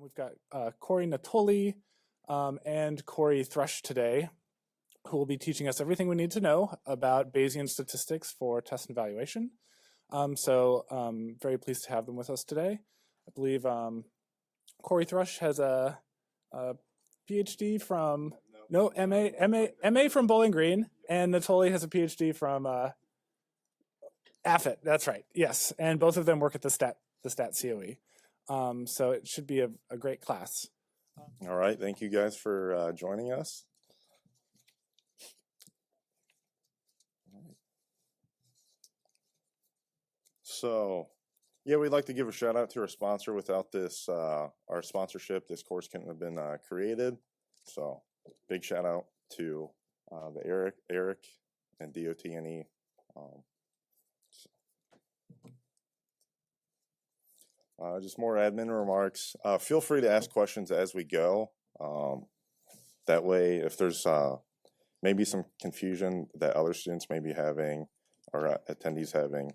We've got Corey Natoli and Corey Thrush today, who will be teaching us everything we need to know about Bayesian statistics for test and evaluation. Very pleased to have them with us today. I believe Corey Thrush has a PhD from, MA from Bowling Green, and Natoli has a PhD from AFIT, that's right, yes. And both of them work at the Stat COE. So it should be a great class. All right, thank you guys for joining us. So, yeah, we'd like to give a shout out to our sponsor. Without this, our sponsorship, this course couldn't have been created. So, big shout out to the Eric and DOT&E. Just more admin remarks. Feel free to ask questions as we go. That way, if there's maybe some confusion that other students may be having or attendees having,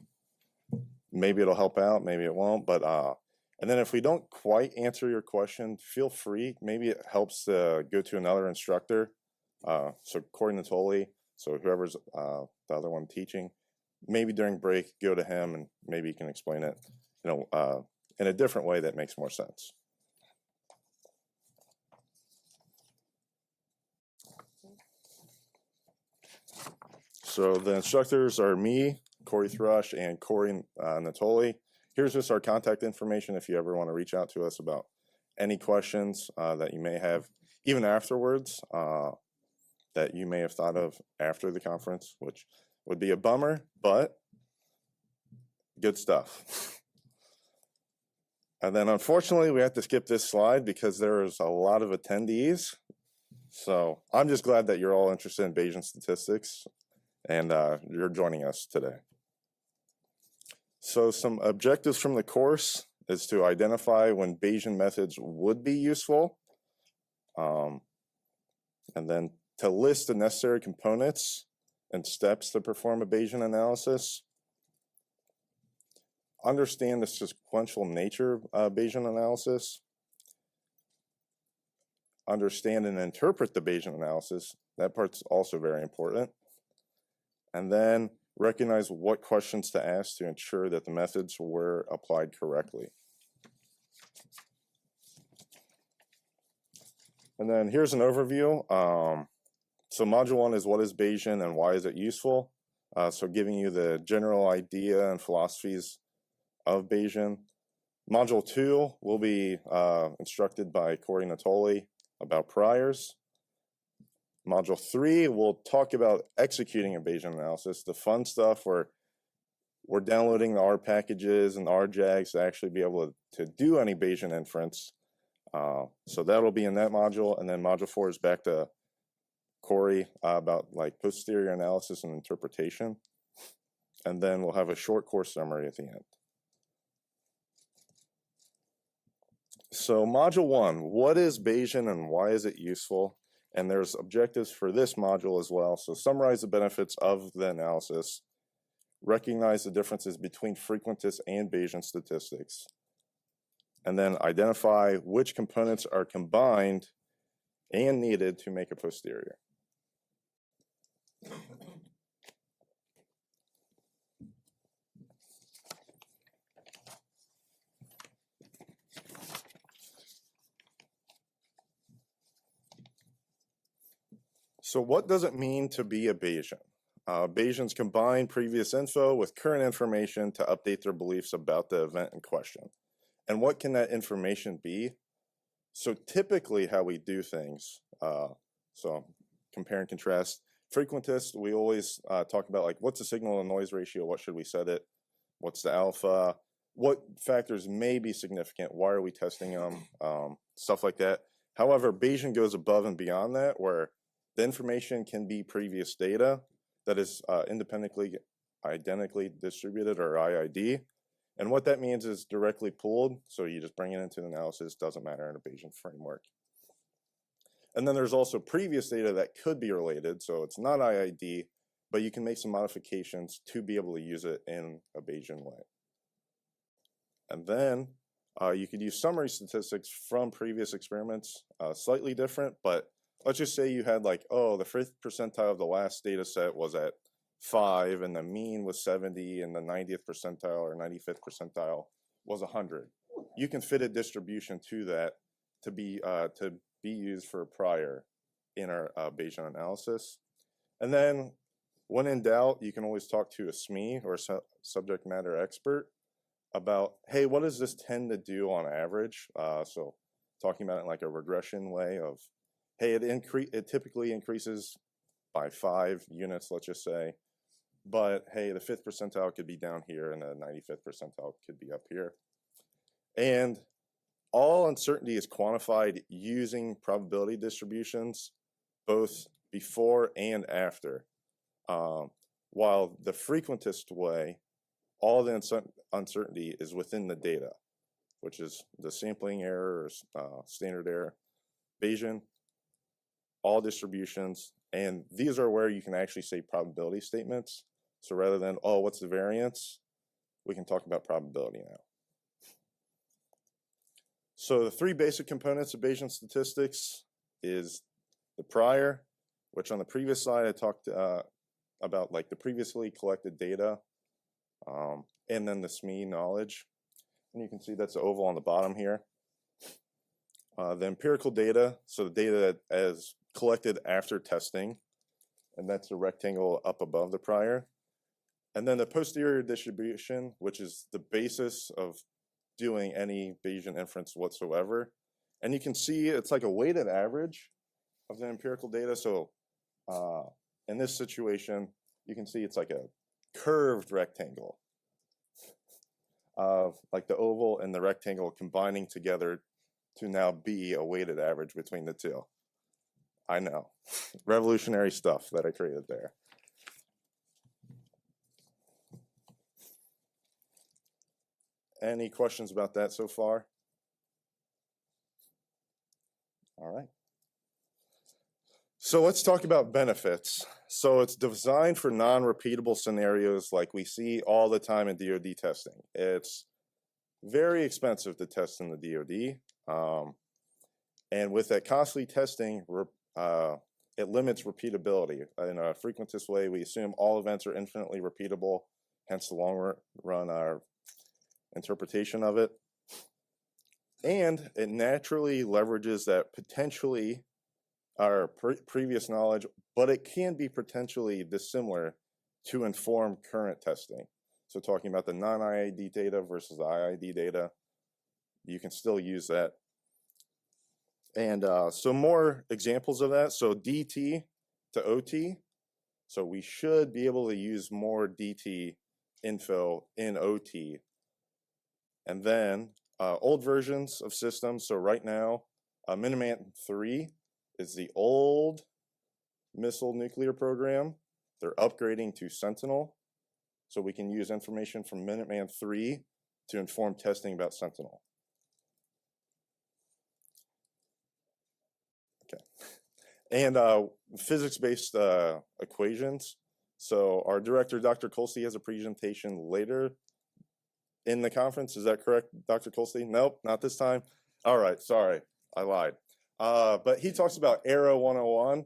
maybe it'll help out, maybe it won't. But and then if we don't quite answer your question, feel free. Maybe it helps to go to another instructor. So Corey Natoli, so whoever's the other one teaching, maybe during break, go to him and maybe he can explain it, in a different way that makes more sense. So the instructors are me, Corey Thrush, and Corey Natoli. Here's just our contact information if you ever want to reach out to us about any questions that you may have, even afterwards, that you may have thought of after the conference, which would be a bummer, but good stuff. And then unfortunately, we have to skip this slide because there's a lot of attendees. So I'm just glad that you're all interested in Bayesian statistics and you're joining us today. So some objectives from the course is to identify when Bayesian methods would be useful, and then to list the necessary components and steps to perform a Bayesian analysis, understand the sequential nature of Bayesian analysis, understand and interpret the Bayesian analysis, that part's also very important, and then recognize what questions to ask to ensure that the methods were applied correctly. And then here's an overview. So module 1 is what is Bayesian and why is it useful? So giving you the general idea and philosophies of Bayesian. Module 2 will be instructed by Corey Natoli about priors. Module 3 will talk about executing a Bayesian analysis, the fun stuff where we're downloading the R packages and R JAGs to actually be able to do any Bayesian inference. So that'll be in that module, and then module 4 is back to Corey about like posterior analysis and interpretation, and then we'll have a short course summary at the end. So module 1, what is Bayesian and why is it useful? And there's objectives for this module as well. So summarize the benefits of the analysis, recognize the differences between frequentness and Bayesian statistics, and then identify which components are combined and needed to make a posterior. So what does it mean to be a Bayesian? Bayesians combine previous info with current information to update their beliefs about the event in question. And what can that information be? So typically how we do things, so compare and contrast. Frequentist, we always talk about like what's the signal to noise ratio, what should we set it, what's the alpha, what factors may be significant, why are we testing them, stuff like that. However, Bayesian goes above and beyond that, where the information can be previous data that is independently, identically distributed, or IID. And what that means is directly pooled, so you just bring it into the analysis, doesn't matter in a Bayesian framework. And then there's also previous data that could be related, so it's not IID, but you can make some modifications to be able to use it in a Bayesian way. And then You could use summary statistics from previous experiments, slightly different, but let's just say you had like, oh, the 5th percentile of the last data set was at 5 and the mean was 70 and the 90th percentile or 95th percentile was 100. You can fit a distribution to that to be used for a prior in our Bayesian analysis. And then when in doubt, you can always talk to a SME or subject matter expert about, hey, what does this tend to do on average? So talking about it in like a regression way of, hey, it typically increases by 5 units, let's just say, but hey, the 5th percentile could be down here and the 95th percentile could be up here. And all uncertainty is quantified using probability distributions, both before and after. While the frequentist way, all the uncertainty is within the data, which is the sampling error or standard error, Bayesian, all distributions, and these are where you can actually say probability statements. So rather than, oh, what's the variance, we can talk about probability now. So the 3 basic components of Bayesian statistics is the prior, which on the previous slide I talked about like the previously collected data, and then the SME knowledge. And you can see that's the oval on the bottom here. The empirical data, so the data that is collected after testing, and that's the rectangle up above the prior. And then the posterior distribution, which is the basis of doing any Bayesian inference whatsoever. And you can see it's like a weighted average of the empirical data. So in this situation, you can see it's like a curved rectangle of like the oval and the rectangle combining together to now be a weighted average between the two. I know, revolutionary stuff that I created there. Any questions about that so far? All right. So let's talk about benefits. So it's designed for non-repeatable scenarios like we see all the time in DoD testing. It's very expensive to test in the DoD. And with that costly testing, it limits repeatability. In a frequentist way, we assume all events are infinitely repeatable, hence the long run interpretation of it. And it naturally leverages that potentially our previous knowledge, but it can be potentially dissimilar to inform current testing. So talking about the non-IID data versus the IID data, you can still use that. And so more examples of that. So DT to OT. So we should be able to use more DT info in OT. And then old versions of systems. So right now, Minimant 3 is the old missile nuclear program. They're upgrading to Sentinel. So we can use information from Minuteman 3 to inform testing about Sentinel. Okay. And physics-based equations. So our director, Dr. Colsey, has a presentation later in the conference. Is that correct, Dr. Colsey? Nope, not this time. All right, sorry, I lied. But he talks about Arrow 101.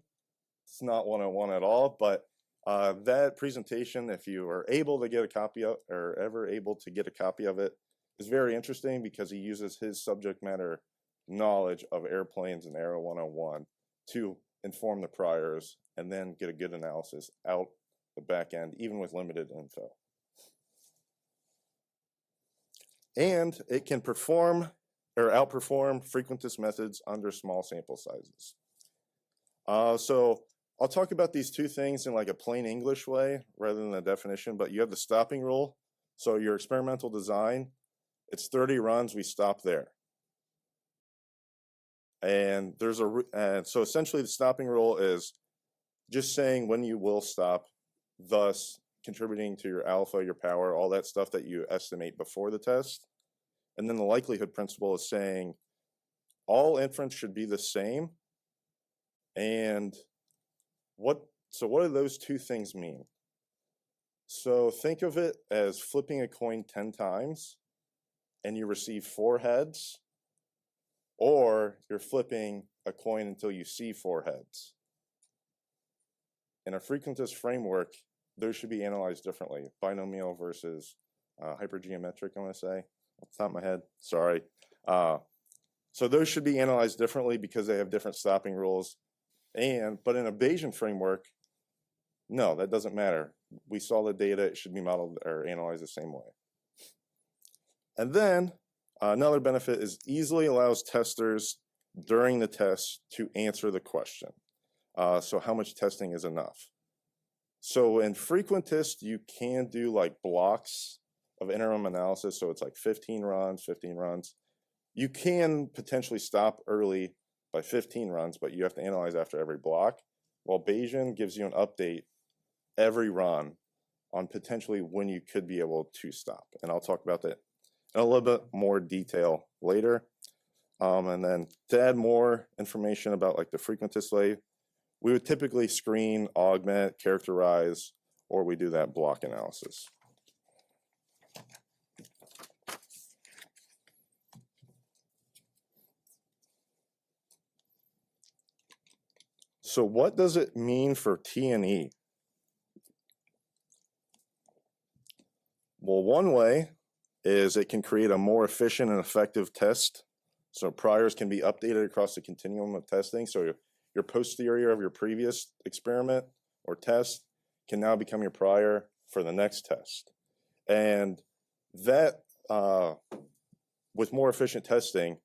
It's not 101 at all, but that presentation, if you are able to get a copy of, or ever able to get a copy of it, is very interesting because he uses his subject matter knowledge of airplanes and Arrow 101 to inform the priors and then get a good analysis out the back end, even with limited info. And it can perform or outperform frequentist methods under small sample sizes. So I'll talk about these two things in like a plain English way rather than a definition, but you have the stopping rule. So your experimental design, it's 30 runs, we stop there. And there's so essentially the stopping rule is just saying when you will stop, thus contributing to your alpha, your power, all that stuff that you estimate before the test. And then the likelihood principle is saying all inference should be the same. And what do those two things mean? So think of it as flipping a coin 10 times and you receive 4 heads, or you're flipping a coin until you see 4 heads. In a frequentist framework, those should be analyzed differently. Binomial versus hypergeometric, I want to say. Off the top of my head, sorry. So those should be analyzed differently because they have different stopping rules. But in a Bayesian framework, no, that doesn't matter. We saw the data, it should be modeled or analyzed the same way. And then another benefit is easily allows testers during the test to answer the question. So how much testing is enough? So in Frequentist, you can do like blocks of interim analysis. So it's like 15 runs, 15 runs. You can potentially stop early by 15 runs, but you have to analyze after every block. While Bayesian gives you an update every run on potentially when you could be able to stop. And I'll talk about that in a little bit more detail later. And then to add more information about like the Frequentist way, we would typically screen, augment, characterize, or we do that block analysis. So what does it mean for T&E? Well, one way is it can create a more efficient and effective test. So priors can be updated across the continuum of testing. So your posterior of your previous experiment or test can now become your prior for the next test. And that, with more efficient testing,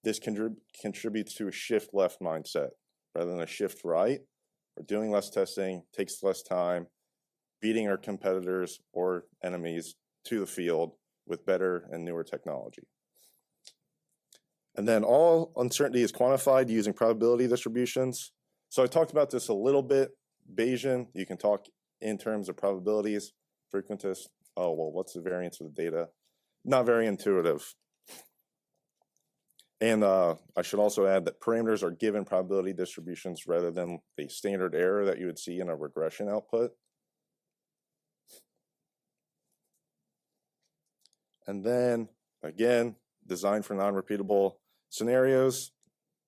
this contributes to a shift left mindset rather than a shift right. We're doing less testing, takes less time, beating our competitors or enemies to the field with better and newer technology. And then all uncertainty is quantified using probability distributions. So I talked about this a little bit. Bayesian, you can talk in terms of probabilities. Frequentist, oh, well, what's the variance of the data? Not very intuitive. And I should also add that parameters are given probability distributions rather than a standard error that you would see in a regression output. And then, again, designed for non-repeatable scenarios.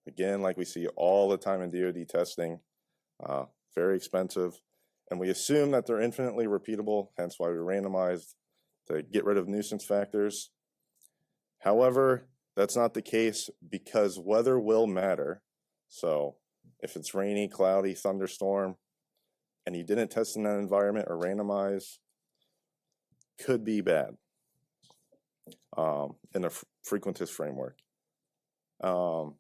Again, like we see all the time in DoD testing, very expensive. And we assume that they're infinitely repeatable, hence why we randomized to get rid of nuisance factors. However, that's not the case because weather will matter. So if it's rainy, cloudy, thunderstorm, and you didn't test in that environment or randomize, could be bad in a frequentist framework. And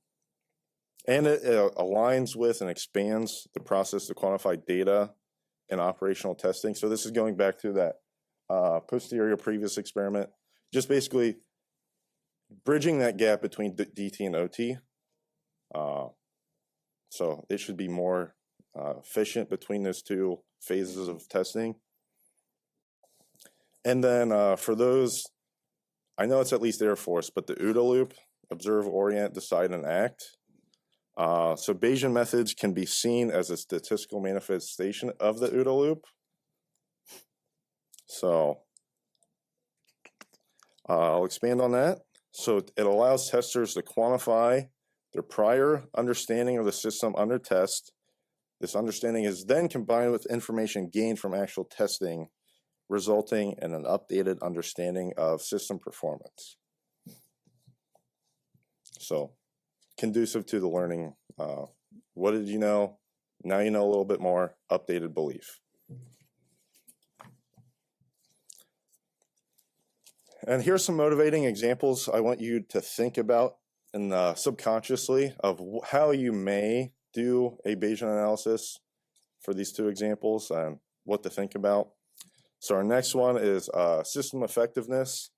it aligns with and expands the process to quantify data in operational testing. So this is going back to that posterior previous experiment, just basically bridging that gap between DT and OT. So it should be more efficient between those two phases of testing. And then for those, I know it's at least Air Force, but the OODA loop, observe, orient, decide, and act. So Bayesian methods can be seen as a statistical manifestation of the OODA loop. So I'll expand on that. So it allows testers to quantify their prior understanding of the system under test. This understanding is then combined with information gained from actual testing, resulting in an updated understanding of system performance. So conducive to the learning, what did you know? Now you know a little bit more, updated belief. And here's some motivating examples I want you to think about and subconsciously of how you may do a Bayesian analysis for these two examples and what to think about. So our next one is system effectiveness.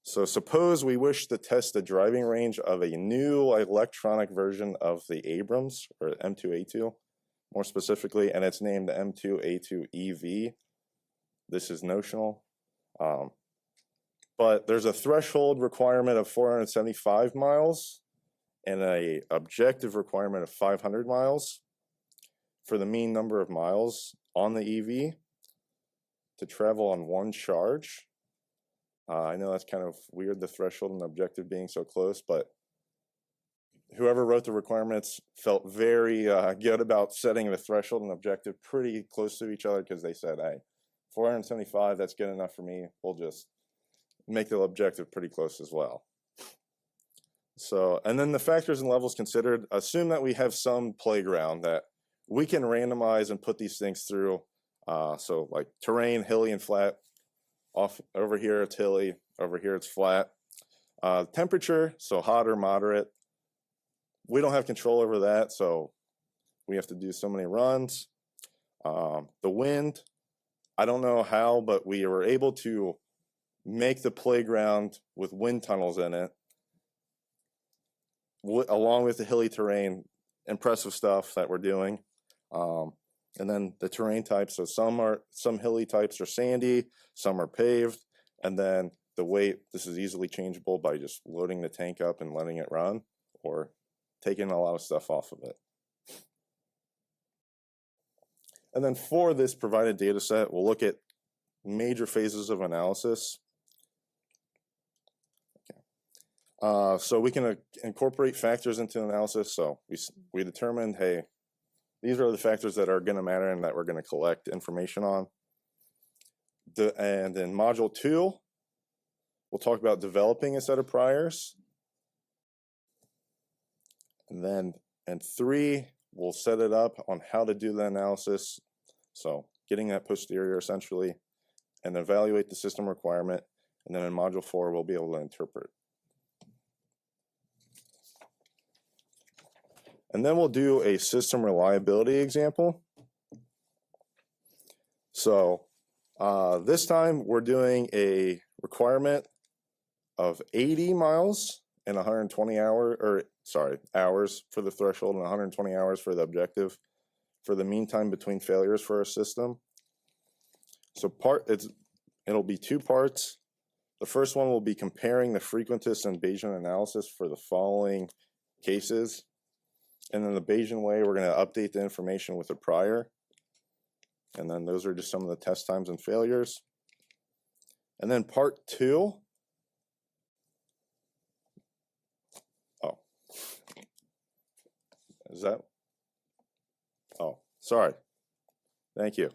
So suppose we wish to test the driving range of a new electronic version of the Abrams, or M2A2, more specifically, and it's named M2A2 EV. This is notional. But there's a threshold requirement of 475 miles and an objective requirement of 500 miles for the mean number of miles on the EV to travel on one charge. I know that's kind of weird, the threshold and objective being so close, but whoever wrote the requirements felt very good about setting the threshold and objective pretty close to each other, because they said, hey, 475, that's good enough for me. We'll just make the objective pretty close as well. So, and then the factors and levels considered, assume that we have some playground that we can randomize and put these things through. So like terrain, hilly and flat. Off over here it's hilly, over here it's flat. Temperature, so hot or moderate. We don't have control over that, so we have to do so many runs. The wind, I don't know how, but we were able to make the playground with wind tunnels in it, along with the hilly terrain. Impressive stuff that we're doing. And then the terrain types, so some hilly types are sandy, some are paved, and then the weight, this is easily changeable by just loading the tank up and letting it run, or taking a lot of stuff off of it. And then for this provided data set, we'll look at major phases of analysis. Okay. So we can incorporate factors into analysis. So we determined, hey, these are the factors that are going to matter and that we're going to collect information on. And in module 2, we'll talk about developing a set of priors. And then in 3, we'll set it up on how to do the analysis. So getting that posterior essentially, and evaluate the system requirement. And then in module 4, we'll be able to interpret. And then we'll do a system reliability example. So this time we're doing a requirement of 80 miles and 120 hours for the threshold and 120 hours for the objective for the mean time between failures for our system. So it'll be 2 parts. The first one will be comparing the frequentness and Bayesian analysis for the following cases. And in the Bayesian way, we're going to update the information with a prior. And then those are just some of the test times and failures. And then part 2. Oh. Is that? Oh, sorry. Thank you.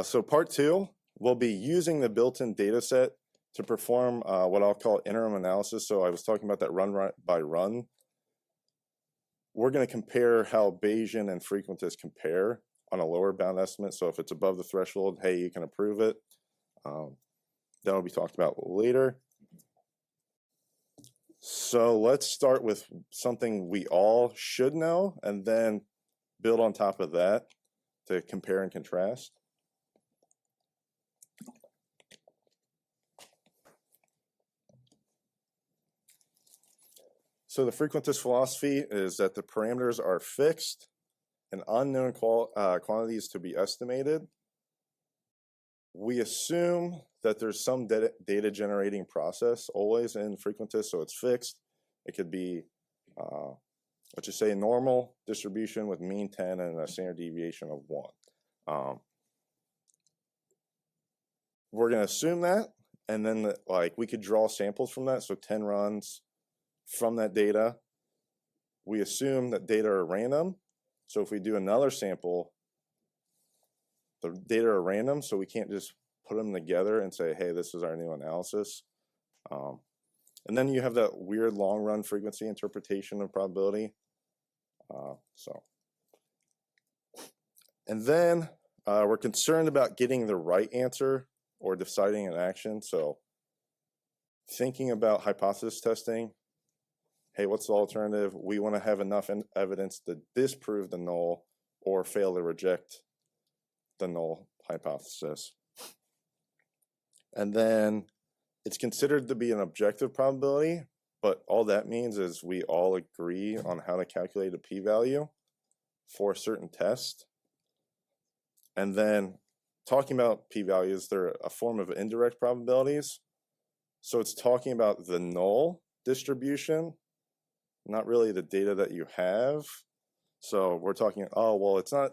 So part 2, we'll be using the built-in data set to perform what I'll call interim analysis. So I was talking about that run by run. We're going to compare how Bayesian and Frequentness compare on a lower bound estimate. So if it's above the threshold, hey, you can approve it. That'll be talked about later. So let's start with something we all should know and then build on top of that to compare and contrast. So the frequentist philosophy is that the parameters are fixed and unknown quantities to be estimated. We assume that there's some data generating process always in frequentist, so it's fixed. It could be, let's just say, a normal distribution with mean 10 and a standard deviation of 1. We're going to assume that, and then we could draw samples from that, so 10 runs from that data. We assume that data are random, so if we do another sample, the data are random, so we can't just put them together and say, hey, this is our new analysis. And then you have that weird long run frequency interpretation of probability. And then we're concerned about getting the right answer or deciding an action. So thinking about hypothesis testing, hey, what's the alternative? We want to have enough evidence to disprove the null or fail to reject the null hypothesis. And then it's considered to be an objective probability, but all that means is we all agree on how to calculate a p-value for a certain test. And then talking about p-values, they're a form of indirect probabilities. So it's talking about the null distribution, not really the data that you have. So we're talking, oh, well, it's not,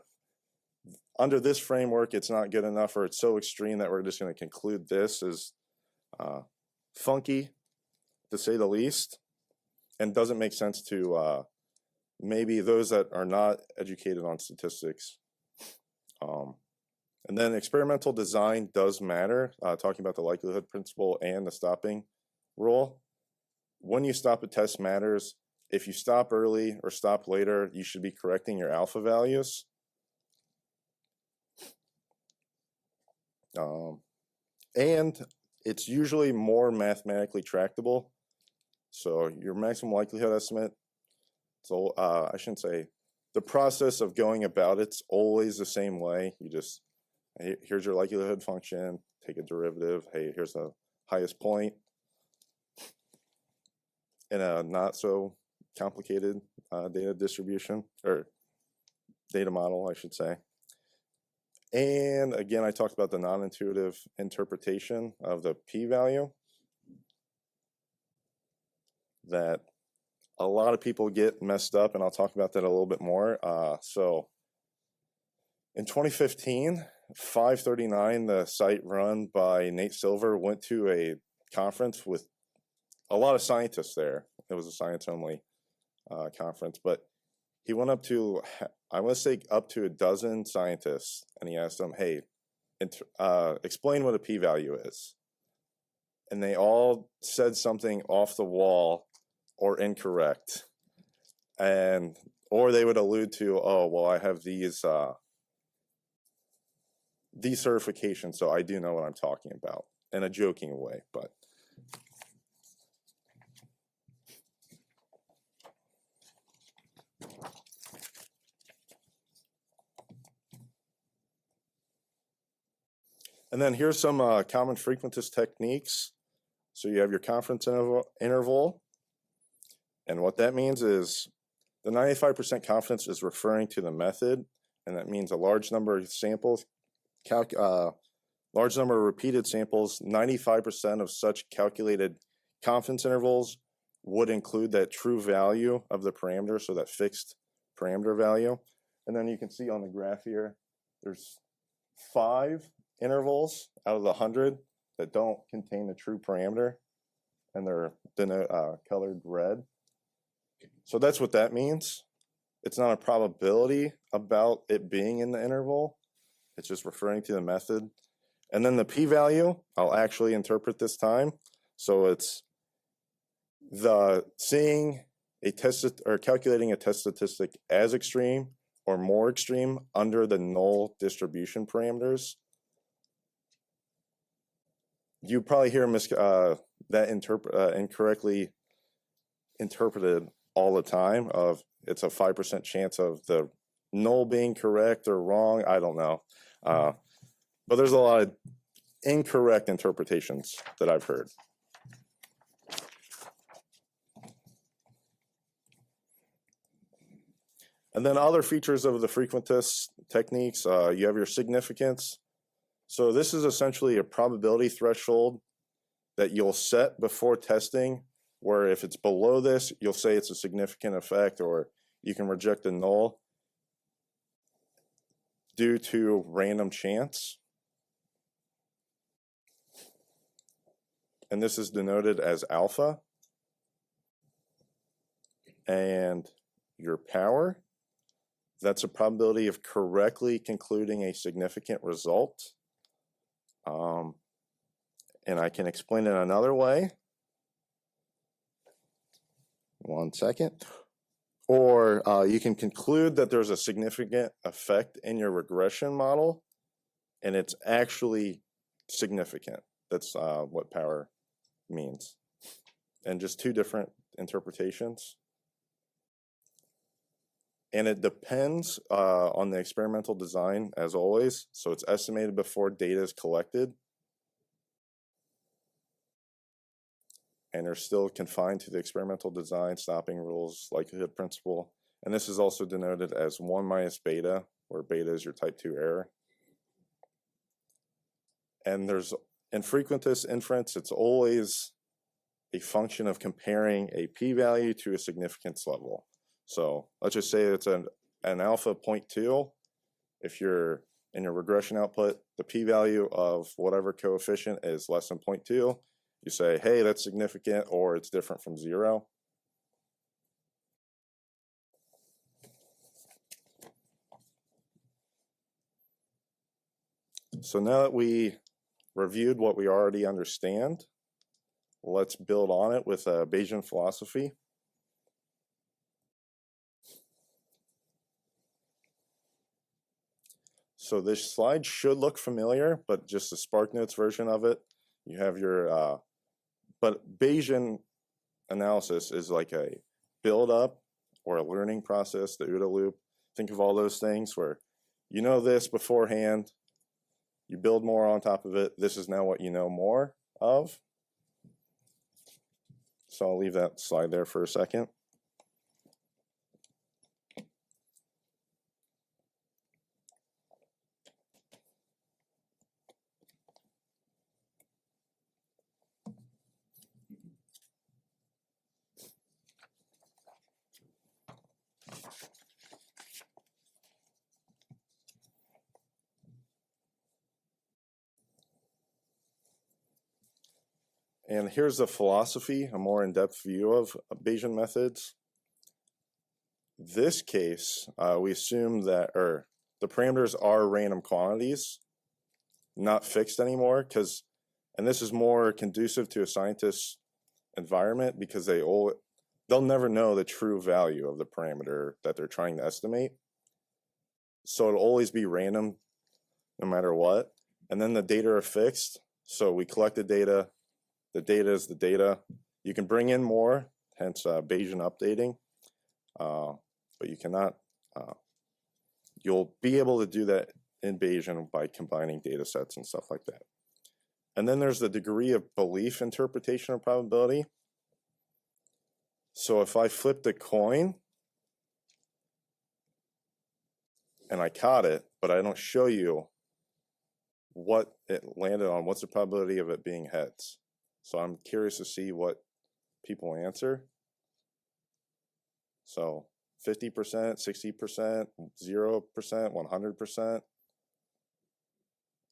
under this framework, it's not good enough, or it's so extreme that we're just going to conclude this is funky, to say the least, and doesn't make sense to maybe those that are not educated on statistics. And then experimental design does matter, talking about the likelihood principle and the stopping rule. When you stop a test matters. If you stop early or stop later, you should be correcting your alpha values. And it's usually more mathematically tractable. So your maximum likelihood estimate, so I shouldn't say, the process of going about it's always the same way. You just, hey, here's your likelihood function, take a derivative, hey, here's the highest point in a not so complicated data distribution, or data model, I should say. And again, I talked about the non-intuitive interpretation of the p-value that a lot of people get messed up, and I'll talk about that a little bit more. So in 2015, 539, the site run by Nate Silver, went to a conference with a lot of scientists there. It was a science-only conference, but he went up to, I want to say up to a dozen scientists, and he asked them, hey, explain what a p-value is. And they all said something off the wall or incorrect. Or they would allude to, oh, well, I have these certifications, so I do know what I'm talking about, in a joking way, but. And then here's some common frequentist techniques. So you have your confidence interval. And what that means is the 95% confidence is referring to the method. And that means a large number of samples, large number of repeated samples, 95% of such calculated confidence intervals would include that true value of the parameter, so that fixed parameter value. And then you can see on the graph here, there's 5 intervals out of the 100 that don't contain the true parameter, and they're colored red. So that's what that means. It's not a probability about it being in the interval. It's just referring to the method. And then the p-value, I'll actually interpret this time. So it's the seeing a test or calculating a test statistic as extreme or more extreme under the null distribution parameters. You probably hear that incorrectly interpreted all the time, of it's a 5% chance of the null being correct or wrong. I don't know. But there's a lot of incorrect interpretations that I've heard. And then other features of the frequentist techniques, you have your significance. So this is essentially a probability threshold that you'll set before testing, where if it's below this, you'll say it's a significant effect, or you can reject a null due to random chance. And this is denoted as alpha. And your power, that's a probability of correctly concluding a significant result. And I can explain it another way. One second. Or you can conclude that there's a significant effect in your regression model, and it's actually significant. That's what power means. And just 2 different interpretations. And it depends on the experimental design, as always. So it's estimated before data is collected. And they're still confined to the experimental design, stopping rules, likelihood principle. And this is also denoted as 1 minus beta, where beta is your type 2 error. And there's, in frequentist inference, it's always a function of comparing a p-value to a significance level. So let's just say it's an alpha 0.2. If you're in your regression output, the p-value of whatever coefficient is less than 0.2, You say, hey, that's significant, or it's different from 0. So now that we reviewed what we already understand, let's build on it with a Bayesian philosophy. So this slide should look familiar, but just a SparkNotes version of it. You have your, but Bayesian analysis is like a build up or a learning process, the OODA loop. Think of all those things where you know this beforehand, you build more on top of it. This is now what you know more of. So I'll leave that slide there for a second. And here's the philosophy, a more in-depth view of Bayesian methods. This case, we assume that, the parameters are random quantities, not fixed anymore, and this is more conducive to a scientist's environment because they'll never know the true value of the parameter that they're trying to estimate. So it'll always be random no matter what. And then the data are fixed. So we collect the data is the data. You can bring in more, hence Bayesian updating, but you cannot, you'll be able to do that in Bayesian by combining data sets and stuff like that. And then there's the degree of belief interpretation of probability. So if I flip the coin and I caught it, but I don't show you what it landed on, what's the probability of it being heads? So I'm curious to see what people answer. So 50%, 60%, 0%, 100%.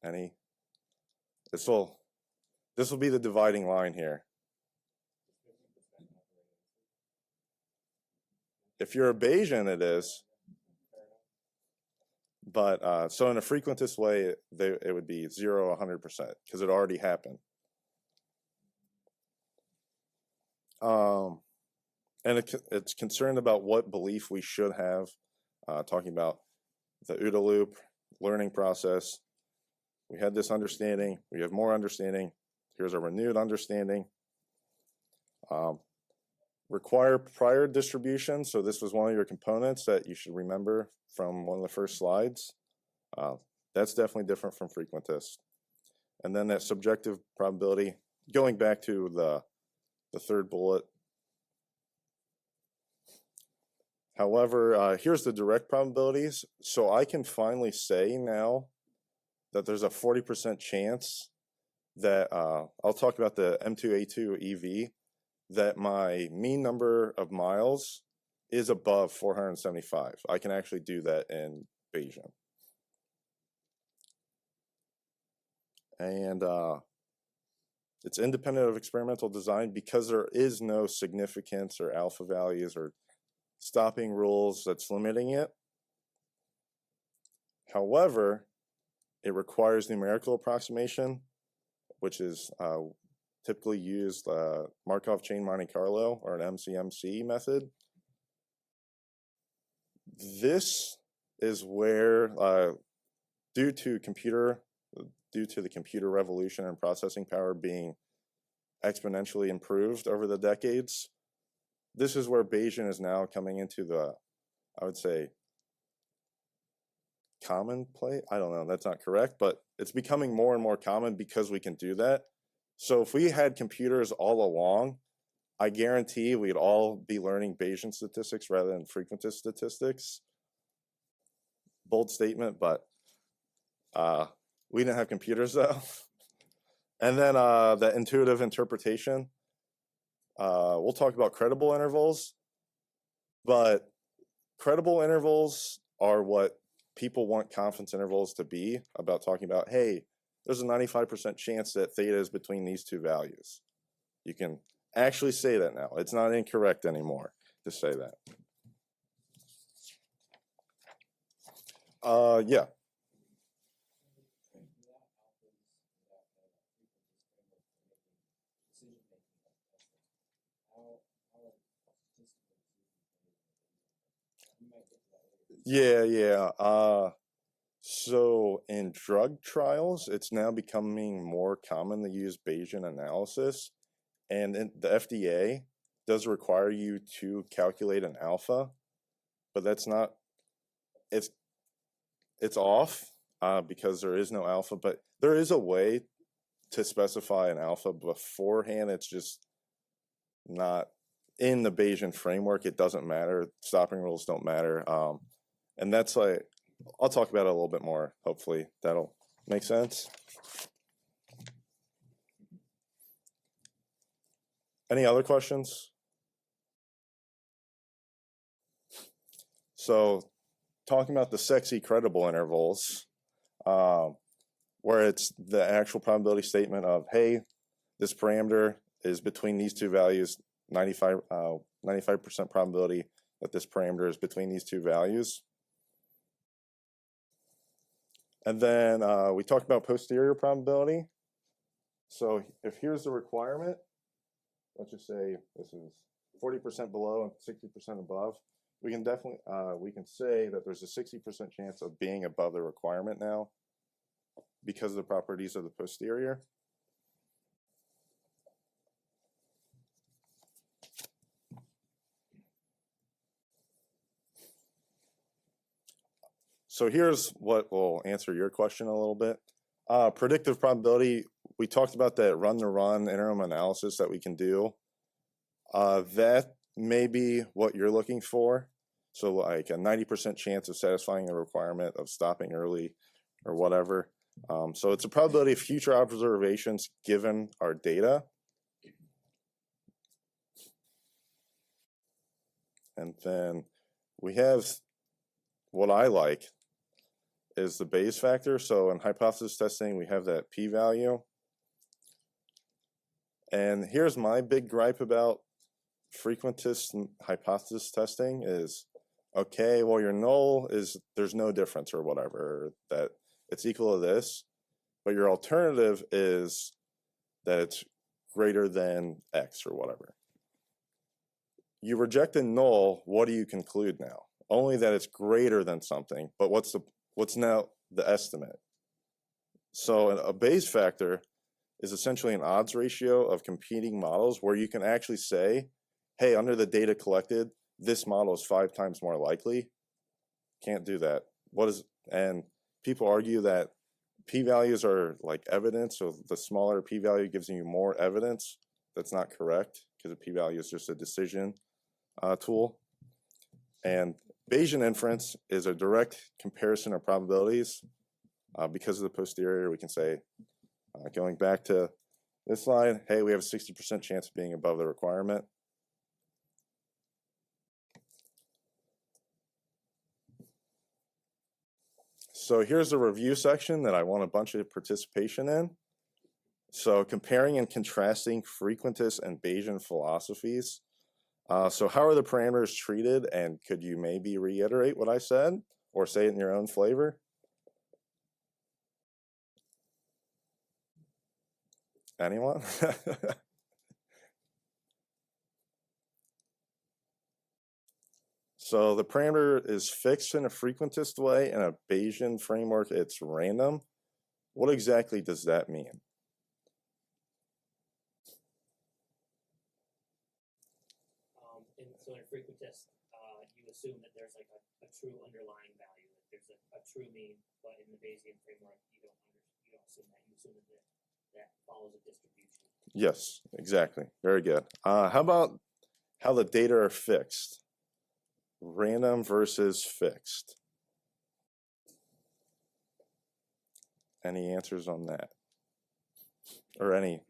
Any? This will be the dividing line here. If you're a Bayesian, it is. But so in a frequentist way, it would be 0, 100% because it already happened. And it's concerned about what belief we should have, talking about the OODA loop, learning process. We had this understanding, we have more understanding. Here's a renewed understanding. Require prior distribution. So this was one of your components that you should remember from one of the first slides. That's definitely different from frequentist. And then that subjective probability, going back to the third bullet. However, here's the direct probabilities. So I can finally say now that there's a 40% chance that, I'll talk about the M2A2 EV, that my mean number of miles is above 475. I can actually do that in Bayesian. And it's independent of experimental design because there is no significance or alpha values or stopping rules that's limiting it. However, it requires numerical approximation, which is typically used Markov chain Monte Carlo or an MCMC method. This is where, due to the computer revolution and processing power being exponentially improved over the decades, this is where Bayesian is now coming into the, I would say, commonplace. I don't know, that's not correct, but it's becoming more and more common because we can do that. So if we had computers all along, I guarantee we'd all be learning Bayesian statistics rather than frequentist statistics. Bold statement, but we didn't have computers though. And then the intuitive interpretation. We'll talk about credible intervals, but credible intervals are what people want confidence intervals to be about, talking about, hey, there's a 95% chance that theta is between these two values. You can actually say that now. It's not incorrect anymore to say that. Yeah. Yeah. So in drug trials, it's now becoming more common to use Bayesian analysis, and the FDA does require you to calculate an alpha, but that's not, it's off because there is no alpha, but there is a way to specify an alpha beforehand. It's just not in the Bayesian framework. It doesn't matter. Stopping rules don't matter. And that's like, I'll talk about it a little bit more. Hopefully that'll make sense. Any other questions? So talking about the sexy credible intervals, where it's the actual probability statement of, hey, this parameter is between these two values, 95% probability that this parameter is between these two values. And then we talked about posterior probability. So if here's the requirement, let's just say this is 40% below and 60% above, we can definitely, we can say that there's a 60% chance of being above the requirement now because of the properties of the posterior. So here's what will answer your question a little bit. Predictive probability, we talked about that run-to-run interim analysis that we can do. That may be what you're looking for. So like a 90% chance of satisfying the requirement of stopping early or whatever. So it's a probability of future observations given our data. And then we have what I like is the Bayes factor. So in hypothesis testing, we have that p-value. And here's my big gripe about frequentist hypothesis testing is, okay, well, your null is there's no difference or whatever, that it's equal to this, but your alternative is that it's greater than X or whatever. You reject a null, what do you conclude now? Only that it's greater than something, but what's now the estimate? So a Bayes factor is essentially an odds ratio of competing models where you can actually say, hey, under the data collected, this model is 5 times more likely. Can't do that. And people argue that p-values are like evidence, so the smaller p-value gives you more evidence. That's not correct because a p-value is just a decision tool. And Bayesian inference is a direct comparison of probabilities. Because of the posterior, we can say, going back to this slide, hey, we have a 60% chance of being above the requirement. So here's the review section that I want a bunch of participation in. So comparing and contrasting frequentist and Bayesian philosophies. So how are the parameters treated, and could you maybe reiterate what I said or say it in your own flavor? Anyone? So the parameter is fixed in a frequentist way. In a Bayesian framework, it's random. What exactly does that mean? So in a frequentist, you assume that there's like a true underlying value, that there's a true mean, but in the Bayesian framework, you don't assume that. You assume that follows a distribution. Yes, exactly. Very good. How about how the data are fixed? Random versus fixed. Any answers on that? Or any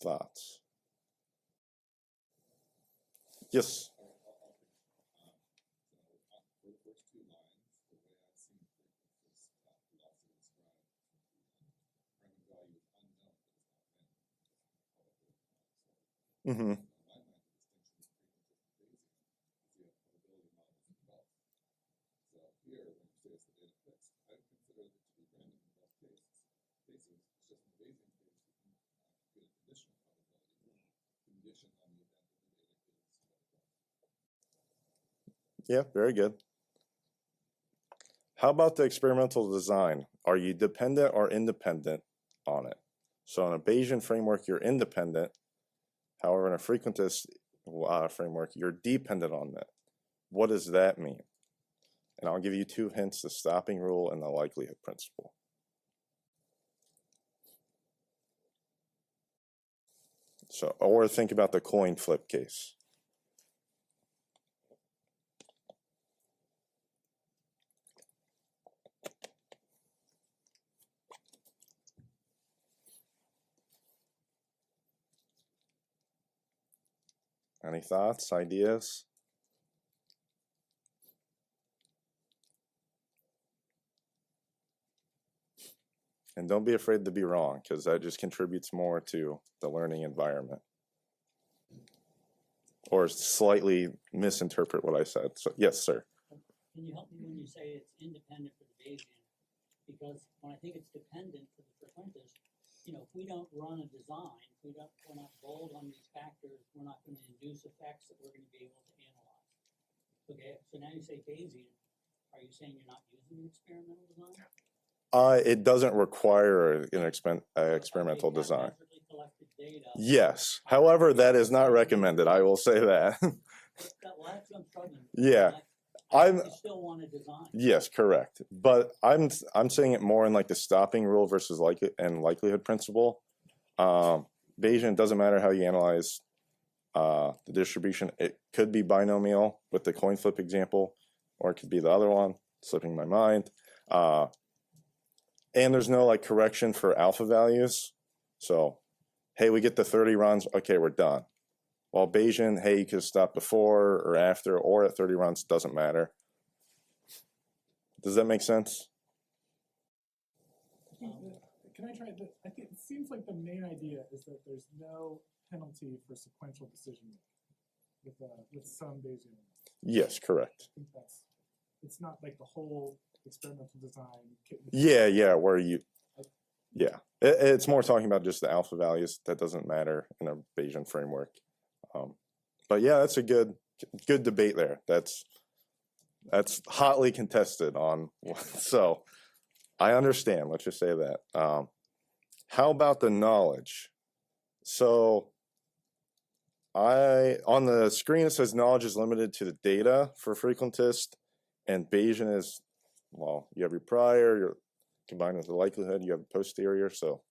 thoughts? Yes. Mm-hmm. Yeah, very good. How about the experimental design? Are you dependent or independent on it? So in a Bayesian framework, you're independent. However, in a frequentist framework, you're dependent on it. What does that mean? And I'll give you 2 hints, the stopping rule and the likelihood principle. So, or think about the coin flip case. Any thoughts, ideas? And don't be afraid to be wrong, because that just contributes more to the learning environment. Or slightly misinterpret what I said. So, yes, sir. Can you help me when you say it's independent for the Bayesian? Because when I think it's dependent for the frequentist, you know, if we don't run a design, we're not bold on these factors, we're not going to induce effects that we're going to be able to analyze. Okay, so now you say Bayesian, are you saying you're not using an experimental design? It doesn't require an experimental design. Yes. However, that is not recommended. I will say that. Well, that's what I'm struggling with. Yeah. I still want a design. Yes, correct. But I'm saying it more in like the stopping rule versus likelihood principle. Bayesian, doesn't matter how you analyze the distribution. It could be binomial with the coin flip example, or it could be the other one, slipping my mind. And there's no like correction for alpha values. So, hey, we get the 30 runs. Okay, we're done. While Bayesian, hey, you could stop before or after or at 30 runs, doesn't matter. Does that make sense? Can I try this? I think it seems like the main idea is that there's no penalty for sequential decision making with some Bayesian. Yes, correct. I think it's not like the whole experimental design. Yeah, where you, yeah. It's more talking about just the alpha values. That doesn't matter in a Bayesian framework. But yeah, that's a good debate there. That's hotly contested on, so I understand, let's just say that. How about the knowledge? So on the screen it says knowledge is limited to the data for frequentist, and Bayesian is, well, you have your prior, you're combined with the likelihood, you have posterior, so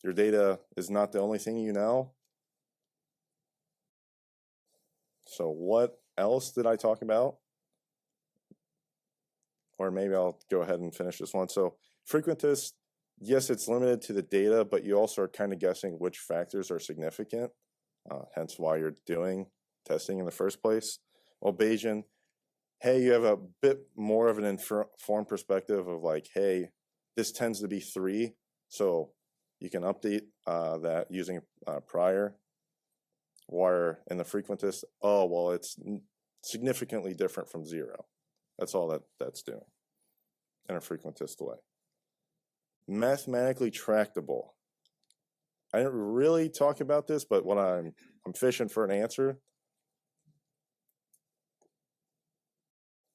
your data is not the only thing you know. So what else did I talk about? Or maybe I'll go ahead and finish this one. So frequentist, yes, it's limited to the data, but you also are kind of guessing which factors are significant, hence why you're doing testing in the first place. Well, Bayesian, hey, you have a bit more of an informed perspective of like, hey, this tends to be 3, so you can update that using prior. Where in the frequentist, oh, well, it's significantly different from 0. That's all that's doing in a frequentist way. Mathematically tractable. I didn't really talk about this, but when I'm fishing for an answer.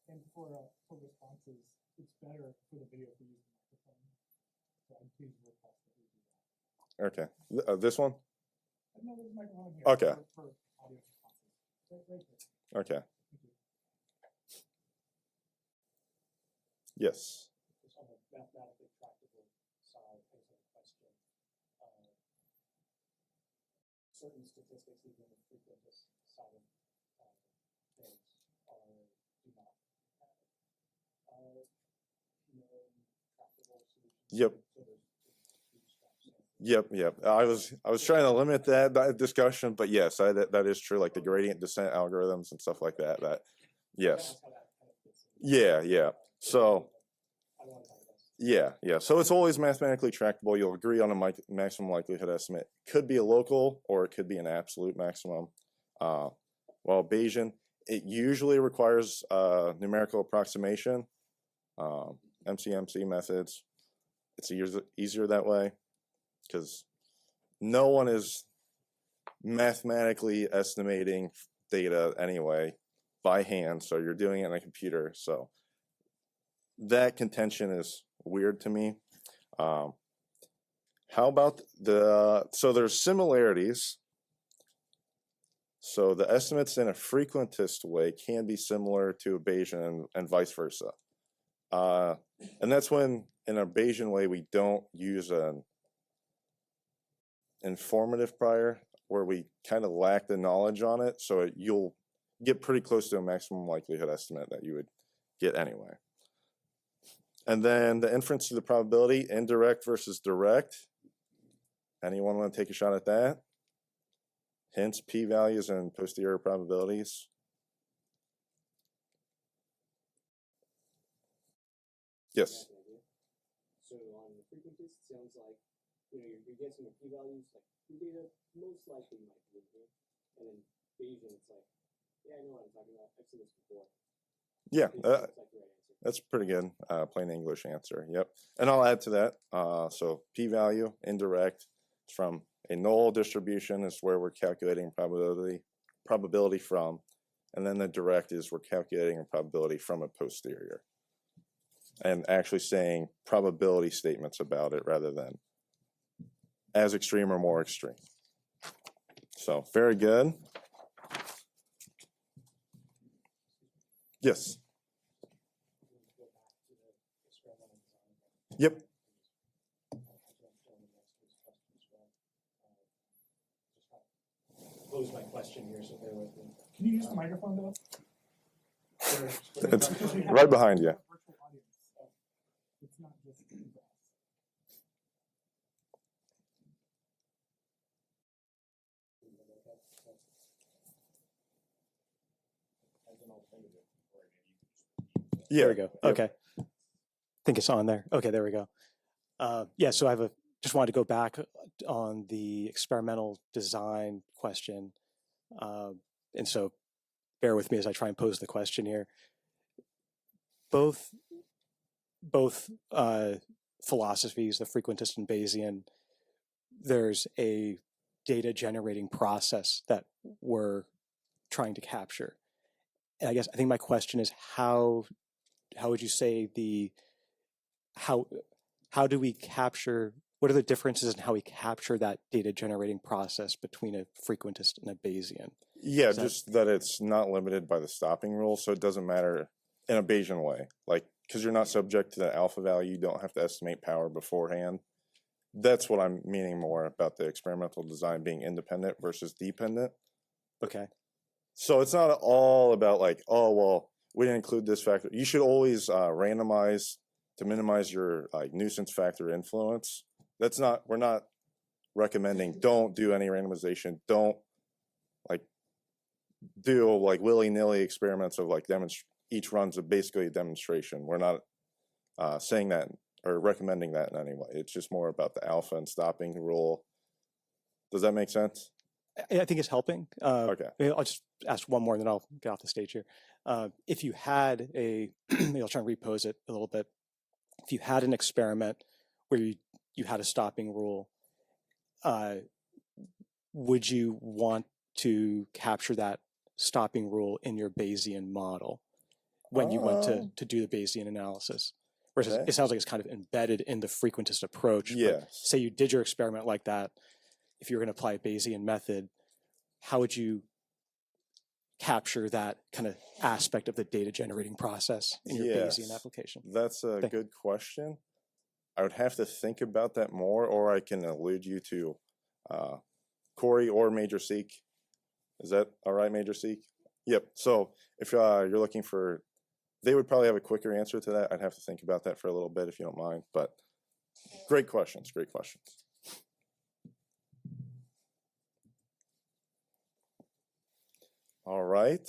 And for responses, it's better for the video for using microphone. So I'm pleased with that we do that. Okay, this one. No, there's a microphone here. Okay. For audio responses. Right there. Okay. Yes. Just on the mathematically tractable side, I just have a question. Certain statistics, even the frequentist side of things, do not have tractable solutions. Yep. So there's huge steps. Yep. I was trying to limit that discussion, but yes, that is true. Like the gradient descent algorithms and stuff like that. Yes. That's how that kind of fits in. Yeah. So, Yeah, yeah. So it's always mathematically tractable. You'll agree on a maximum likelihood estimate. Could be a local or it could be an absolute maximum. While Bayesian, it usually requires numerical approximation, MCMC methods. It's easier that way because no one is mathematically estimating data anyway by hand. So you're doing it in a computer. So that contention is weird to me. How about so there's similarities. So the estimates in a frequentist way can be similar to a Bayesian and vice versa. And that's when in a Bayesian way, we don't use an informative prior where we kind of lack the knowledge on it. So you'll get pretty close to a maximum likelihood estimate that you would get anyway. And then the inference to the probability, indirect versus direct. Anyone want to take a shot at that? Hence, p-values and posterior probabilities. Yes. So on the frequentist, it sounds like you're guessing the p-values, like the data most likely might be in here, and then Bayesian, it's like, yeah, I know what I'm talking about. I've seen this before. Yeah, It's like the right answer. that's pretty good. Plain English answer. Yep. And I'll add to that. So p-value, indirect, from a null distribution is where we're calculating probability from, and then the direct is we're calculating a probability from a posterior, and actually saying probability statements about it rather than as extreme or more extreme. So very good. Yes. Yep. Pose my question here, so bear with me. Can you use the microphone though? It's right behind you. It's not just Yeah. There we go. Yep. Okay. I think it's on there. Okay, there we go. Yeah, so just wanted to go back on the experimental design question. And so bear with me as I try and pose the question here. Both philosophies, the frequentist and Bayesian, there's a data generating process that we're trying to capture. And I think my question is how would you say how do we capture, what are the differences in how we capture that data generating process between a frequentist and a Bayesian? Yeah, just that it's not limited by the stopping rule, so it doesn't matter in a Bayesian way. Like, because you're not subject to the alpha value, you don't have to estimate power beforehand. That's what I'm meaning more about the experimental design being independent versus dependent. Okay. So it's not all about like, oh, well, we didn't include this factor. You should always randomize to minimize your nuisance factor influence. We're not recommending don't do any randomization. Don't do willy-nilly experiments of each run's basically a demonstration. We're not saying that or recommending that in any way. It's just more about the alpha and stopping rule. Does that make sense? I think it's helping. Okay. I'll just ask one more and then I'll get off the stage here. If you had maybe I'll try and repose it a little bit. If you had an experiment where you had a stopping rule, would you want to capture that stopping rule in your Bayesian model when you went to do the Bayesian analysis? Whereas Okay. it sounds like it's kind of embedded in the frequentist approach. Yes. Say you did your experiment like that. If you're going to apply a Bayesian method, how would you capture that kind of aspect of the data generating process in your Bayesian application? That's a good question. I would have to think about that more, or I can allude you to Corey or Major Seek. Is that all right, Major Seek? Yep. So if you're looking for, they would probably have a quicker answer to that. I'd have to think about that for a little bit if you don't mind. But great questions. Great questions. All right.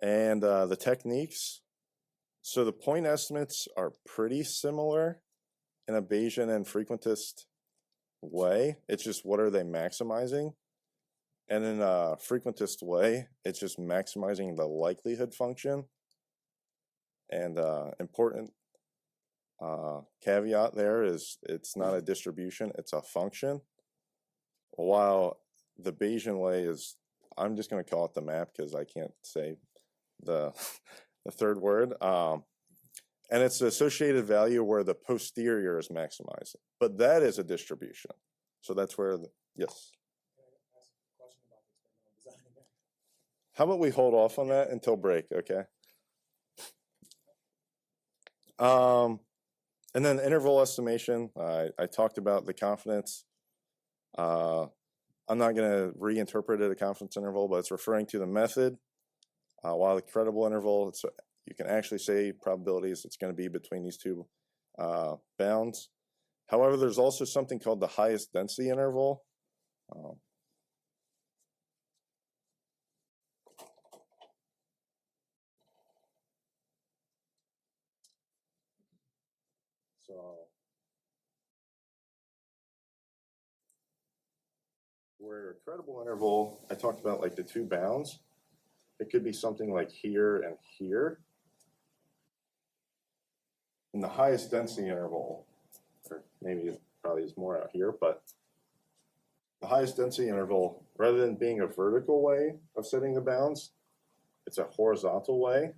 And the techniques. So the point estimates are pretty similar in a Bayesian and frequentist way. It's just what are they maximizing? And in a frequentist way, it's just maximizing the likelihood function. And important caveat there is it's not a distribution, it's a function. While the Bayesian way is, I'm just going to call it the map because I can't say the third word. And it's the associated value where the posterior is maximized. But that is a distribution. So that's where, yes. How about we hold off on that until break, okay? And then interval estimation, I talked about the confidence. I'm not going to reinterpret it a confidence interval, but it's referring to the method. While the credible interval, you can actually say probabilities, it's going to be between these two bounds. However, there's also something called the highest density interval. So where a credible interval, I talked about like the two bounds. It could be something like here and here. And the highest density interval, or maybe it probably is more out here, but the highest density interval, rather than being a vertical way of setting the bounds, it's a horizontal way,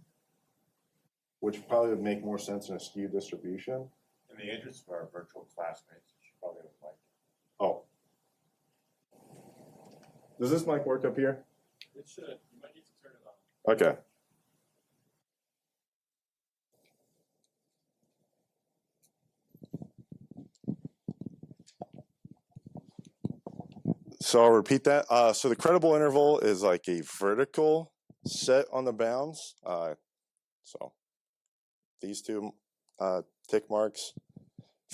which probably would make more sense in a skewed distribution. In the interest of our virtual classmates, you should probably have like. Oh. Does this mic work up here? It should. You might need to turn it on. Okay. So I'll repeat that. So the credible interval is like a vertical set on the bounds. So these two tick marks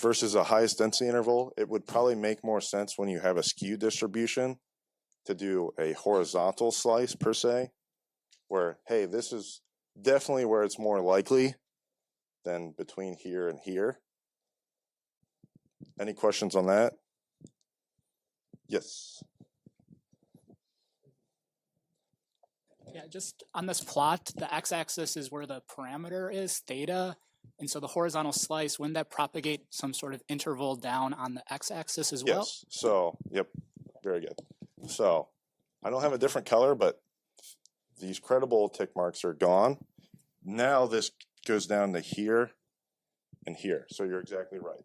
versus a highest density interval, it would probably make more sense when you have a skew distribution to do a horizontal slice per se, where, hey, this is definitely where it's more likely than between here and here. Any questions on that? Yes. Yeah, just on this plot, the x-axis is where the parameter is, theta. And so the horizontal slice, wouldn't that propagate some sort of interval down on the x-axis as well? Yes. So, yep, very good. So, I don't have a different color, but these credible tick marks are gone. Now this goes down to here and here. So you're exactly right.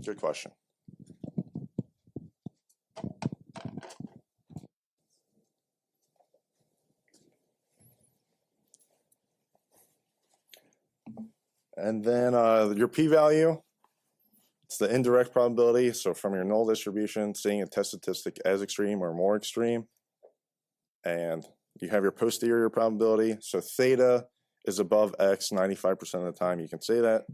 Good question. And then your p-value, it's the indirect probability. So from your null distribution, seeing a test statistic as extreme or more extreme. And you have your posterior probability. So theta is above x 95% of the time. You can say that.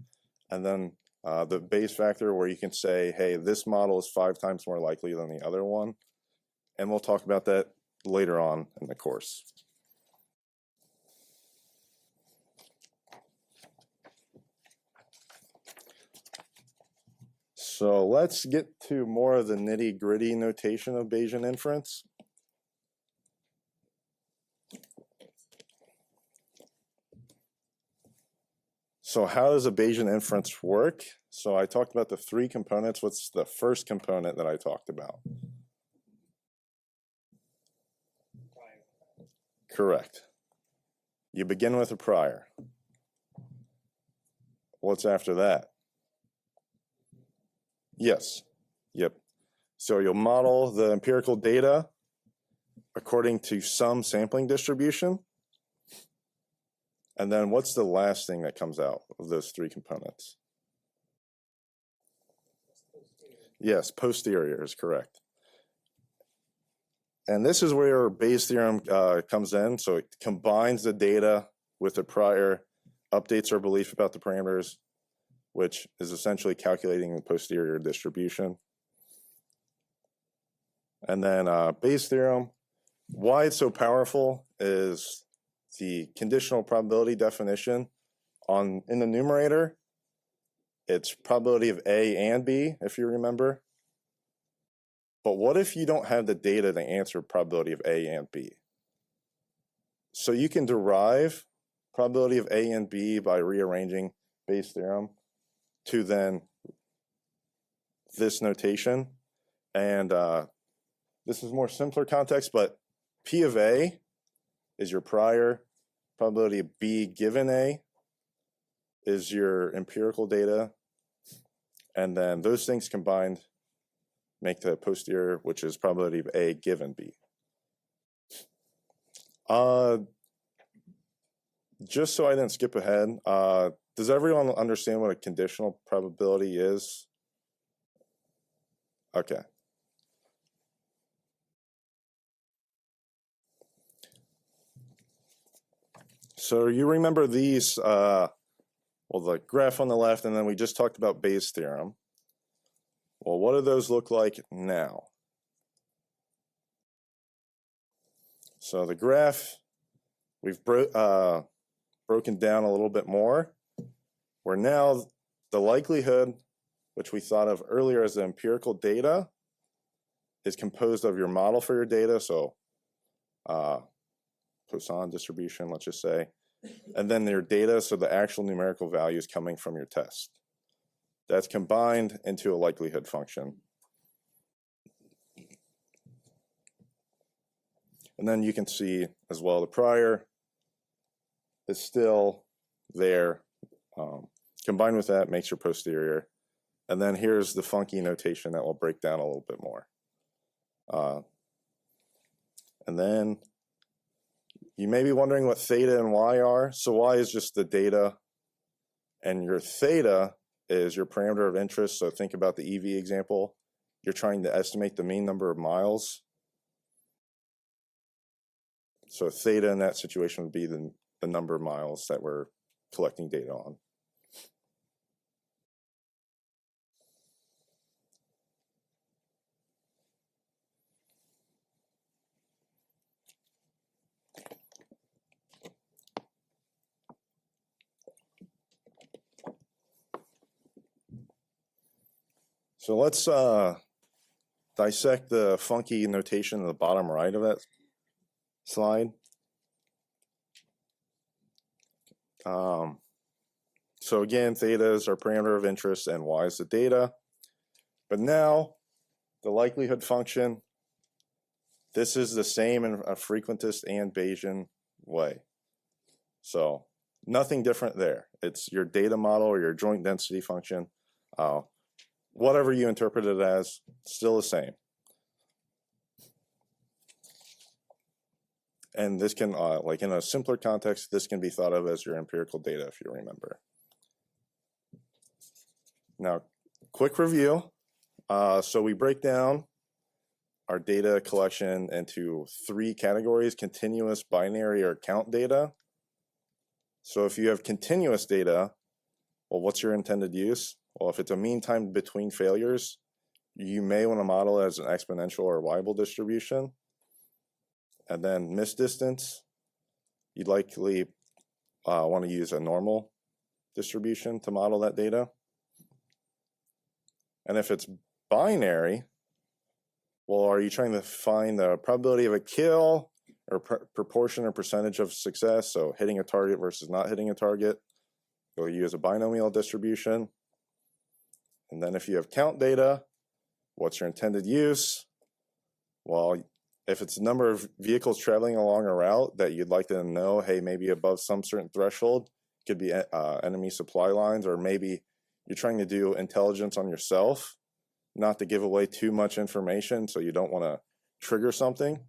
And then the Bayes factor where you can say, hey, this model is 5 times more likely than the other one. And we'll talk about that later on in the course. So let's get to more of the nitty-gritty notation of Bayesian inference. So how does a Bayesian inference work? So I talked about the 3 components. What's the first component that I talked about? Correct. You begin with a prior. What's after that? Yes. Yep. So you'll model the empirical data according to some sampling distribution. And then what's the last thing that comes out of those 3 components? Yes, posterior is correct. And this is where Bayes' theorem comes in. So it combines the data with the prior, updates our belief about the parameters, which is essentially calculating the posterior distribution. And then Bayes' theorem, why it's so powerful is the conditional probability definition in the numerator, it's probability of A and B, if you remember. But what if you don't have the data to answer probability of A and B? So you can derive probability of A and B by rearranging Bayes' theorem to then this notation. And this is more simpler context, but P of A is your prior, probability of B given A is your empirical data, and then those things combined make the posterior, which is probability of A given B. Just so I didn't skip ahead, does everyone understand what a conditional probability is? Okay. So you remember these, well, the graph on the left, and then we just talked about Bayes' theorem. Well, what do those look like now? So the graph, we've broken down a little bit more, where now the likelihood, which we thought of earlier as the empirical data, is composed of your model for your data, so Poisson distribution, let's just say, and then your data, so the actual numerical values coming from your test. That's combined into a likelihood function. And then you can see as well the prior is still there. Combined with that makes your posterior. And then here's the funky notation that we'll break down a little bit more. And then you may be wondering what theta and y are. So y is just the data, and your theta is your parameter of interest. So think about the EV example. You're trying to estimate the mean number of miles. So theta in that situation would be the number of miles that we're collecting data on. So let's dissect the funky notation in the bottom right of that slide. So again, theta is our parameter of interest and y is the data. But now the likelihood function, this is the same in a frequentist and Bayesian way. So nothing different there. It's your data model or your joint density function. Whatever you interpret it as, still the same. And this can, like in a simpler context, this can be thought of as your empirical data, if you remember. Now, quick review. So we break down our data collection into 3 categories: continuous, binary, or count data. So if you have continuous data, well, what's your intended use? Well, if it's a mean time between failures, you may want to model it as an exponential or Weibull distribution. And then miss distance, you'd likely want to use a normal distribution to model that data. And if it's binary, well, are you trying to find the probability of a kill or proportion or percentage of success? So hitting a target versus not hitting a target, you'll use a binomial distribution. And then if you have count data, what's your intended use? Well, if it's the number of vehicles traveling along a route that you'd like to know, hey, maybe above some certain threshold, could be enemy supply lines, or maybe you're trying to do intelligence on yourself, not to give away too much information, so you don't want to trigger something.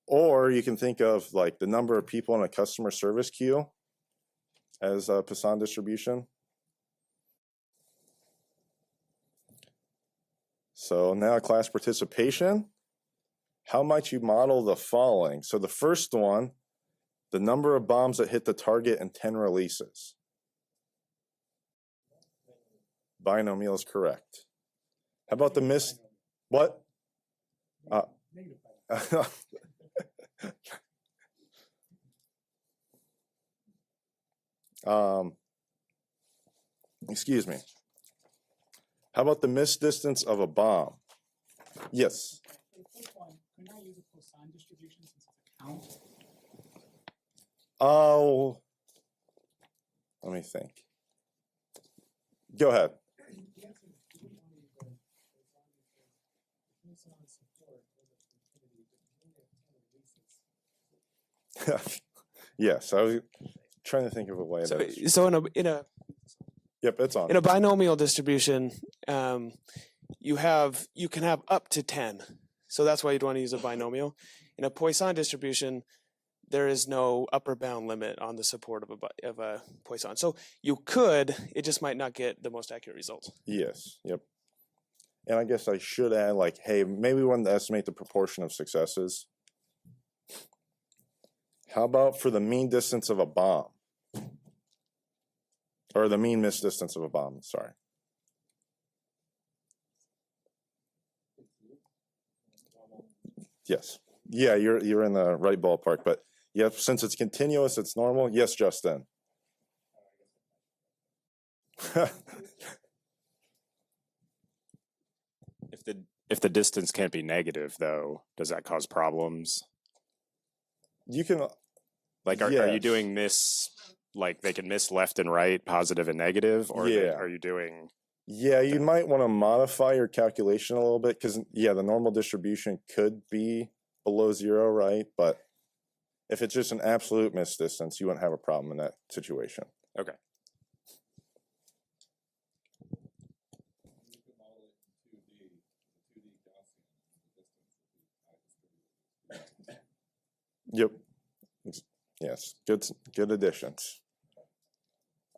Or you can think of like the number of people in a customer service queue as a Poisson distribution. So now class participation. How might you model the following? So the first one, the number of bombs that hit the target in 10 releases. Binomial is correct. How about the miss? What? Excuse me. How about the miss distance of a bomb? Yes. For the first one, couldn't I use a Poisson distribution since it's a count? Oh, let me think. Go ahead. Yes, I was trying to think of a way. So, that so yep, it's on. in a binomial distribution, you can have up to 10. So that's why you'd want to use a binomial. In a Poisson distribution, there is no upper bound limit on the support of a Poisson. So you could, it just might not get the most accurate results. Yes, yep. And I guess I should add, like, hey, maybe we want to estimate the proportion of successes. How about for the mean distance of a bomb? Or the mean miss distance of a bomb, sorry. Yes. Yeah, you're in the right ballpark, but yep, since it's continuous, it's normal. Yes, Justin. If the distance can't be negative, though, does that cause problems? You can, Like, are you yes. doing miss, like they can miss left and right, positive and negative, or Yeah. are you doing? Yeah, you might want to modify your calculation a little bit because, yeah, the normal distribution could be below 0, right? But if it's just an absolute miss distance, you wouldn't have a problem in that situation. Okay. Yep. Yes, good additions.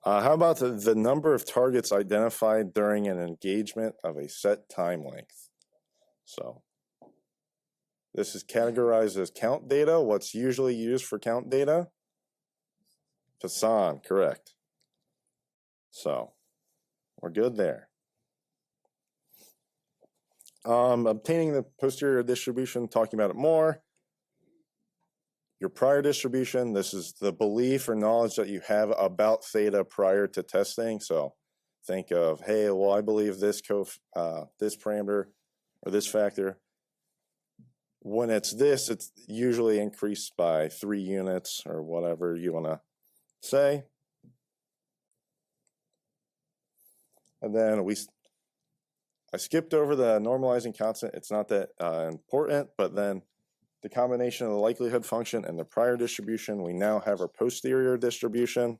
How about the number of targets identified during an engagement of a set time length? So this is categorized as count data. What's usually used for count data? Poisson, correct. So we're good there. Obtaining the posterior distribution, talking about it more. Your prior distribution, this is the belief or knowledge that you have about theta prior to testing. So think of, hey, well, I believe this this parameter or this factor. When it's this, it's usually increased by 3 units or whatever you want to say. And then I skipped over the normalizing constant. It's not that important, but then the combination of the likelihood function and the prior distribution, we now have our posterior distribution,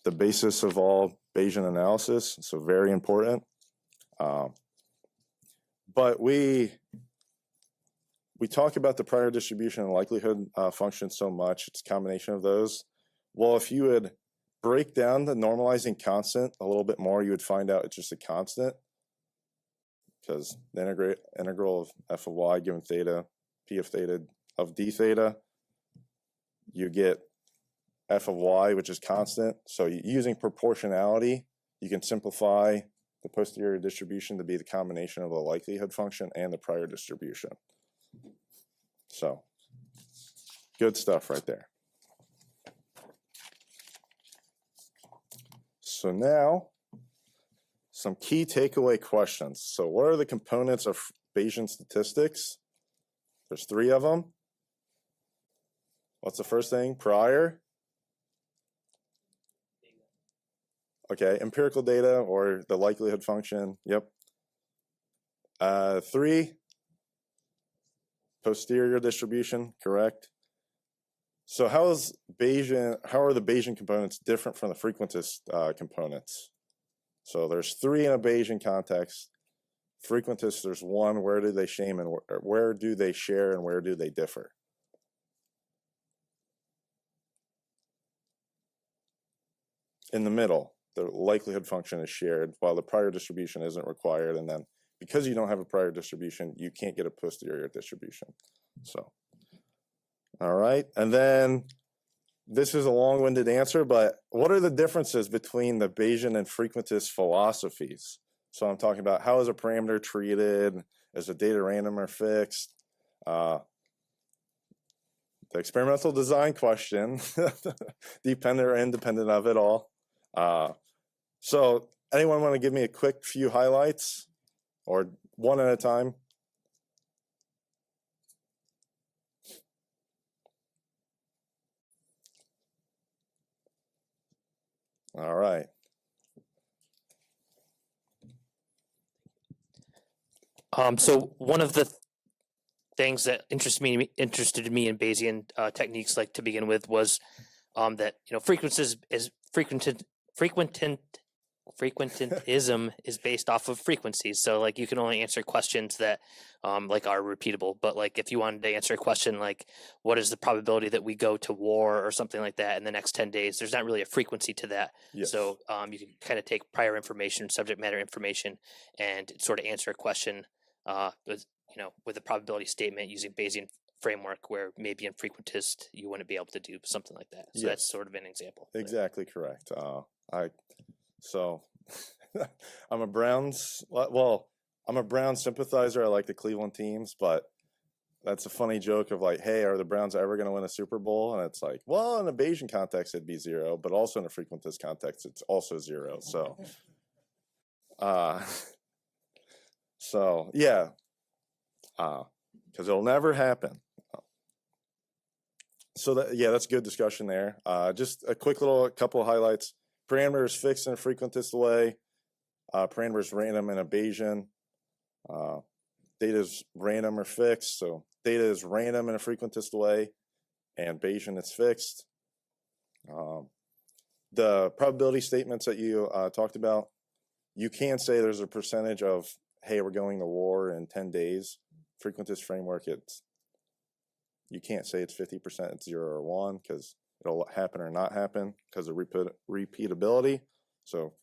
the basis of all Bayesian analysis, so very important. But we talk about the prior distribution and likelihood function so much, it's a combination of those. Well, if you would break down the normalizing constant a little bit more, you would find out it's just a constant. Because the integral of f of y given theta, p of theta of d theta, you get f of y, which is constant. So using proportionality, you can simplify the posterior distribution to be the combination of the likelihood function and the prior distribution. So good stuff right there. So now, some key takeaway questions. So what are the components of Bayesian statistics? There's 3 of them. What's the first thing? Prior. Okay, empirical data or the likelihood function. Yep. 3, posterior distribution, correct. So how are the Bayesian components different from the frequentist components? So there's 3 in a Bayesian context. Frequentist, there's 1. Where do they share and where do they differ? In the middle, the likelihood function is shared while the prior distribution isn't required. And then because you don't have a prior distribution, you can't get a posterior distribution. So, all right. And then this is a long-winded answer, but what are the differences between the Bayesian and frequentist philosophies? So I'm talking about how is a parameter treated? Is the data random or fixed? The the experimental design question, dependent or independent of it all. So anyone want to give me a quick few highlights, or one at a time? All right. So one of the things that interested me in Bayesian techniques, like to begin with, was that frequentism is based off of frequencies. So like you can only answer questions that like are repeatable. But like if you wanted to answer a question like what is the probability that we go to war or something like that in the next 10 days, there's not really a frequency to that. Yes. So you can kind of take prior information, subject matter information, and sort of answer a question with a probability statement using Bayesian framework, where maybe in frequentist you wouldn't be able to do something like that. So Yes. that's sort of an example. Exactly correct. So I'm a Browns sympathizer. I like the Cleveland teams, but that's a funny joke of like, hey, are the Browns ever going to win a Super Bowl? And it's like, well, in a Bayesian context, it'd be 0, but also in a frequentist context, it's also 0. So, so yeah, because it'll never happen. So that's good discussion there. Just a quick little couple of highlights. Parameters fixed in a frequentist way. Parameters random in a Bayesian. Data is random or fixed. So data is random in a frequentist way, and Bayesian is fixed. The probability statements that you talked about, you can say there's a percentage of, hey, we're going to war in 10 days. Frequentist framework, you can't say it's 50%, it's 0 or 1, because it'll happen or not happen because of repeatability. So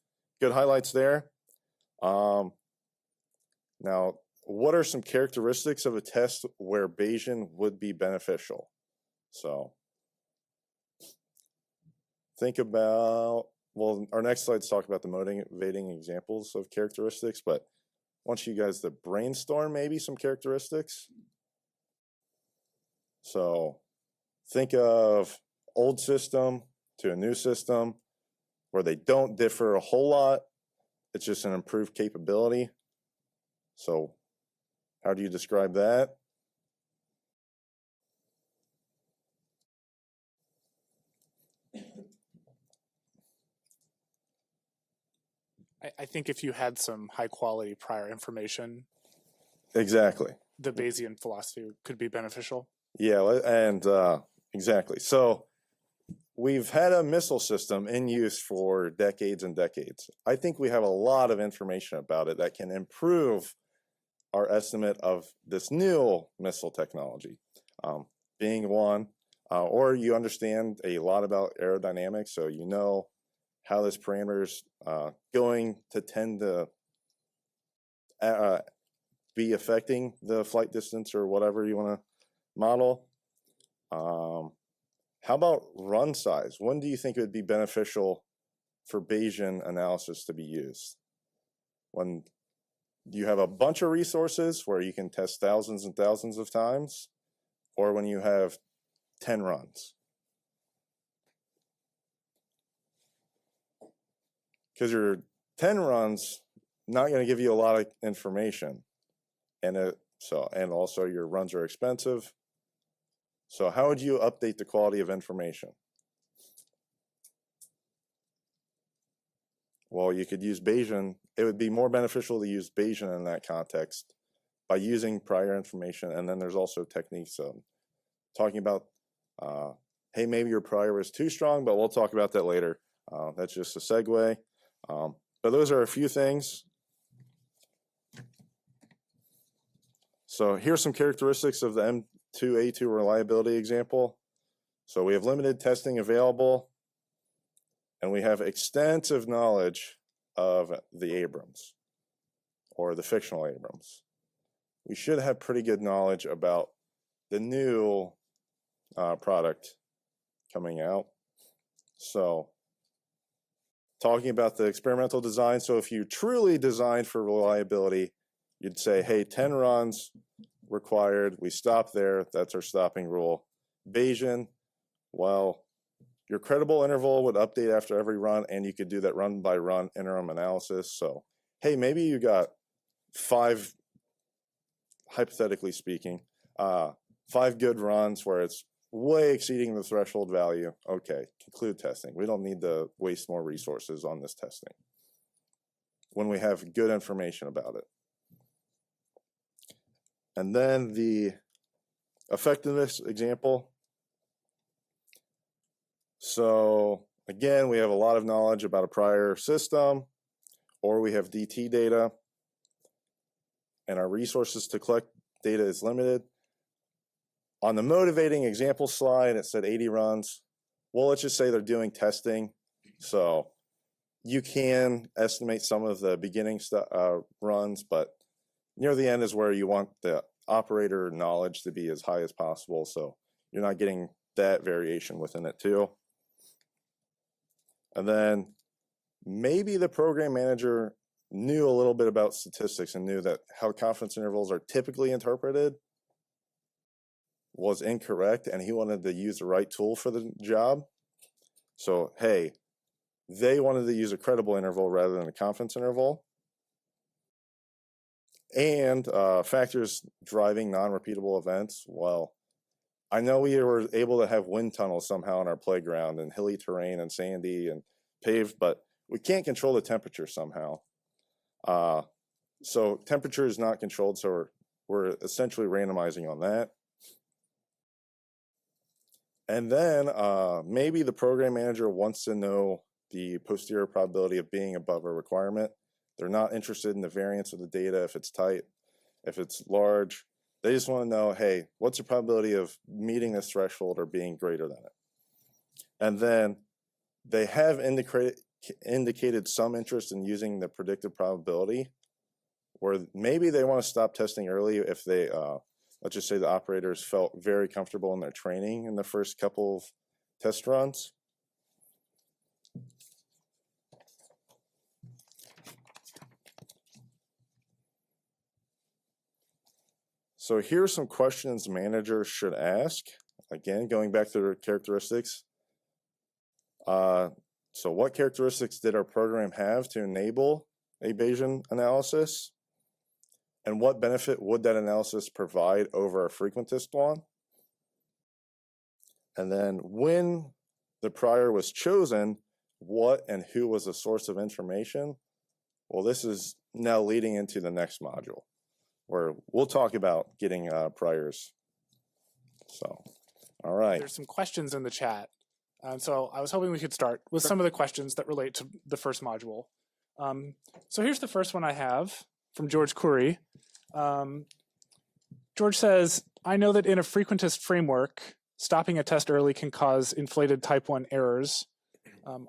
good highlights there. Now, what are some characteristics of a test where Bayesian would be beneficial? So think about, well, our next slides talk about the motivating examples of characteristics, but I want you guys to brainstorm maybe some characteristics. So think of old system to a new system where they don't differ a whole lot. It's just an improved capability. So how do you describe that? I think if you had some high quality prior information, Exactly. the Bayesian philosophy could be beneficial. Yeah, and exactly. So we've had a missile system in use for decades and decades. I think we have a lot of information about it that can improve our estimate of this new missile technology. Being one, or you understand a lot about aerodynamics, so you know how this parameter is going to tend to be affecting the flight distance or whatever you want to model. How about run size? When do you think it would be beneficial for Bayesian analysis to be used? When you have a bunch of resources where you can test thousands and thousands of times, or when you have 10 runs? Because your 10 runs not going to give you a lot of information, and also your runs are expensive. So how would you update the quality of information? Well, you could use Bayesian. It would be more beneficial to use Bayesian in that context by using prior information. And then there's also techniques talking about, hey, maybe your prior was too strong, but we'll talk about that later. That's just a segue. But those are a few things. So here's some characteristics of the M2A2 reliability example. So we have limited testing available, and we have extensive knowledge of the Abrams, or the fictional Abrams. We should have pretty good knowledge about the new product coming out. So talking about the experimental design, so if you truly designed for reliability, you'd say, hey, 10 runs required, we stop there, that's our stopping rule. Bayesian, well, your credible interval would update after every run, and you could do that run by run interim analysis. So, hey, maybe you got 5, hypothetically speaking, 5 good runs where it's way exceeding the threshold value. Okay, conclude testing. We don't need to waste more resources on this testing when we have good information about it. And then the effectiveness example. So again, we have a lot of knowledge about a prior system, or we have DT data, and our resources to collect data is limited. On the motivating example slide, it said 80 runs. Well, let's just say they're doing testing. So you can estimate some of the beginning runs, but near the end is where you want the operator knowledge to be as high as possible. So you're not getting that variation within it too. And then maybe the program manager knew a little bit about statistics and knew that how confidence intervals are typically interpreted was incorrect, and he wanted to use the right tool for the job. So, hey, they wanted to use a credible interval rather than a confidence interval. And factors driving non-repeatable events. Well, I know we were able to have wind tunnels somehow on our playground and hilly terrain and sandy and paved, but we can't control the temperature somehow. So temperature is not controlled, so we're essentially randomizing on that. And then maybe the program manager wants to know the posterior probability of being above a requirement. They're not interested in the variance of the data, if it's tight, if it's large. They just want to know, hey, what's the probability of meeting this threshold or being greater than it? And then they have indicated some interest in using the predictive probability, where maybe they want to stop testing early if they, let's just say the operators felt very comfortable in their training in the first couple of test runs. So here's some questions managers should ask. Again, going back to the characteristics. So what characteristics did our program have to enable a Bayesian analysis? And what benefit would that analysis provide over a frequentist one? And then when the prior was chosen, what and who was the source of information? Well, this is now leading into the next module, where we'll talk about getting priors. So, all right. There's some questions in the chat. So I was hoping we could start with some of the questions that relate to the first module. So here's the first one I have from George Curry. George says, I know that in a frequentist framework, stopping a test early can cause inflated type 1 errors.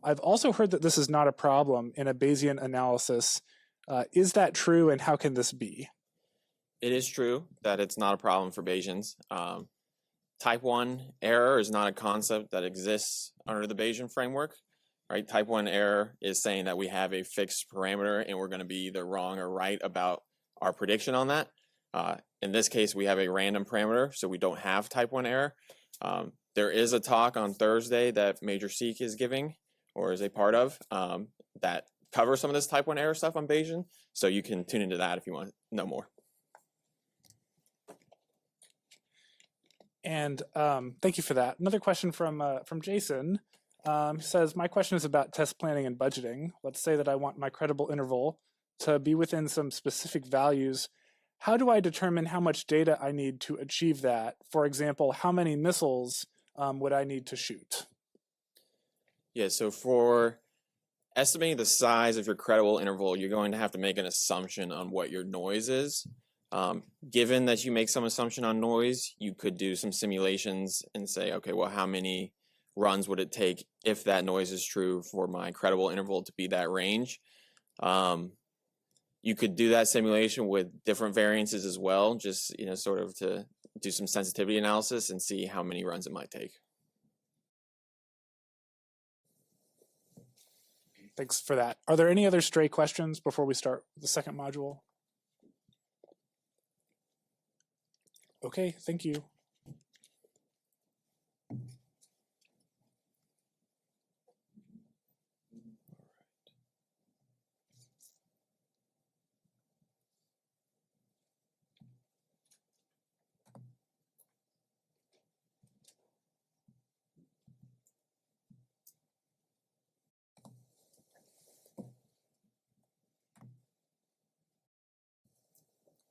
I've also heard that this is not a problem in a Bayesian analysis. Is that true, and how can this be? It is true that it's not a problem for Bayesians. Type 1 error is not a concept that exists under the Bayesian framework, right? Type 1 error is saying that we have a fixed parameter and we're going to be either wrong or right about our prediction on that. In this case, we have a random parameter, so we don't have type 1 error. There is a talk on Thursday that Major Seek is giving, or is a part of, that covers some of this type 1 error stuff on Bayesian, so you can tune into that if you want to know more. And thank you for that. Another question from Jason. He says, my question is about test planning and budgeting. Let's say that I want my credible interval to be within some specific values. How do I determine how much data I need to achieve that? For example, how many missiles would I need to shoot? Yeah, so for estimating the size of your credible interval, you're going to have to make an assumption on what your noise is. Given that you make some assumption on noise, you could do some simulations and say, okay, well, how many runs would it take if that noise is true for my credible interval to be that range? You could do that simulation with different variances as well, just sort of to do some sensitivity analysis and see how many runs it might take. Thanks for that. Are there any other stray questions before we start the second module? Okay, thank you.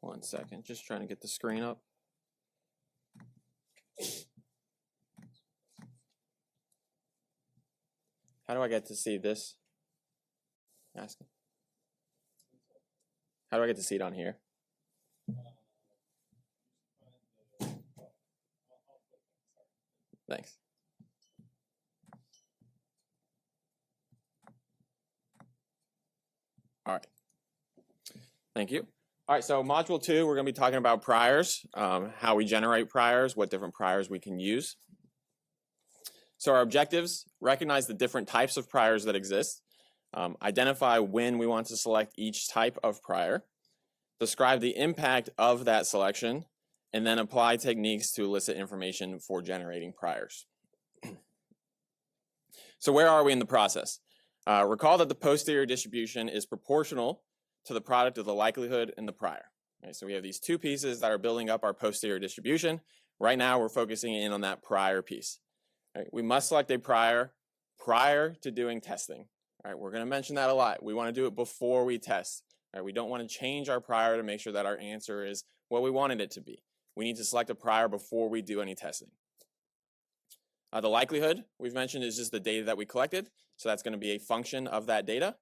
1 second, just trying to get the screen up. How do I get to see this? Asking. How do I get to see it on here? Thanks. All right. Thank you. All right, so module 2, we're going to be talking about priors, how we generate priors, what different priors we can use. So our objectives: recognize the different types of priors that exist, identify when we want to select each type of prior, describe the impact of that selection, and then apply techniques to elicit information for generating priors. So where are we in the process? Recall that the posterior distribution is proportional to the product of the likelihood and the prior. Okay, so we have these two pieces that are building up our posterior distribution. Right now we're focusing in on that prior piece. Right, we must select a prior to doing testing. All right, we're going to mention that a lot. We want to do it before we test. All right, we don't want to change our prior to make sure that our answer is what we wanted it to be. We need to select a prior before we do any testing. The likelihood we've mentioned is just the data that we collected. So that's going to be a function of that data.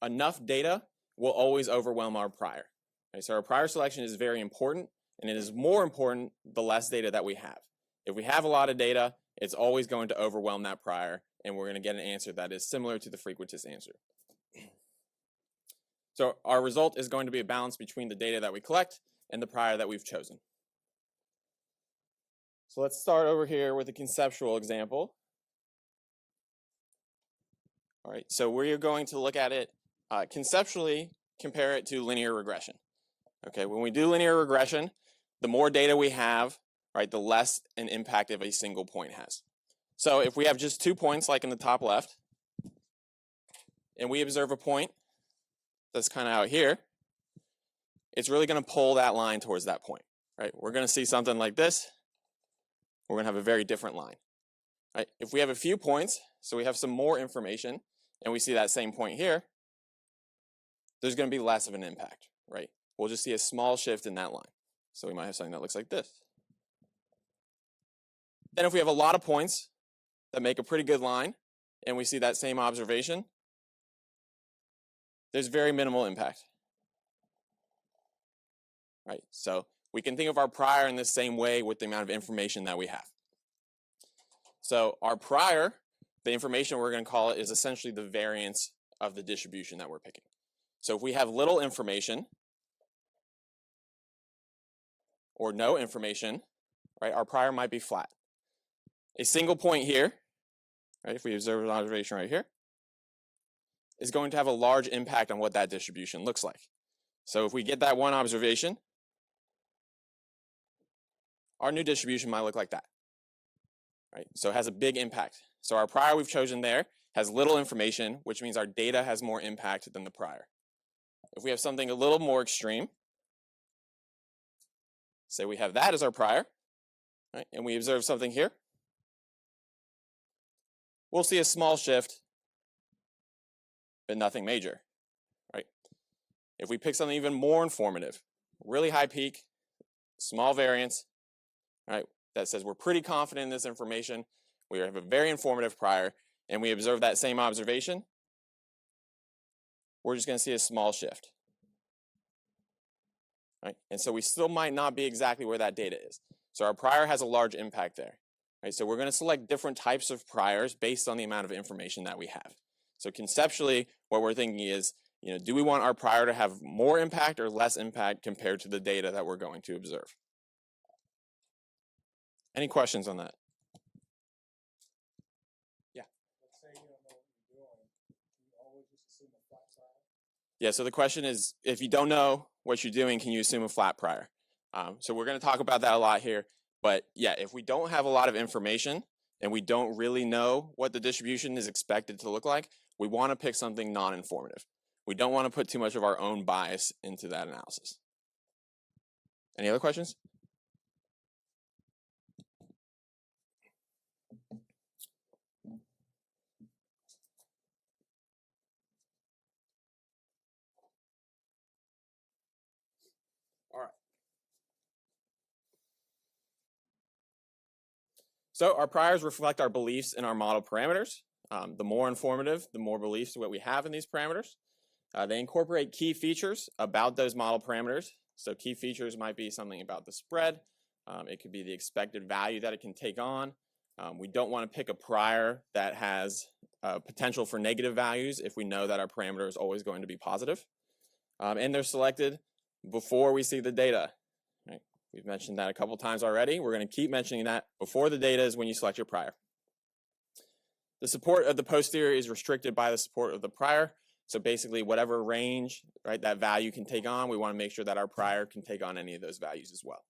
Enough data will always overwhelm our prior. Okay, so our prior selection is very important, and it is more important the less data that we have. If we have a lot of data, it's always going to overwhelm that prior, and we're going to get an answer that is similar to the Frequentness answer. So our result is going to be a balance between the data that we collect and the prior that we've chosen. So let's start over here with a conceptual example. All right, so we're going to look at it conceptually, compare it to linear regression. Okay, when we do linear regression, the more data we have, right, the less an impact of a single point has. So if we have just 2 points, like in the top left, and we observe a point that's kind of out here, it's really going to pull that line towards that point, right? We're going to see something like this. We're going to have a very different line, right? If we have a few points, so we have some more information, and we see that same point here, there's going to be less of an impact, right? We'll just see a small shift in that line. So we might have something that looks like this. Then if we have a lot of points that make a pretty good line, and we see that same observation, there's very minimal impact, right? So we can think of our prior in the same way with the amount of information that we have. So our prior, the information we're going to call it, is essentially the variance of the distribution that we're picking. So if we have little information or no information, right, our prior might be flat. A single point here, right, if we observe an observation right here, is going to have a large impact on what that distribution looks like. So if we get that one observation, our new distribution might look like that, right? So it has a big impact. So our prior we've chosen there has little information, which means our data has more impact than the prior. If we have something a little more extreme, say we have that as our prior, right, and we observe something here, we'll see a small shift, but nothing major, right? If we pick something even more informative, really high peak, small variance, right, that says we're pretty confident in this information, we have a very informative prior, and we observe that same observation, we're just going to see a small shift, right? And so we still might not be exactly where that data is. So our prior has a large impact there, right? So we're going to select different types of priors based on the amount of information that we have. So conceptually, what we're thinking is, do we want our prior to have more impact or less impact compared to the data that we're going to observe? Any questions on that? Yeah. Let's say you don't know what you're doing. You always just assume a flat prior. Yeah, so the question is, if you don't know what you're doing, can you assume a flat prior? So we're going to talk about that a lot here. But yeah, if we don't have a lot of information and we don't really know what the distribution is expected to look like, we want to pick something non-informative. We don't want to put too much of our own bias into that analysis. Any other questions? All right. So our priors reflect our beliefs in our model parameters. The more informative, the more beliefs what we have in these parameters. They incorporate key features about those model parameters. So key features might be something about the spread. It could be the expected value that it can take on. We don't want to pick a prior that has potential for negative values if we know that our parameter is always going to be positive. And they're selected before we see the data. Right? We've mentioned that a couple times already. We're going to keep mentioning that. Before the data is when you select your prior. The support of the posterior is restricted by the support of the prior. So basically whatever range, right, that value can take on, we want to make sure that our prior can take on any of those values as well.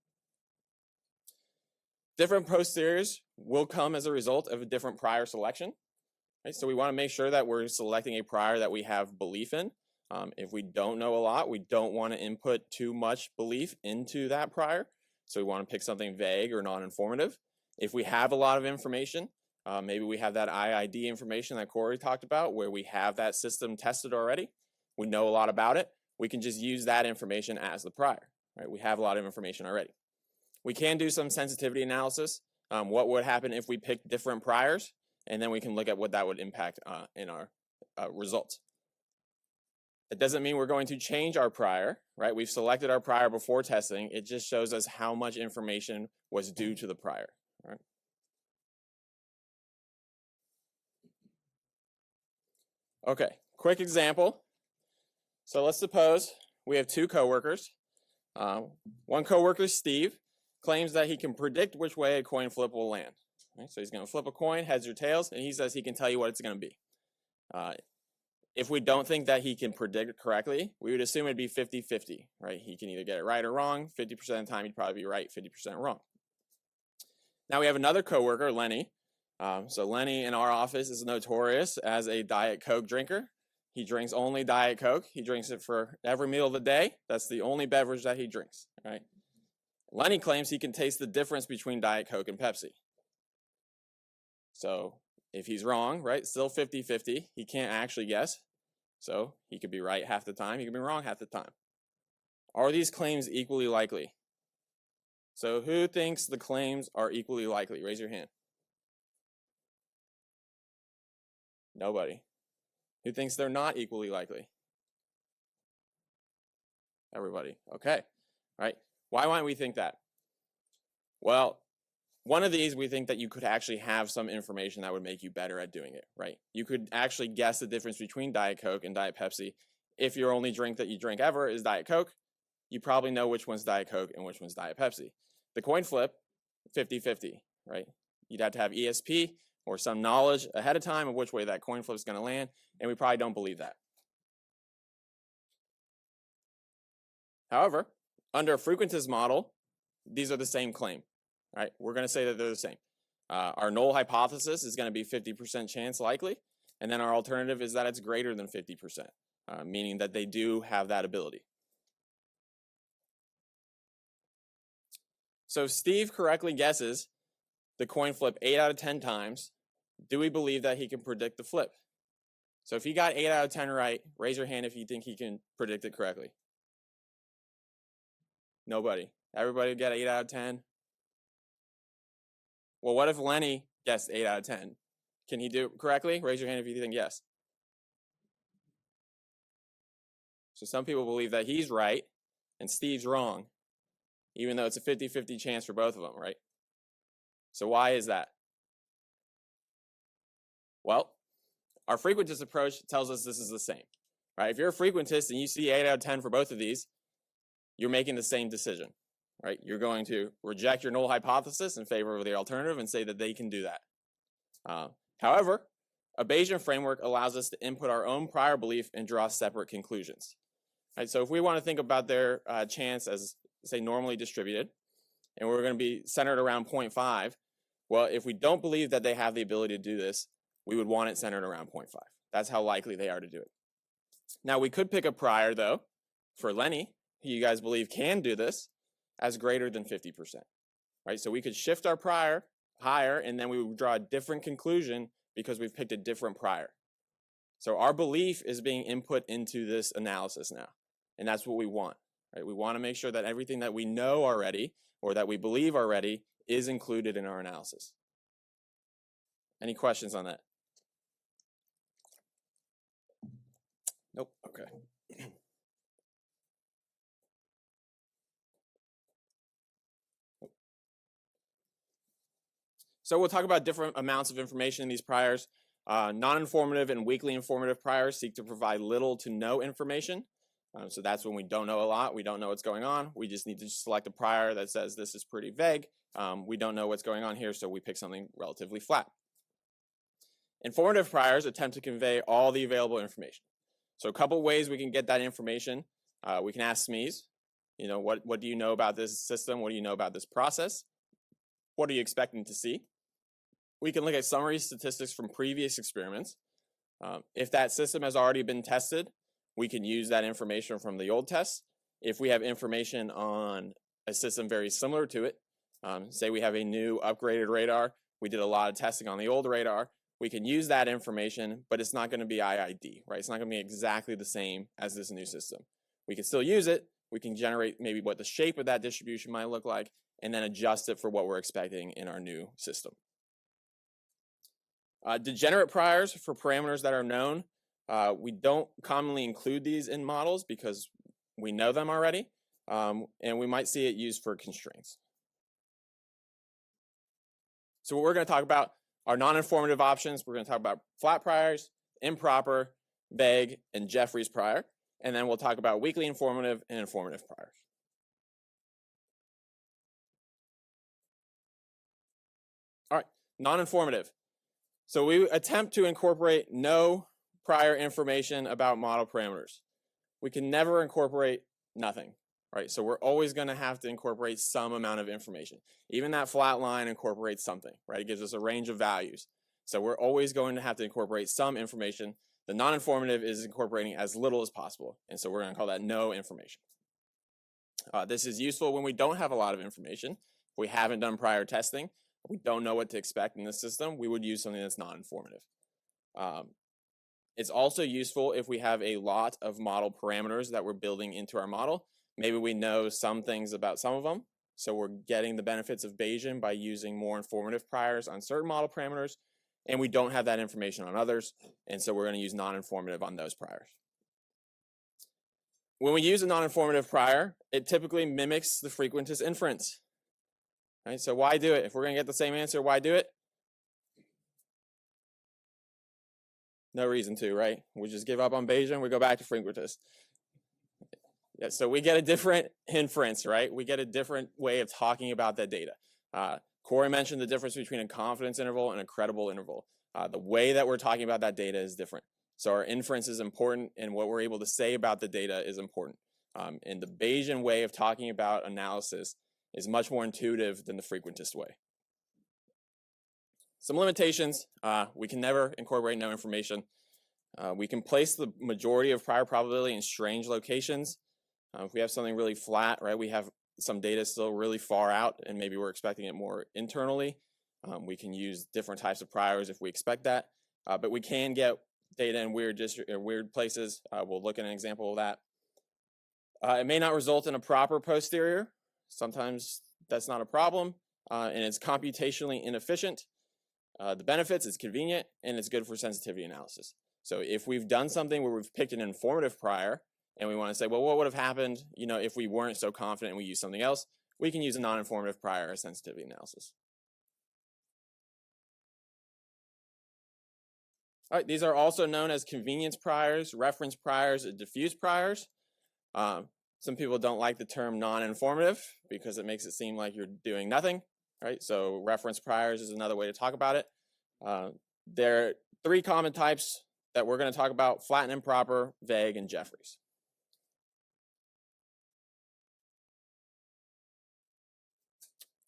Different posteriors will come as a result of a different prior selection. Right? So we want to make sure that we're selecting a prior that we have belief in. If we don't know a lot, we don't want to input too much belief into that prior. So we want to pick something vague or non-informative. If we have a lot of information, maybe we have that IID information that Corey talked about where we have that system tested already. We know a lot about it. We can just use that information as the prior. Right? We have a lot of information already. We can do some sensitivity analysis. What would happen if we picked different priors? And then we can look at what that would impact in our results. It doesn't mean we're going to change our prior, right? We've selected our prior before testing. It just shows us how much information was due to the prior. Right? Okay, quick example. So let's suppose we have two coworkers. One coworker, Steve, claims that he can predict which way a coin flip will land. Right? So he's going to flip a coin, heads or tails, and he says he can tell you what it's going to be. If we don't think that he can predict it correctly, we would assume it'd be 50-50, right? He can either get it right or wrong. 50% of the time, he'd probably be right, 50% wrong. Now we have another coworker, Lenny. So Lenny in our office is notorious as a Diet Coke drinker. He drinks only Diet Coke. He drinks it for every meal of the day. That's the only beverage that he drinks, right? Lenny claims he can taste the difference between Diet Coke and Pepsi. So if he's wrong, right, still 50-50. He can't actually guess. So he could be right half the time. He could be wrong half the time. Are these claims equally likely? So who thinks the claims are equally likely? Raise your hand. Nobody. Who thinks they're not equally likely? Everybody. Okay. Right. Why might we think that? Well, one of these, we think that you could actually have some information that would make you better at doing it, right? You could actually guess the difference between Diet Coke and Diet Pepsi. If your only drink that you drink ever is Diet Coke, you probably know which one's Diet Coke and which one's Diet Pepsi. The coin flip, 50-50, right? You'd have to have ESP or some knowledge ahead of time of which way that coin flip is going to land, and we probably don't believe that. However, under a Frequentness model, these are the same claim. Right? We're going to say that they're the same. Our null hypothesis is going to be 50% chance likely, and then our alternative is that it's greater than 50%, meaning that they do have that ability. So if Steve correctly guesses the coin flip 8 out of 10 times, do we believe that he can predict the flip? So if he got 8 out of 10 right, raise your hand if you think he can predict it correctly. Nobody. Everybody get 8 out of 10. Well, what if Lenny guessed 8 out of 10? Can he do it correctly? Raise your hand if you think yes. So some people believe that he's right and Steve's wrong, even though it's a 50-50 chance for both of them, right? So why is that? Well, our frequentist approach tells us this is the same, right? If you're a frequentist and you see 8 out of 10 for both of these, you're making the same decision, right? You're going to reject your null hypothesis in favor of the alternative and say that they can do that. However, a Bayesian framework allows us to input our own prior belief and draw separate conclusions. Right? So if we want to think about their chance as, say, normally distributed, and we're going to be centered around 0.5, well, if we don't believe that they have the ability to do this, we would want it centered around 0.5. That's how likely they are to do it. Now, we could pick a prior, though, for Lenny, who you guys believe can do this, as greater than 50%. Right? So we could shift our prior higher, and then we would draw a different conclusion because we've picked a different prior. So our belief is being input into this analysis now, and that's what we want. right? We want to make sure that everything that we know already or that we believe already is included in our analysis. Any questions on that? Nope. Okay. So we'll talk about different amounts of information in these priors. Non-informative and weakly informative priors seek to provide little to no information. So that's when we don't know a lot. We don't know what's going on. We just need to select a prior that says this is pretty vague. We don't know what's going on here, so we pick something relatively flat. Informative priors attempt to convey all the available information. So a couple ways we can get that information. We can ask SMEs, you know, what do you know about this system? What do you know about this process? What are you expecting to see? We can look at summary statistics from previous experiments. If that system has already been tested, we can use that information from the old tests. If we have information on a system very similar to it, say we have a new upgraded radar, we did a lot of testing on the old radar, we can use that information, but it's not going to be IID, right? It's not going to be exactly the same as this new system. We can still use it. We can generate maybe what the shape of that distribution might look like, and then adjust it for what we're expecting in our new system. Degenerate priors for parameters that are known. We don't commonly include these in models because we know them already, and we might see it used for constraints. So what we're going to talk about are non-informative options. We're going to talk about flat priors, improper, vague, and Jeffreys prior, and then we'll talk about weakly informative and informative priors. All right, non-informative. So we attempt to incorporate no prior information about model parameters. We can never incorporate nothing, right? So we're always going to have to incorporate some amount of information. Even that flat line incorporates something, right? It gives us a range of values. So we're always going to have to incorporate some information. The non-informative is incorporating as little as possible. And so we're going to call that no information. This is useful when we don't have a lot of information. If we haven't done prior testing, we don't know what to expect in the system, we would use something that's non-informative. It's also useful if we have a lot of model parameters that we're building into our model. Maybe we know some things about some of them, so we're getting the benefits of Bayesian by using more informative priors on certain model parameters, and we don't have that information on others, and so we're going to use non-informative on those priors. When we use a non-informative prior, it typically mimics the frequentist inference. Right, so why do it? If we're going to get the same answer, why do it? No reason to, right? We just give up on Bayesian, we go back to frequentist. Yeah, so we get a different inference, right? We get a different way of talking about that data. Corey mentioned the difference between a confidence interval and a credible interval. The way that we're talking about that data is different. So our inference is important, and what we're able to say about the data is important. And the Bayesian way of talking about analysis is much more intuitive than the frequentist way. Some limitations, we can never incorporate no information. We can place the majority of prior probability in strange locations. If we have something really flat, right, we have some data still really far out and maybe we're expecting it more internally. We can use different types of priors if we expect that, but we can get data in weird places. We'll look at an example of that. It may not result in a proper posterior. Sometimes that's not a problem, and it's computationally inefficient. The benefits, it's convenient, and it's good for sensitivity analysis. So if we've done something where we've picked an informative prior, and we want to say, well, what would have happened, you know, if we weren't so confident and we used something else, we can use a non-informative prior as sensitivity analysis. All right, these are also known as convenience priors, reference priors, and diffuse priors. Some people don't like the term non-informative because it makes it seem like you're doing nothing, right? So reference priors is another way to talk about it. There are three common types that we're going to talk about: flat and improper, vague, and Jeffreys.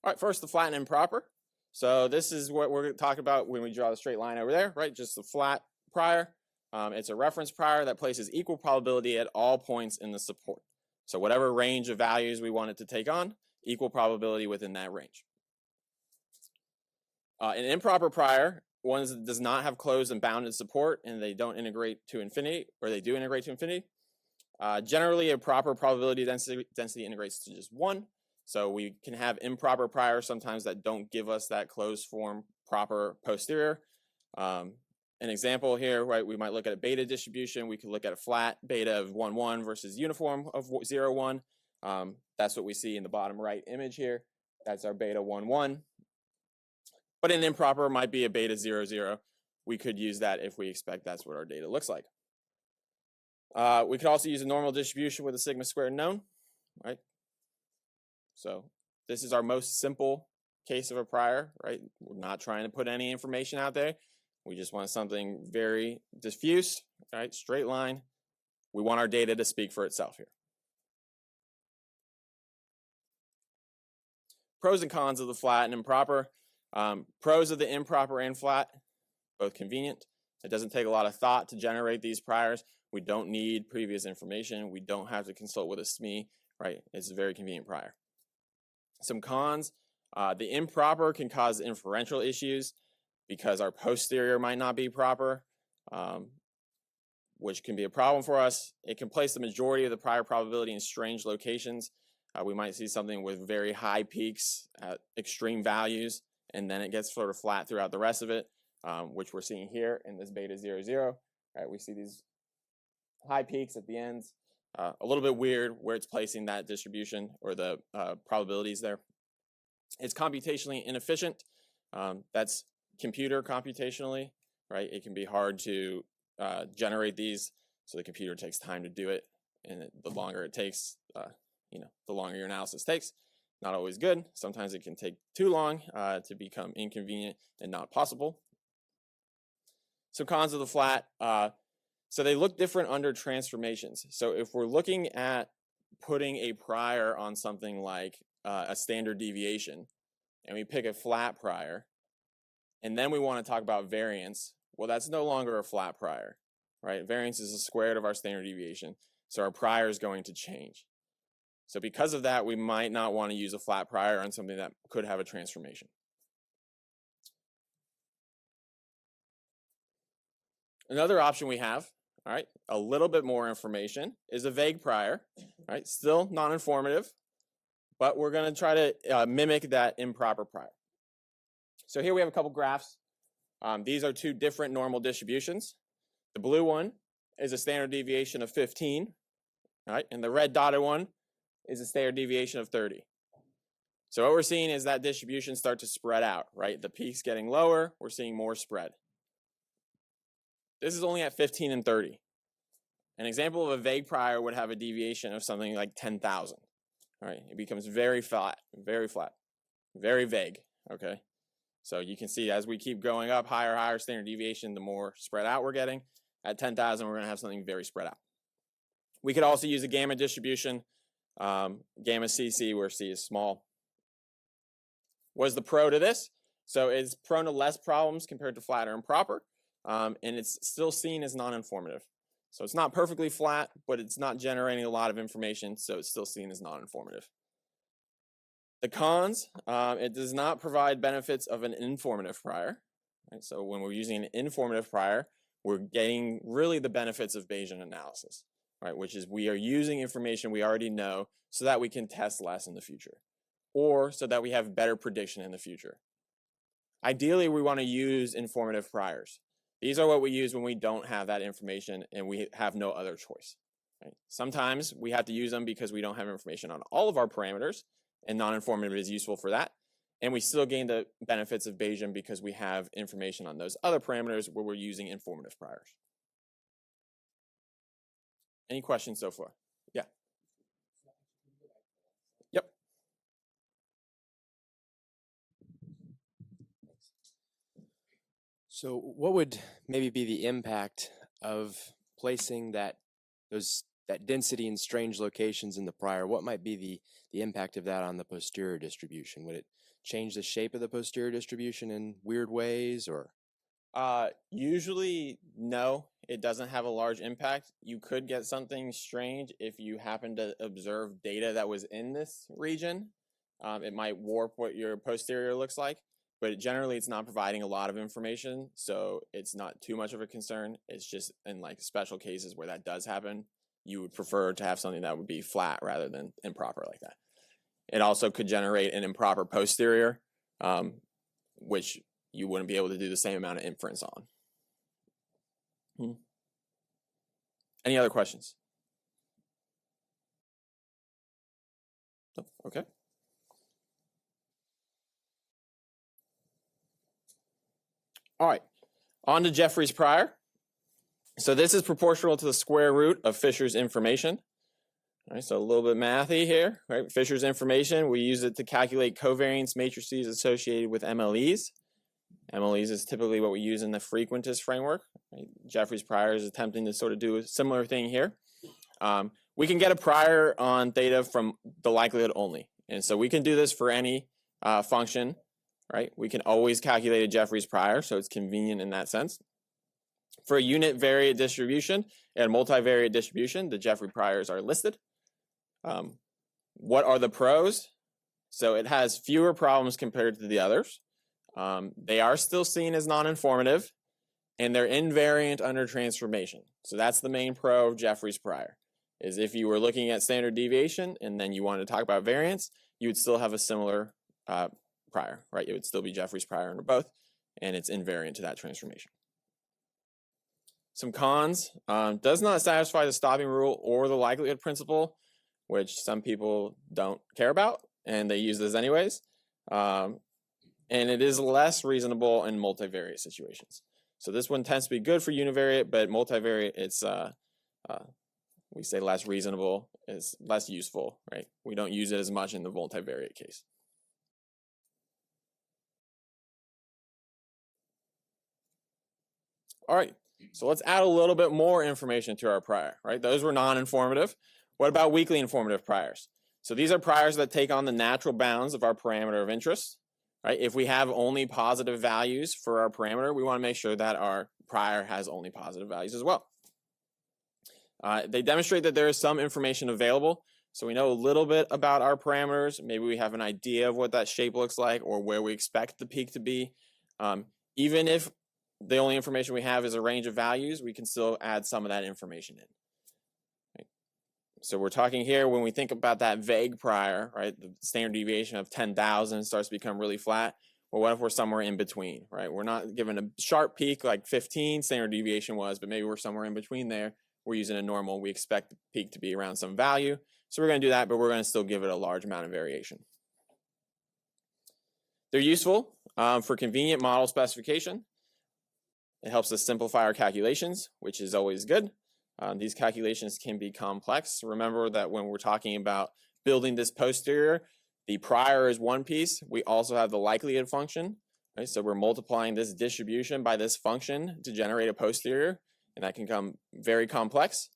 All right, first the flat and improper. So this is what we're talking about when we draw the straight line over there, right? Just the flat prior. It's a reference prior that places equal probability at all points in the support. So whatever range of values we want it to take on, equal probability within that range. An improper prior, one that does not have closed and bounded support and they don't integrate to infinity, or they do integrate to infinity. Generally, a proper probability density integrates to just 1. So we can have improper priors sometimes that don't give us that closed form proper posterior. An example here, right, we might look at a beta distribution. We could look at a flat beta of 1, 1 versus uniform of 0, 1. That's what we see in the bottom right image here. That's our beta 1, 1. But an improper might be a beta 0, 0. We could use that if we expect that's what our data looks like. We could also use a normal distribution with a sigma squared known, right? So this is our most simple case of a prior, right? We're not trying to put any information out there. We just want something very diffuse, right? Straight line. We want our data to speak for itself here. Pros and cons of the flat and improper. Pros of the improper and flat, both convenient. It doesn't take a lot of thought to generate these priors. We don't need previous information. We don't have to consult with a SME, right? It's a very convenient prior. Some cons, the improper can cause inferential issues because our posterior might not be proper, which can be a problem for us. It can place the majority of the prior probability in strange locations. We might see something with very high peaks at extreme values, and then it gets sort of flat throughout the rest of it, which we're seeing here in this beta 0, 0. Right, we see these high peaks at the ends. A little bit weird where it's placing that distribution or the probabilities there. It's computationally inefficient. That's computer computationally, right? It can be hard to generate these, so the computer takes time to do it, and the longer it takes, the longer your analysis takes. Not always good. Sometimes it can take too long to become inconvenient and not possible. Some cons of the flat. So they look different under transformations. So if we're looking at putting a prior on something like a standard deviation, and we pick a flat prior, and then we want to talk about variance, well, that's no longer a flat prior, right? Variance is the square root of our standard deviation, so our prior is going to change. So because of that, we might not want to use a flat prior on something that could have a transformation. Another option we have, all right, a little bit more information, is a vague prior, right? Still non-informative, but we're going to try to mimic that improper prior. So here we have a couple graphs. These are two different normal distributions. The blue one is a standard deviation of 15, right? And the red dotted one is a standard deviation of 30. So what we're seeing is that distribution start to spread out, right? The peak's getting lower, we're seeing more spread. This is only at 15 and 30. An example of a vague prior would have a deviation of something like 10,000. All right, it becomes very flat, very vague, okay? So you can see as we keep going up, higher standard deviation, the more spread out we're getting. At 10,000, we're gonna have something very spread out. We could also use a gamma distribution, gamma CC, where C is small. What's the pro to this? So it's prone to less problems compared to flat or improper, and it's still seen as non-informative. So it's not perfectly flat, but it's not generating a lot of information, so it's still seen as non-informative. The cons, it does not provide benefits of an informative prior. Right? So when we're using an informative prior, we're getting really the benefits of Bayesian analysis, right? Which is we are using information we already know so that we can test less in the future, or so that we have better prediction in the future. Ideally, we want to use informative priors. These are what we use when we don't have that information and we have no other choice. Right? Sometimes we have to use them because we don't have information on all of our parameters, and non-informative is useful for that. And we still gain the benefits of Bayesian because we have information on those other parameters where we're using informative priors. Any questions so far? Yeah. Yep. So what would maybe be the impact of placing that density in strange locations in the prior? What might be the impact of that on the posterior distribution? Would it change the shape of the posterior distribution in weird ways, or? Usually, no, it doesn't have a large impact. You could get something strange if you happen to observe data that was in this region. It might warp what your posterior looks like, but generally it's not providing a lot of information, so it's not too much of a concern. It's just in like special cases where that does happen. you would prefer to have something that would be flat rather than improper like that. It also could generate an improper posterior, which you wouldn't be able to do the same amount of inference on. Any other questions? Okay. All right, on to Jeffrey's prior. So this is proportional to the square root of Fisher's information. All right, so a little bit mathy here, right? Fisher's information, we use it to calculate covariance matrices associated with MLEs. MLEs is typically what we use in the Frequentness framework. Right? Jeffrey's prior is attempting to sort of do a similar thing here. We can get a prior on theta from the likelihood only. And so we can do this for any function, right? We can always calculate a Jeffrey's prior, so it's convenient in that sense. For a univariate distribution and multivariate distribution, the Jeffrey priors are listed. What are the pros? So it has fewer problems compared to the others. They are still seen as non-informative, and they're invariant under transformation. So that's the main pro of Jeffrey's prior, is if you were looking at standard deviation and then you wanted to talk about variance, you would still have a similar prior, right? It would still be Jeffrey's prior under both, and it's invariant to that transformation. Some cons, does not satisfy the stopping rule or the likelihood principle, which some people don't care about, and they use this anyways. And it is less reasonable in multivariate situations. So this one tends to be good for univariate, but multivariate, it's, we say less reasonable, is less useful, right? We don't use it as much in the multivariate case. All right, so let's add a little bit more information to our prior, right? Those were non-informative. What about weakly informative priors? So these are priors that take on the natural bounds of our parameter of interest, right? If we have only positive values for our parameter, we want to make sure that our prior has only positive values as well. They demonstrate that there is some information available. So we know a little bit about our parameters. Maybe we have an idea of what that shape looks like or where we expect the peak to be. Even if the only information we have is a range of values, we can still add some of that information in. Right? So we're talking here when we think about that vague prior, right? The standard deviation of 10,000 starts to become really flat. Well, what if we're somewhere in between, right? We're not given a sharp peak like 15 standard deviation was, but maybe we're somewhere in between there. We're using a normal. We expect the peak to be around some value. So we're going to do that, but we're going to still give it a large amount of variation. They're useful for convenient model specification. It helps us simplify our calculations, which is always good. These calculations can be complex. Remember that when we're talking about building this posterior, the prior is one piece. We also have the likelihood function, right? So we're multiplying this distribution by this function to generate a posterior, and that can become very complex.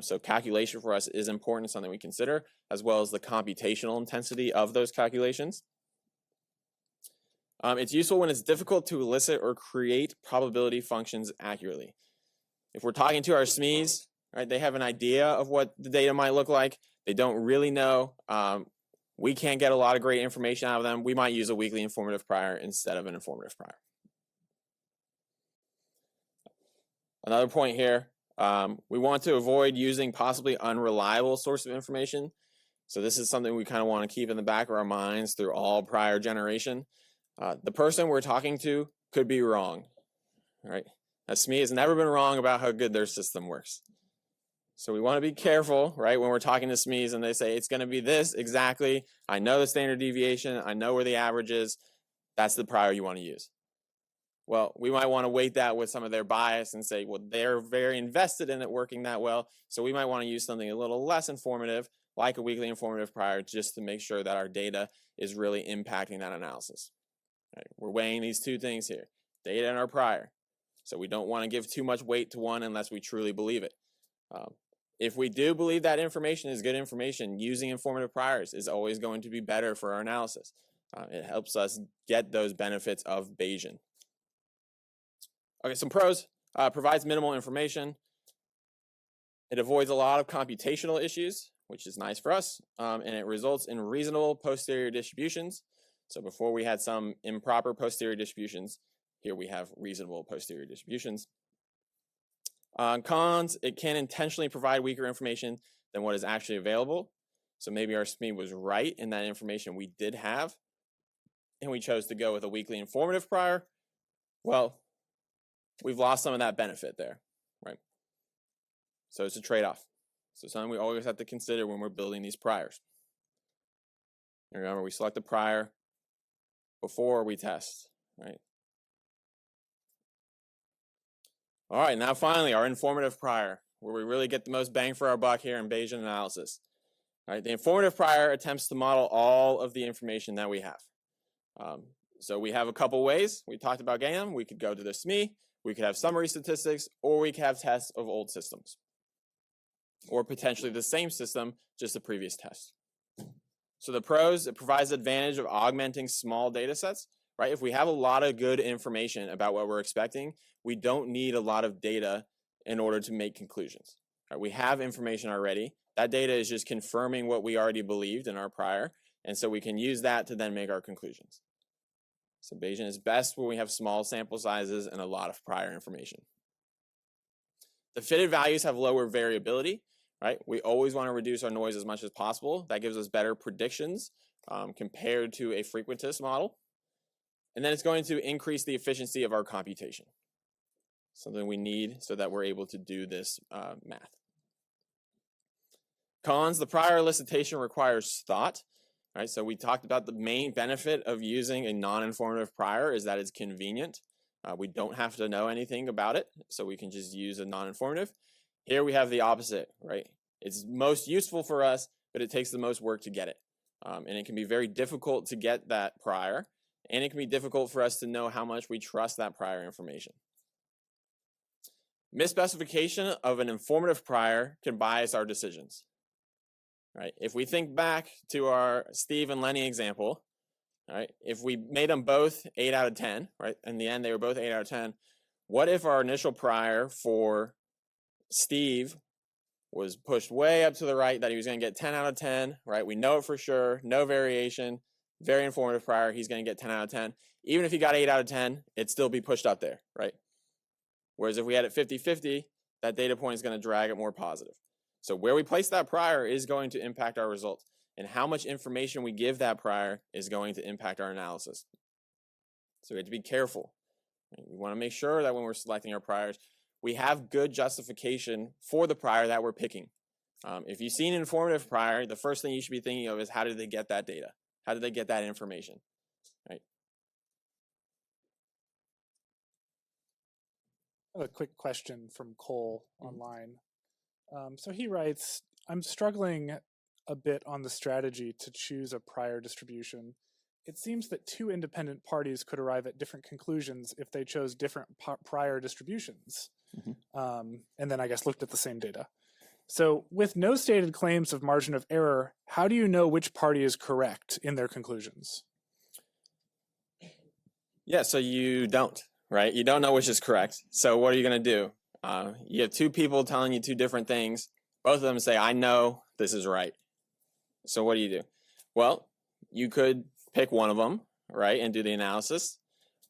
So calculation for us is important, something we consider, as well as the computational intensity of those calculations. It's useful when it's difficult to elicit or create probability functions accurately. If we're talking to our SMEs, right, they have an idea of what the data might look like. They don't really know. We can't get a lot of great information out of them. We might use a weakly informative prior instead of an informative prior. Another point here, we want to avoid using possibly unreliable source of information. So this is something we kind of want to keep in the back of our minds through all prior generation. The person we're talking to could be wrong, right? A SME has never been wrong about how good their system works. So we want to be careful, right, when we're talking to SMEs and they say, it's going to be this exactly. I know the standard deviation. I know where the average is. That's the prior you want to use. Well, we might want to weight that with some of their bias and say, well, they're very invested in it working that well. So we might want to use something a little less informative, like a weakly informative prior, just to make sure that our data is really impacting that analysis. Right? We're weighing these two things here, data and our prior. So we don't want to give too much weight to one unless we truly believe it. If we do believe that information is good information, using informative priors is always going to be better for our analysis. It helps us get those benefits of Bayesian. Okay, some pros. Provides minimal information. It avoids a lot of computational issues, which is nice for us, and it results in reasonable posterior distributions. So before we had some improper posterior distributions, here we have reasonable posterior distributions. Cons, it can intentionally provide weaker information than what is actually available. So maybe our SME was right in that information we did have, and we chose to go with a weakly informative prior. Well, we've lost some of that benefit there, right? So it's a trade-off. So something we always have to consider when we're building these priors. And remember, we select the prior before we test, right? All right, now finally, our informative prior, where we really get the most bang for our buck here in Bayesian analysis. All right, the informative prior attempts to model all of the information that we have. So we have a couple ways. We talked about getting them. We could go to the SME, we could have summary statistics, or we could have tests of old systems. Or potentially the same system, just a previous test. So the pros, it provides the advantage of augmenting small data sets, right? If we have a lot of good information about what we're expecting, we don't need a lot of data in order to make conclusions. Right? We have information already. That data is just confirming what we already believed in our prior, and so we can use that to then make our conclusions. So Bayesian is best when we have small sample sizes and a lot of prior information. The fitted values have lower variability, right? We always want to reduce our noise as much as possible. That gives us better predictions compared to a frequentist model. And then it's going to increase the efficiency of our computation. Something we need so that we're able to do this math. Cons, the prior elicitation requires thought. Right, so we talked about the main benefit of using a non-informative prior is that it's convenient. We don't have to know anything about it, so we can just use a non-informative. Here we have the opposite, right? It's most useful for us, but it takes the most work to get it. And it can be very difficult to get that prior, and it can be difficult for us to know how much we trust that prior information. Misspecification of an informative prior can bias our decisions. Right? If we think back to our Steve and Lenny example, right? If we made them both 8 out of 10, right? In the end, they were both 8 out of 10. What if our initial prior for Steve was pushed way up to the right, that he was going to get 10 out of 10, right? We know it for sure, no variation, very informative prior, he's going to get 10 out of 10. Even if he got 8 out of 10, it'd still be pushed up there, right? Whereas if we had it 50-50, that data point is going to drag it more positive. So where we place that prior is going to impact our results, and how much information we give that prior is going to impact our analysis. So we have to be careful. We want to make sure that when we're selecting our priors, we have good justification for the prior that we're picking. If you see an informative prior, the first thing you should be thinking of is how did they get that data? How did they get that information? Right? I have a quick question from Cole online. So he writes, I'm struggling a bit on the strategy to choose a prior distribution. It seems that two independent parties could arrive at different conclusions if they chose different prior distributions. And then I guess looked at the same data. So with no stated claims of margin of error, how do you know which party is correct in their conclusions? Yeah, so you don't, right? You don't know which is correct. So what are you going to do? You have two people telling you two different things. Both of them say, I know this is right. So what do? Well, you could pick one of them, right, and do the analysis.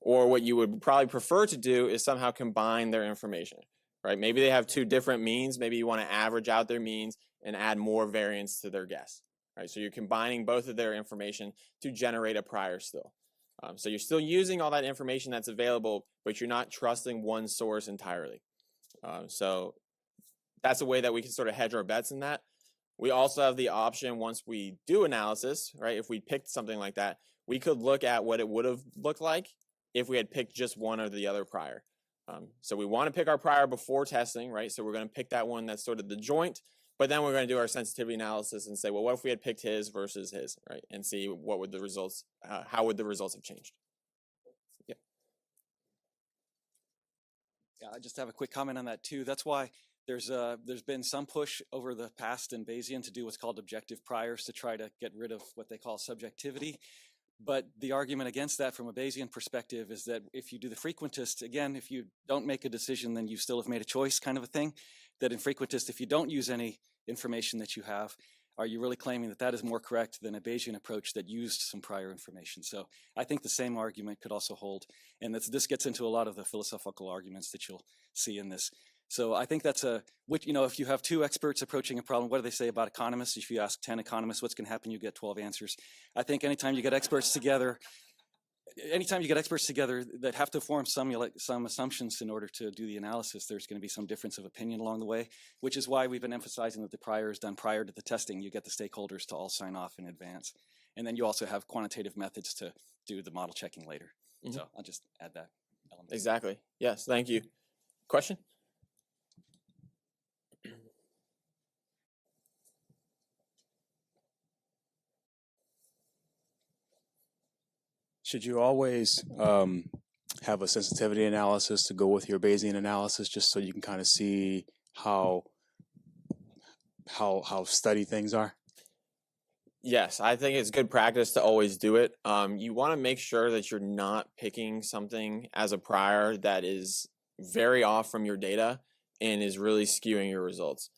Or what you would probably prefer to do is somehow combine their information, right? Maybe they have two different means. Maybe you want to average out their means and add more variance to their guess, right? So you're combining both of their information to generate a prior still. So you're still using all that information that's available, but you're not trusting one source entirely. So that's a way that we can sort of hedge our bets in that. We also have the option, once we do analysis, right, if we picked something like that, we could look at what it would have looked like if we had picked just one or the other prior. So we want to pick our prior before testing, right? So we're going to pick that one that's sort of the joint, but then we're going to do our sensitivity analysis and say, well, what if we had picked his versus his, right? And see what would the results, how would the results have changed? Yeah, I just have a quick comment on that too. That's why there's been some push over the past in Bayesian to do what's called objective priors to try to get rid of what they call subjectivity. But the argument against that from a Bayesian perspective is that if you do the frequentist, again, if you don't make a decision, then you still have made a choice kind of a thing. That in frequentist, if you don't use any information that you have, are you really claiming that that is more correct than a Bayesian approach that used some prior information? So I think the same argument could also hold. And this gets into a lot of the philosophical arguments that you'll see in this. So I think that's if you have two experts approaching a problem, what do they say about economists? If you ask 10 economists what's going to happen, you get 12 answers. I think anytime you get experts together that have to form some assumptions in order to do the analysis, there's going to be some difference of opinion along the way, which is why we've been emphasizing that the prior is done prior to the testing. You get the stakeholders to all sign off in advance. And then you also have quantitative methods to do the model checking later. So I'll just add that element. Exactly. Yes, thank you. Question? Should you always have a sensitivity analysis to go with your Bayesian analysis, just so you can kind of see how steady things are? Yes, I think it's good practice to always do it. You want to make sure that you're not picking something as a prior that is very off from your data and is really skewing your results.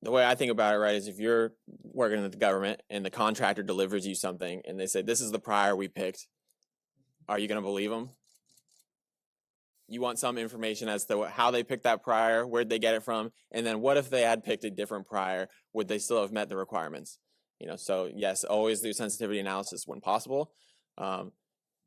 The way I think about it, right, is if you're working with the government and the contractor delivers you something and they say, this is the prior we picked, are you going to believe them? You want some information as to how they picked that prior, where'd they get it from, and then what if they had picked a different prior? Would they still have met the requirements? So yes, always do sensitivity analysis when possible.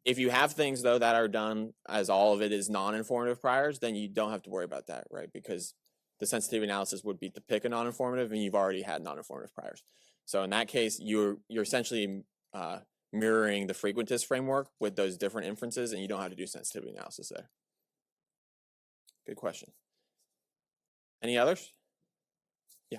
If you have things though that are done as all of it is non-informative priors, then you don't have to worry about that, right? Because the sensitivity analysis would be to pick a non-informative, and you've already had non-informative priors. So in that case, you're essentially mirroring the frequentist framework with those different inferences, and you don't have to do sensitivity analysis there. Good question. Any others? Yeah.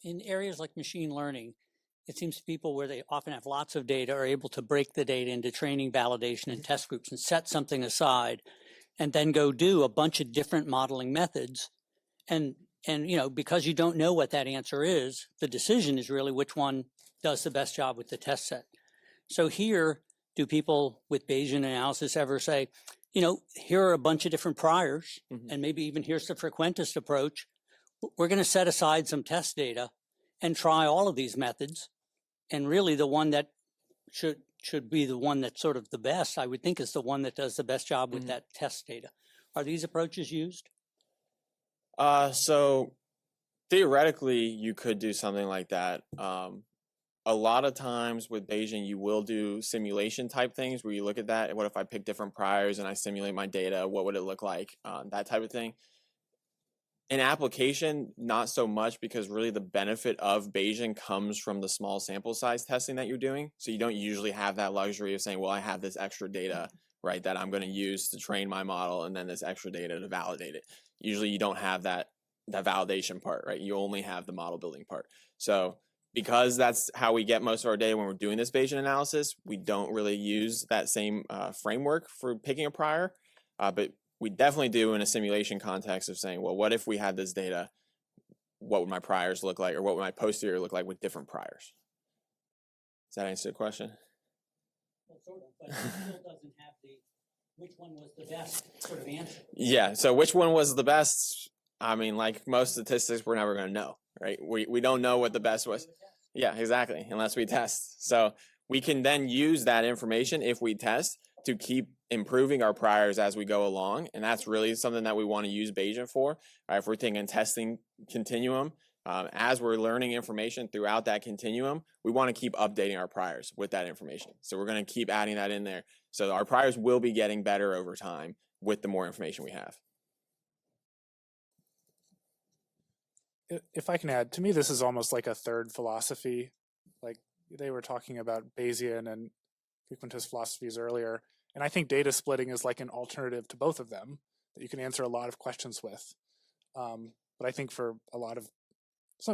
In areas like machine learning, it seems to people where they often have lots of data are able to break the data into training, validation, and test groups and set something aside and then go do a bunch of different modeling methods. And because you don't know what that answer is, the decision is really which one does the best job with the test set. So here, do people with Bayesian analysis ever say, here are a bunch of different priors, and maybe even here's the frequentist approach. We're going to set aside some test data and try all of these methods. And really the one that should be the one that's sort of the best, I would think, is the one that does the best job with that test data. Are these approaches used? So theoretically, you could do something like that. A lot of times with Bayesian, you will do simulation type things where you look at that. What if I pick different priors and I simulate my data? What would it look like? That type of thing. In application, not so much, because really the benefit of Bayesian comes from the small sample size testing that you're doing. So you don't usually have that luxury of saying, well, I have this extra data, right, that I'm going to use to train my model, and then this extra data to validate it. Usually you don't have that validation part, right? You only have the model building part. So because that's how we get most of our data when we're doing this Bayesian analysis, we don't really use that same framework for picking a prior, but we definitely do in a simulation context of saying, well, what if we had this data? What would my priors look like, or what would my posterior look like with different priors? Does that answer the question? Well, sort of, but it still doesn't have the which one was the best sort of answer. Yeah, so which one was the best? I mean, like most statistics, we're never going to know, right? We don't know what the best was. Yeah, exactly, unless we test. So we can then use that information if we test to keep improving our priors as we go along, and that's really something that we want to use Bayesian for. Right? If we're thinking testing continuum, as we're learning information throughout that continuum, we want to keep updating our priors with that information. So we're going to keep adding that in there. So our priors will be getting better over time with the more information we have. If I can add, to me, this is almost like a third philosophy. Like they were talking about Bayesian and frequentist philosophies earlier. And I think data splitting is like an alternative to both of them that you can answer a lot of questions with. But I think for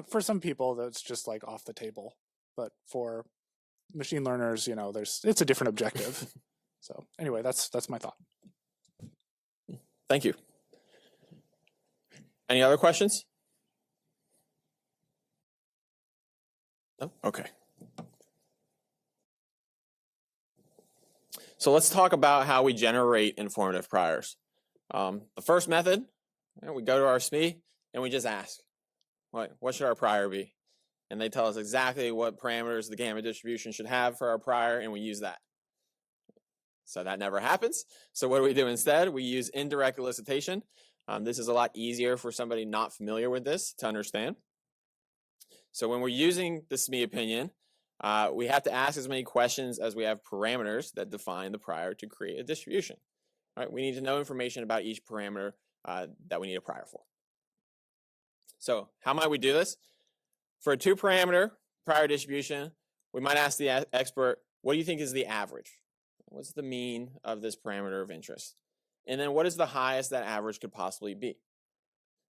for some people, that's just like off the table. But for machine learners, it's a different objective. So anyway, that's my thought. Thank you. Any other questions? No? Okay. So let's talk about how we generate informative priors. The first method, we go to our SME and we just ask, what should our prior be? and they tell us exactly what parameters the gamma distribution should have for our prior, and we use that. So that never happens. So what do we do instead? We use indirect elicitation. This is a lot easier for somebody not familiar with this to understand. So when we're using the SME opinion, we have to ask as many questions as we have parameters that define the prior to create a distribution. All right, we need to know information about each parameter that we need a prior for. So how might we do this? For a 2-parameter prior distribution, we might ask the expert, what do you think is the average? What's the mean of this parameter of interest? And then what is the highest that average could possibly be?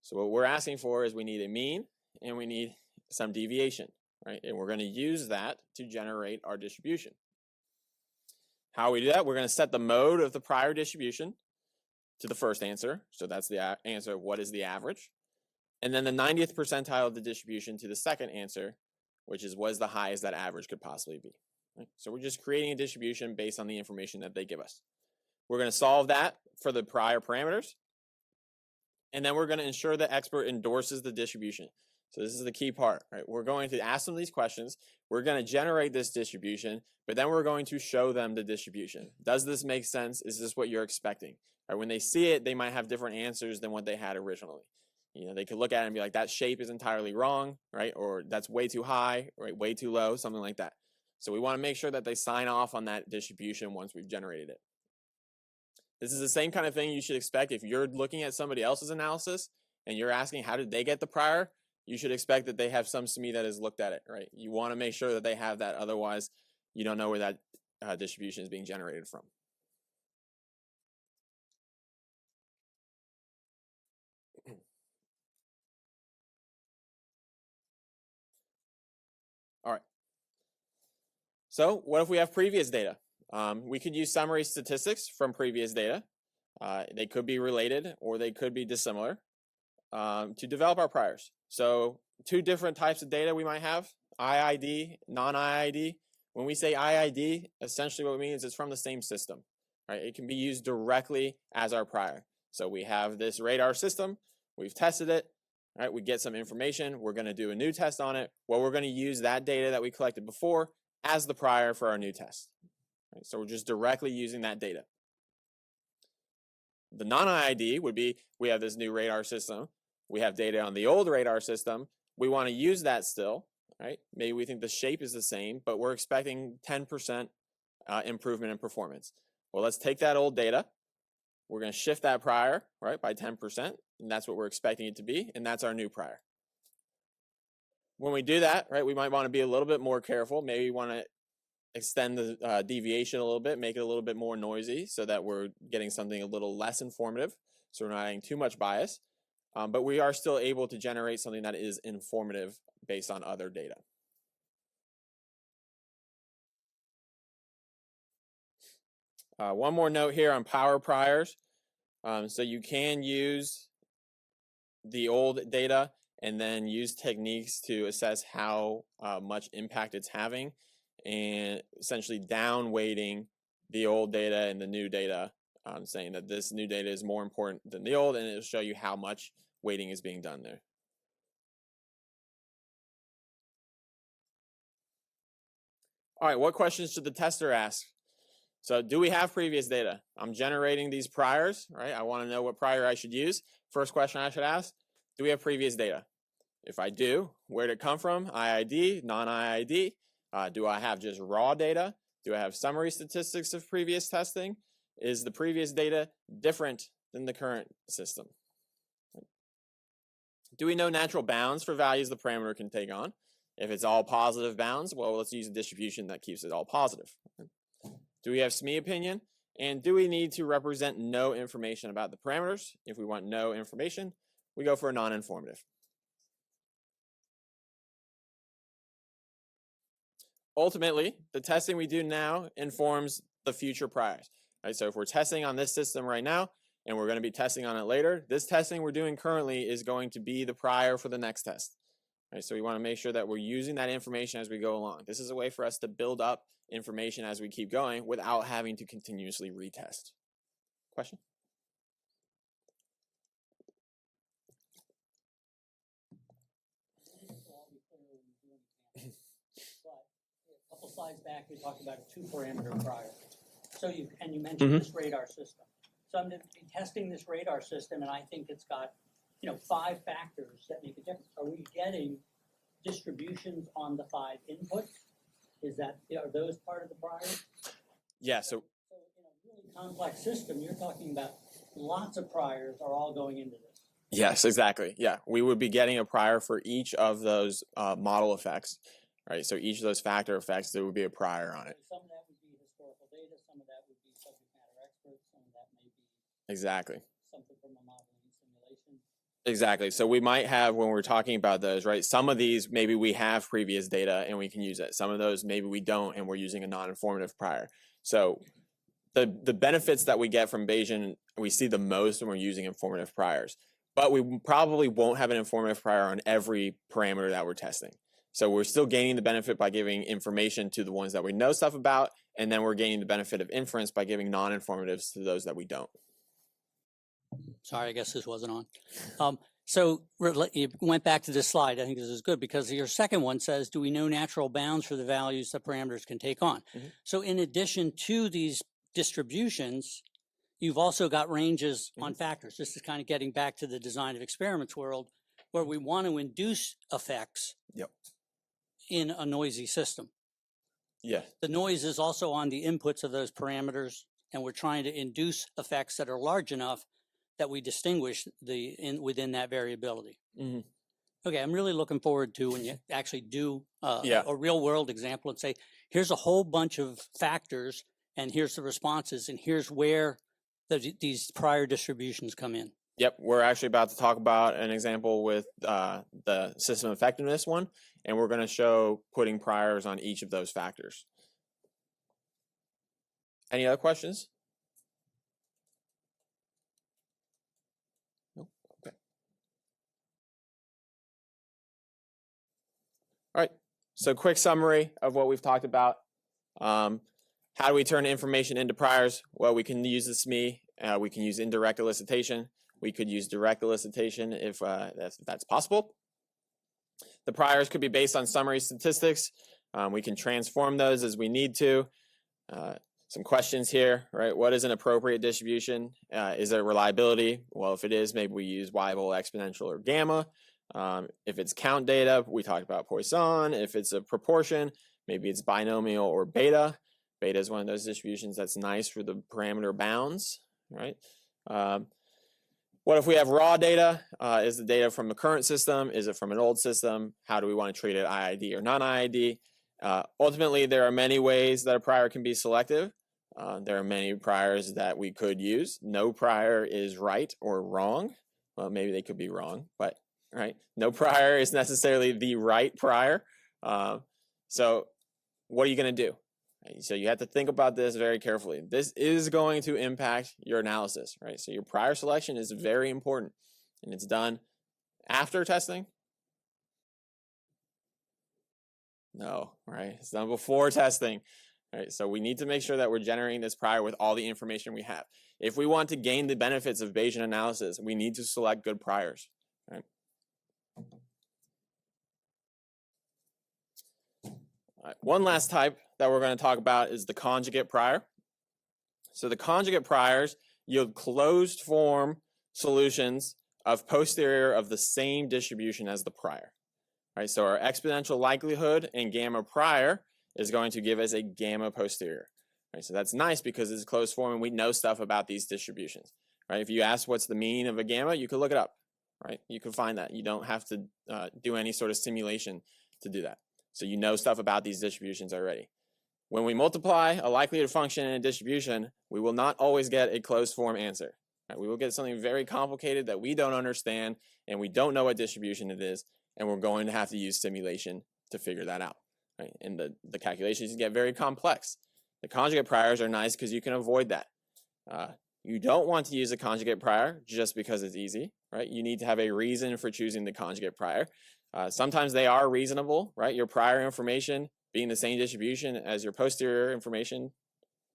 So what we're asking for is we need a mean and we need some deviation, right? And we're going to use that to generate our distribution. How we do that? We're going to set the mode of the prior distribution to the first answer. So that's the answer of what is the average. And then the 90th percentile of the distribution to the second answer, which is what is the highest that average could possibly be. Right? So we're just creating a distribution based on the information that they give us. We're going to solve that for the prior parameters. And then we're going to ensure the expert endorses the distribution. So this is the key part, right? We're going to ask them these questions. We're going to generate this distribution, but then we're going to show them the distribution. Does this make sense? Is this what you're expecting? Right? When they see it, they might have different answers than what they had originally. You know, they could look at it and be like, that shape is entirely wrong, right? Or that's way too high, right? Way too low, something like that. So we want to make sure that they sign off on that distribution once we've generated it. This is the same kind of thing you should expect if you're looking at somebody else's analysis and you're asking how did they get the prior. You should expect that they have some SME that has looked at it, right? You want to make sure that they have that. Otherwise, you don't know where that distribution is being generated from. All right. So what if we have previous data? We could use summary statistics from previous data. They could be related or they could be dissimilar to develop our priors. So 2 different types of data we might have, IID, non-IID. When we say IID, essentially what it means is it's from the same system, right? It can be used directly as our prior. So we have this radar system, we've tested it, right? We get some information, we're going to do a new test on it. Well, we're going to use that data that we collected before as the prior for our new test. Right? So we're just directly using that data. The non-IID would be, we have this new radar system, we have data on the old radar system, we want to use that still, right? Maybe we think the shape is the same, but we're expecting 10% improvement in performance. Well, let's take that old data, we're going to shift that prior, right, by 10%, and that's what we're expecting it to be, and that's our new prior. When we do that, right, we might want to be a little bit more careful. Maybe we want to extend the deviation a little bit, make it a little bit more noisy so that we're getting something a little less informative, so we're not adding too much bias. But we are still able to generate something that is informative based on other data. One more note here on power priors. So you can use the old data and then use techniques to assess how much impact it's having, and essentially down weighting the old data and the new data, saying that this new data is more important than the old, and it'll show you how much weighting is being done there. All right, what questions should the tester ask? So do we have previous data? I'm generating these priors, right? I want to know what prior I should use. First question I should ask, do we have previous data? If I do, where did it come from? IID, non-IID? Do I have just raw data? Do I have summary statistics of previous testing? Is the previous data different than the current system? Do we know natural bounds for values the parameter can take on? If it's all positive bounds, well, let's use a distribution that keeps it all positive. Do we have SME opinion? And do we need to represent no information about the parameters? If we want no information, we go for a non-informative. Ultimately, the testing we do now informs the future priors. Right? So if we're testing on this system right now, and we're going to be testing on it later, this testing we're doing currently is going to be the prior for the next test. Right? So we want to make sure that we're using that information as we go along. This is a way for us to build up information as we keep going without having to continuously retest. Question? A couple slides back, we talked about a 2-parameter prior. So you mentioned this radar system. So I'm testing this radar system, and I think it's got 5 factors that make a difference. Are we getting distributions on the 5 inputs? Are those part of the prior? Yeah. So in a really complex system, you're talking about lots of priors are all going into this. yes, exactly. Yeah, we would be getting a prior for each of those model effects, right? So each of those factor effects, there would be a prior on it. Some of that would be historical data, some of that would be subject matter experts, some of that may be Exactly. something from a modeling and simulation. Exactly. So we might have, when we're talking about those, right, some of these maybe we have previous data and we can use it. Some of those maybe we don't and we're using a non-informative prior. So the benefits that we get from Bayesian, we see the most when we're using informative priors. But we probably won't have an informative prior on every parameter that we're testing. So we're still gaining the benefit by giving information to the ones that we know stuff about, and then we're gaining the benefit of inference by giving non-informatives to those that we don't. Sorry, I guess this wasn't on. So you went back to this slide. I think this is good because your second one says, do we know natural bounds for the values the parameters can take on? So in addition to these distributions, you've also got ranges on factors. This is kind of getting back to the design of experiments world where we want to induce effects in a noisy system. Yeah. The noise is also on the inputs of those parameters, and we're trying to induce effects that are large enough that we distinguish within that variability. Okay, I'm really looking forward to when you actually do a real world example and say, here's a whole bunch of factors, and here's the responses, and here's where these prior distributions come in. Yep, we're actually about to talk about an example with the system effectiveness one, and we're going to show putting priors on each of those factors. Any other questions? No? Okay. All right, so quick summary of what we've talked about. How do we turn information into priors? Well, we can use the SME. We can use indirect elicitation. We could use direct elicitation if that's possible. The priors could be based on summary statistics. We can transform those as we need to. Some questions here, right? What is an appropriate distribution? Is there reliability? Well, if it is, maybe we use Weibull, exponential, or gamma. If it's count data, we talked about Poisson. If it's a proportion, maybe it's binomial or beta. Beta is one of those distributions that's nice for the parameter bounds, right? What if we have raw data? Is the data from the current system? Is it from an old system? How do we want to treat it, IID or non-IID? Ultimately, there are many ways that a prior can be selective. There are many priors that we could use. No prior is right or wrong. Well, maybe they could be wrong, but right, no prior is necessarily the right prior. So what are you going to do? So you have to think about this very carefully. This is going to impact your analysis, right? So your prior selection is very important, and it's done after testing. No, right? It's done before testing, right? So we need to make sure that we're generating this prior with all the information we have. If we want to gain the benefits of Bayesian analysis, we need to select good priors, right? All right, one last type that we're going to talk about is the conjugate prior. So the conjugate priors yield closed form solutions of posterior of the same distribution as the prior. Right, so our exponential likelihood and gamma prior is going to give us a gamma posterior. Right, so that's nice because it's closed form and we know stuff about these distributions. Right, if you ask what's the mean of a gamma, you can look it up. Right, you can find that. You don't have to do any sort of simulation to do that. So you know stuff about these distributions already. When we multiply a likelihood function and a distribution, we will not always get a closed form answer. Right, we will get something very complicated that we don't understand and we don't know what distribution it is, and we're going to have to use simulation to figure that out. Right, and the calculations get very complex. The conjugate priors are nice because you can avoid that. You don't want to use a conjugate prior just because it's easy. Right, you need to have a reason for choosing the conjugate prior. Sometimes they are reasonable, right? Your prior information being the same distribution as your posterior information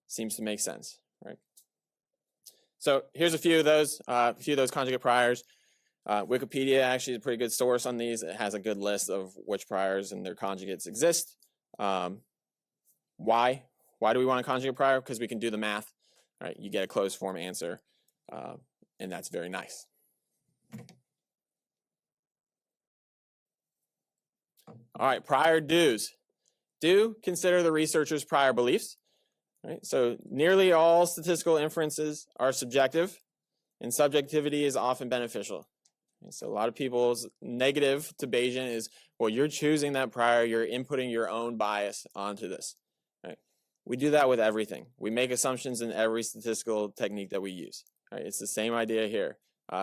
seems to make sense, right? So here's a few of those conjugate priors. Wikipedia actually is a pretty good source on these. It has a good list of which priors and their conjugates exist. Why? Why do we want a conjugate prior? Because we can do the math, right? You get a closed form answer, and that's very nice. All right, prior do's. Do consider the researcher's prior beliefs. Right? So nearly all statistical inferences are subjective, and subjectivity is often beneficial. And so a lot of people's negative to Bayesian is, well, you're choosing that prior, you're inputting your own bias onto this. Right? We do that with everything. We make assumptions in every statistical technique that we use. Right? It's the same idea here.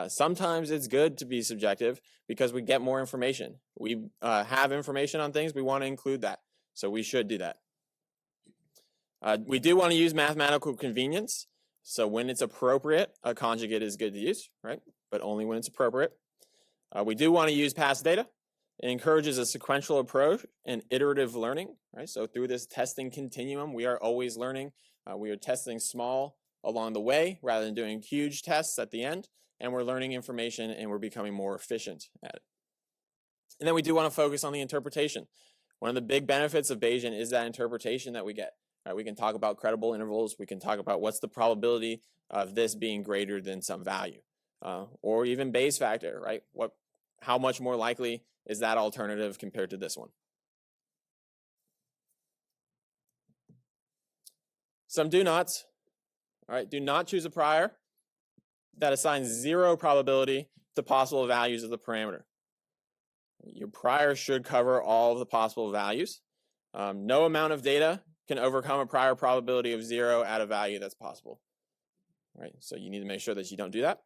Sometimes it's good to be subjective because we get more information. We have information on things, we want to include that. So we should do that. We do want to use mathematical convenience. So when it's appropriate, a conjugate is good to use, right? But only when it's appropriate. We do want to use past data. It encourages a sequential approach and iterative learning, right? So through this testing continuum, we are always learning. We are testing small along the way rather than doing huge tests at the end. And we're learning information and we're becoming more efficient at it. And then we do want to focus on the interpretation. One of the big benefits of Bayesian is that interpretation that we get. Right? We can talk about credible intervals. We can talk about what's the probability of this being greater than some value. Or even Bayes factor, right? How much more likely is that alternative compared to this one? Some do nots. All right, do not choose a prior that assigns 0 probability to possible values of the parameter. Your prior should cover all of the possible values. No amount of data can overcome a prior probability of 0 at a value that's possible. Right, so you need to make sure that you don't do that.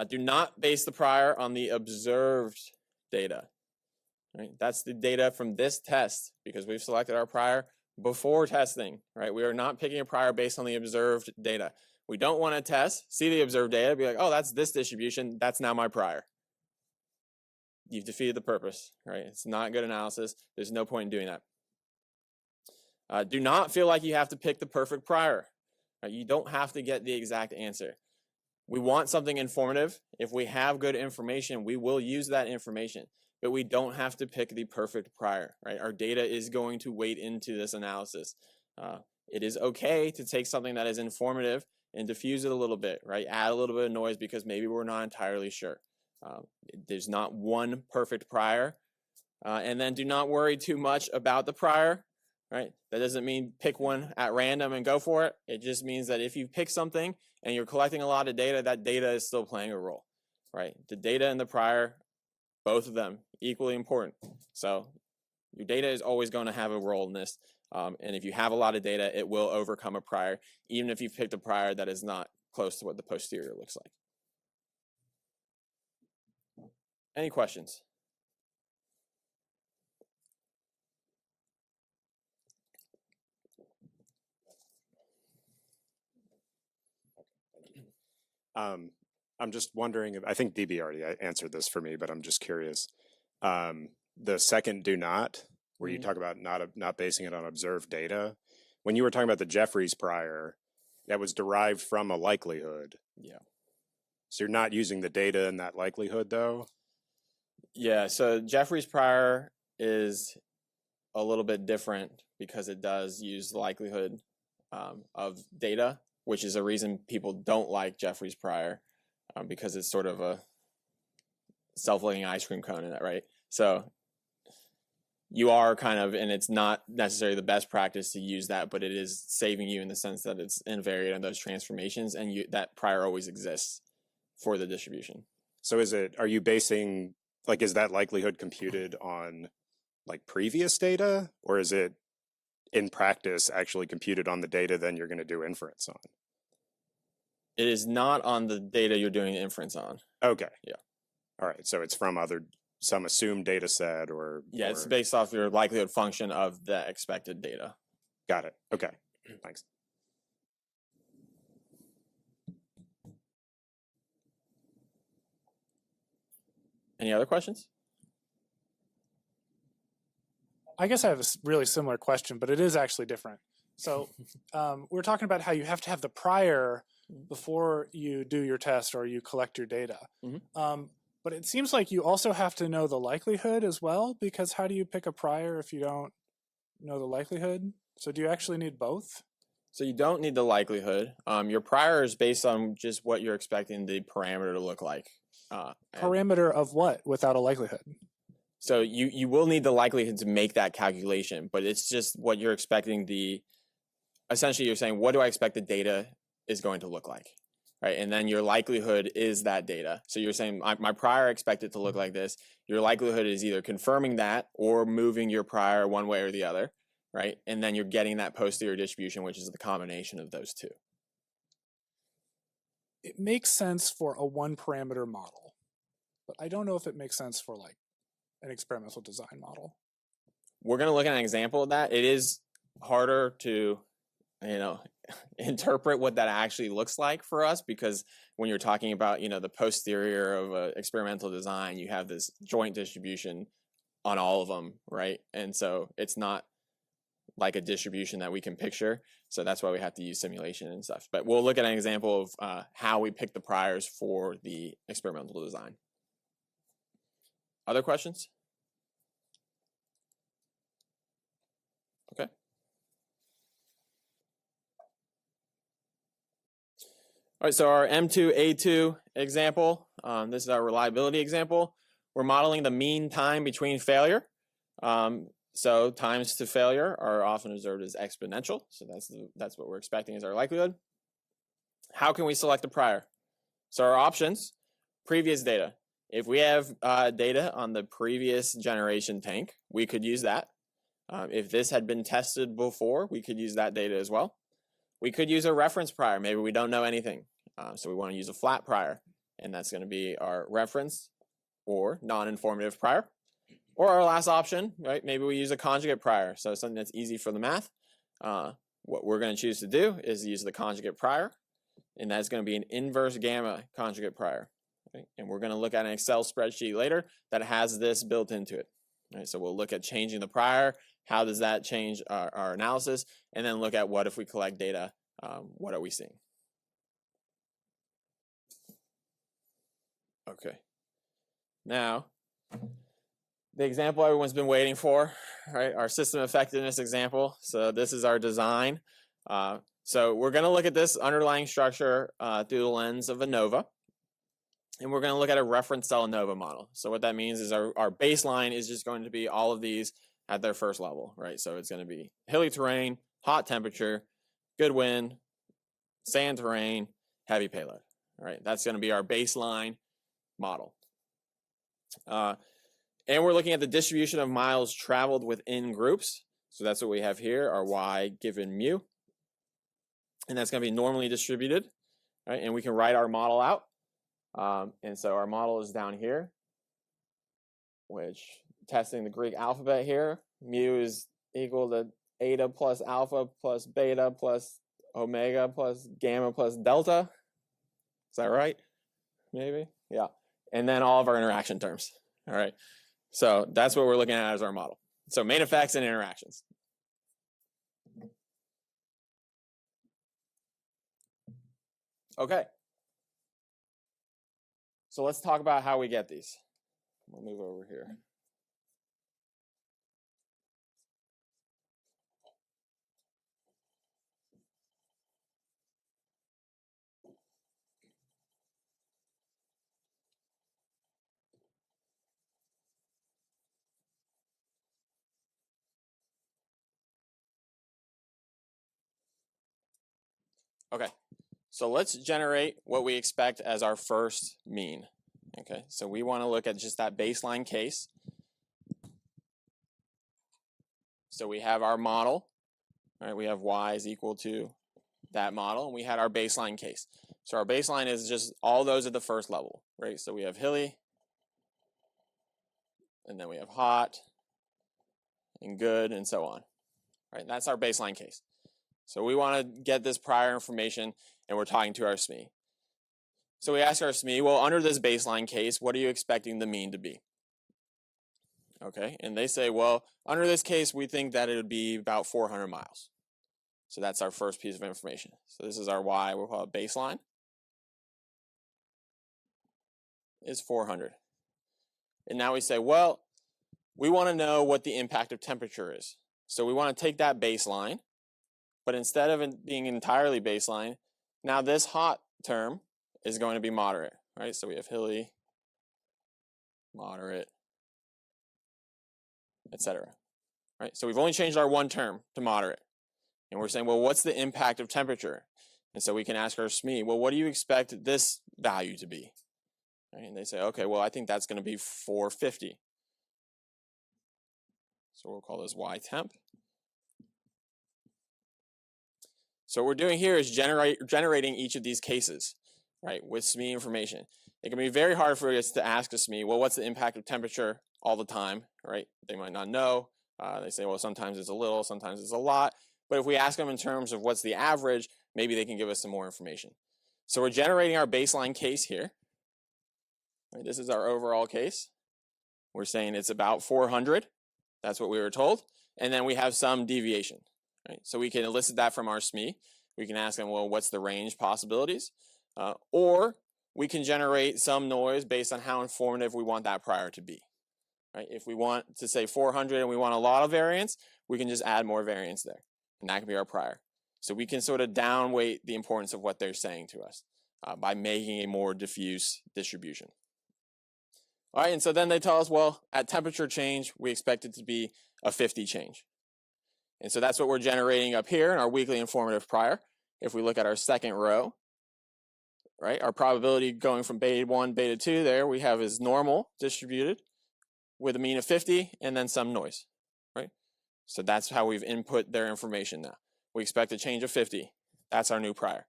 Do not base the prior on the observed data. Right, that's the data from this test because we've selected our prior before testing. Right, we are not picking a prior based on the observed data. We don't want to test, see the observed data, be like, oh, that's this distribution, that's now my prior. You've defeated the purpose, right? It's not good analysis. There's no point in doing that. Do not feel like you have to pick the perfect prior. Right? You don't have to get the exact answer. We want something informative. If we have good information, we will use that information, but we don't have to pick the perfect prior, right? Our data is going to weight into this analysis. It is okay to take something that is informative and diffuse it a little bit, right? Add a little bit of noise because maybe we're not entirely sure. There's not one perfect prior. And then do not worry too much about the prior, right? That doesn't mean pick one at random and go for it. It just means that if you pick something and you're collecting a lot of data, that data is still playing a role, right? The data and the prior, both of them, equally important. So your data is always going to have a role in this. And if you have a lot of data, it will overcome a prior, even if you've picked a prior that is not close to what the posterior looks like. Any questions? I'm just wondering, I think DB already answered this for me, but I'm just curious. The second do not, where you talk about not basing it on observed data. When you were talking about the Jeffreys prior, that was derived from a likelihood. Yeah. So you're not using the data in that likelihood though? Yeah, so Jeffreys prior is a little bit different because it does use the likelihood of data, which is a reason people don't like Jeffreys prior because it's sort of a self-licking ice cream cone in that, right? So you are kind of, and it's not necessarily the best practice to use that, but it is saving you in the sense that it's invariant on those transformations, and that prior always exists for the distribution. So are you basing, like, is that likelihood computed on like previous data, or is it in practice actually computed on the data then you're going to do inference on? It is not on the data you're doing inference on. Okay. Yeah. All right. So it's from some assumed data set or... Yeah, it's based off your likelihood function of the expected data. Got it. Okay. Thanks. Any other questions? I guess I have a really similar question, but it is actually different. So we're talking about how you have to have the prior before you do your test or you collect your data. But it seems like you also have to know the likelihood as well, because how do you pick a prior if you don't know the likelihood? So do you actually need both? So you don't need the likelihood. Your prior is based on just what you're expecting the parameter to look like. Parameter of what without a likelihood? So you will need the likelihood to make that calculation, but it's just what you're expecting essentially you're saying, what do I expect the data is going to look like, right? And then your likelihood is that data. So you're saying, my prior I expect it to look like this. Your likelihood is either confirming that or moving your prior one way or the other, right? And then you're getting that posterior distribution, which is the combination of those two. It makes sense for a one parameter model, but I don't know if it makes sense for like an experimental design model. We're going to look at an example of that. It is harder to, interpret what that actually looks like for us, because when you're talking about, the posterior of an experimental design, you have this joint distribution on all of them, right? And so it's not like a distribution that we can picture. So that's why we have to use simulation and stuff. But we'll look at an example of how we pick the priors for the experimental design. Other questions? Okay. All right, so our M2A2 example, this is our reliability example. We're modeling the mean time between failure. So times to failure are often observed as exponential. So that's what we're expecting as our likelihood. How can we select a prior? So our options, previous data. If we have data on the previous generation tank, we could use that. If this had been tested before, we could use that data as well. We could use a reference prior. Maybe we don't know anything. So we want to use a flat prior, and that's going to be our reference or non-informative prior. Or our last option, right? Maybe we use a conjugate prior. So something that's easy for the math. What we're going to choose to do is use the conjugate prior, and that's going to be an inverse gamma conjugate prior. Okay? And we're going to look at an Excel spreadsheet later that has this built into it. Right? So we'll look at changing the prior. How does that change our analysis? And then look at what if we collect data, what are we seeing? Okay. Now, the example everyone's been waiting for, right? Our system effectiveness example. So this is our design. So we're going to look at this underlying structure through the lens of ANOVA. And we're going to look at a reference cell ANOVA model. So what that means is our baseline is just going to be all of these at their first level, right? So it's going to be hilly terrain, hot temperature, good wind, sand terrain, heavy payload, right? That's going to be our baseline model. And we're looking at the distribution of miles traveled within groups. So that's what we have here, our y given mu. And that's going to be normally distributed, right? And we can write our model out. And so our model is down here, which testing the Greek alphabet here, mu is equal to eta plus alpha plus beta plus omega plus gamma plus delta. Is that right? Maybe? Yeah. And then all of our interaction terms. All right. So that's what we're looking at as our model. So main effects and interactions. Okay. So let's talk about how we get these. We'll move over here. Okay, so let's generate what we expect as our first mean. Okay, so we want to look at just that baseline case. So we have our model, right? We have y is equal to that model, and we had our baseline case. So our baseline is just all those at the first level, right? So we have hilly, and then we have hot, and good, and so on, right? That's our baseline case. So we want to get this prior information, and we're talking to our SME. So we ask our SME, well, under this baseline case, what are you expecting the mean to be? Okay, and they say, well, under this case, we think that it would be about 400 miles. So that's our first piece of information. So this is our y, we'll call it baseline, is 400. And now we say, well, we want to know what the impact of temperature is. So we want to take that baseline, but instead of it being entirely baseline, now this hot term is going to be moderate, right? So we have hilly, moderate, etc. Right? So we've only changed our one term to moderate. And we're saying, well, what's the impact of temperature? And so we can ask our SME, well, what do you expect this value to be? Right? And they say, okay, well, I think that's going to be 450. So we'll call this y temp. So what we're doing here is generating each of these cases, right, with SME information. It can be very hard for us to ask a SME, well, what's the impact of temperature all the time, right? They might not know. They say, well, sometimes it's a little, sometimes it's a lot. But if we ask them in terms of what's the average, maybe they can give us some more information. So we're generating our baseline case here. Right, this is our overall case. We're saying it's about 400. That's what we were told. And then we have some deviation. Right? So we can elicit that from our SME. We can ask them, well, what's the range possibilities? Or we can generate some noise based on how informative we want that prior to be. Right? If we want to say 400 and we want a lot of variance, we can just add more variance there. And that can be our prior. So we can sort of downweight the importance of what they're saying to us by making a more diffuse distribution. All right, and so then they tell us, well, at temperature change, we expect it to be a 50 change. And so that's what we're generating up here in our weakly informative prior. If we look at our second row, right, our probability going from beta 1, beta 2 there, we have is normal distributed with a mean of 50 and then some noise, right? So that's how we've input their information now. We expect a change of 50. That's our new prior.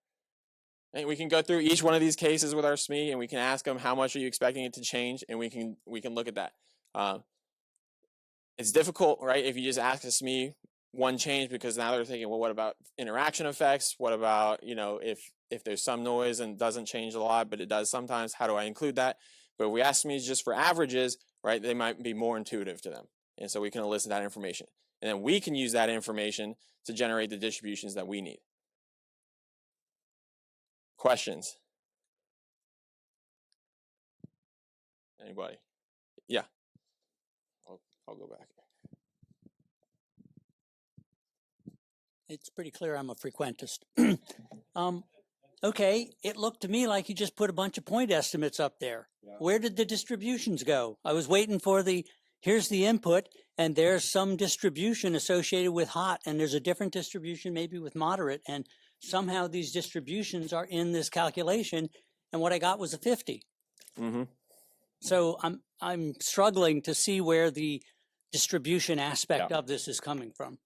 And we can go through each one of these cases with our SME and we can ask them how much are you expecting it to change, and we can look at that. It's difficult, right, if you just ask a SME one change, because now they're thinking, well, what about interaction effects? What about, you know, if there's some noise and doesn't change a lot, but it does sometimes, how do I include that? But if we ask SMEs just for averages, right, they might be more intuitive to them. And so we can elicit that information. And then we can use that information to generate the distributions that we need. Questions? Anybody? Yeah. I'll go back. It's pretty clear I'm a frequentist. Okay, it looked to me like you just put a bunch of point estimates up there. Yeah. Where did the distributions go? I was waiting for here's the input, and there's some distribution associated with hot, and there's a different distribution maybe with moderate, and somehow these distributions are in this calculation, and what I got was a 50. Mm-hmm. So I'm struggling to see where the distribution aspect of this is coming from.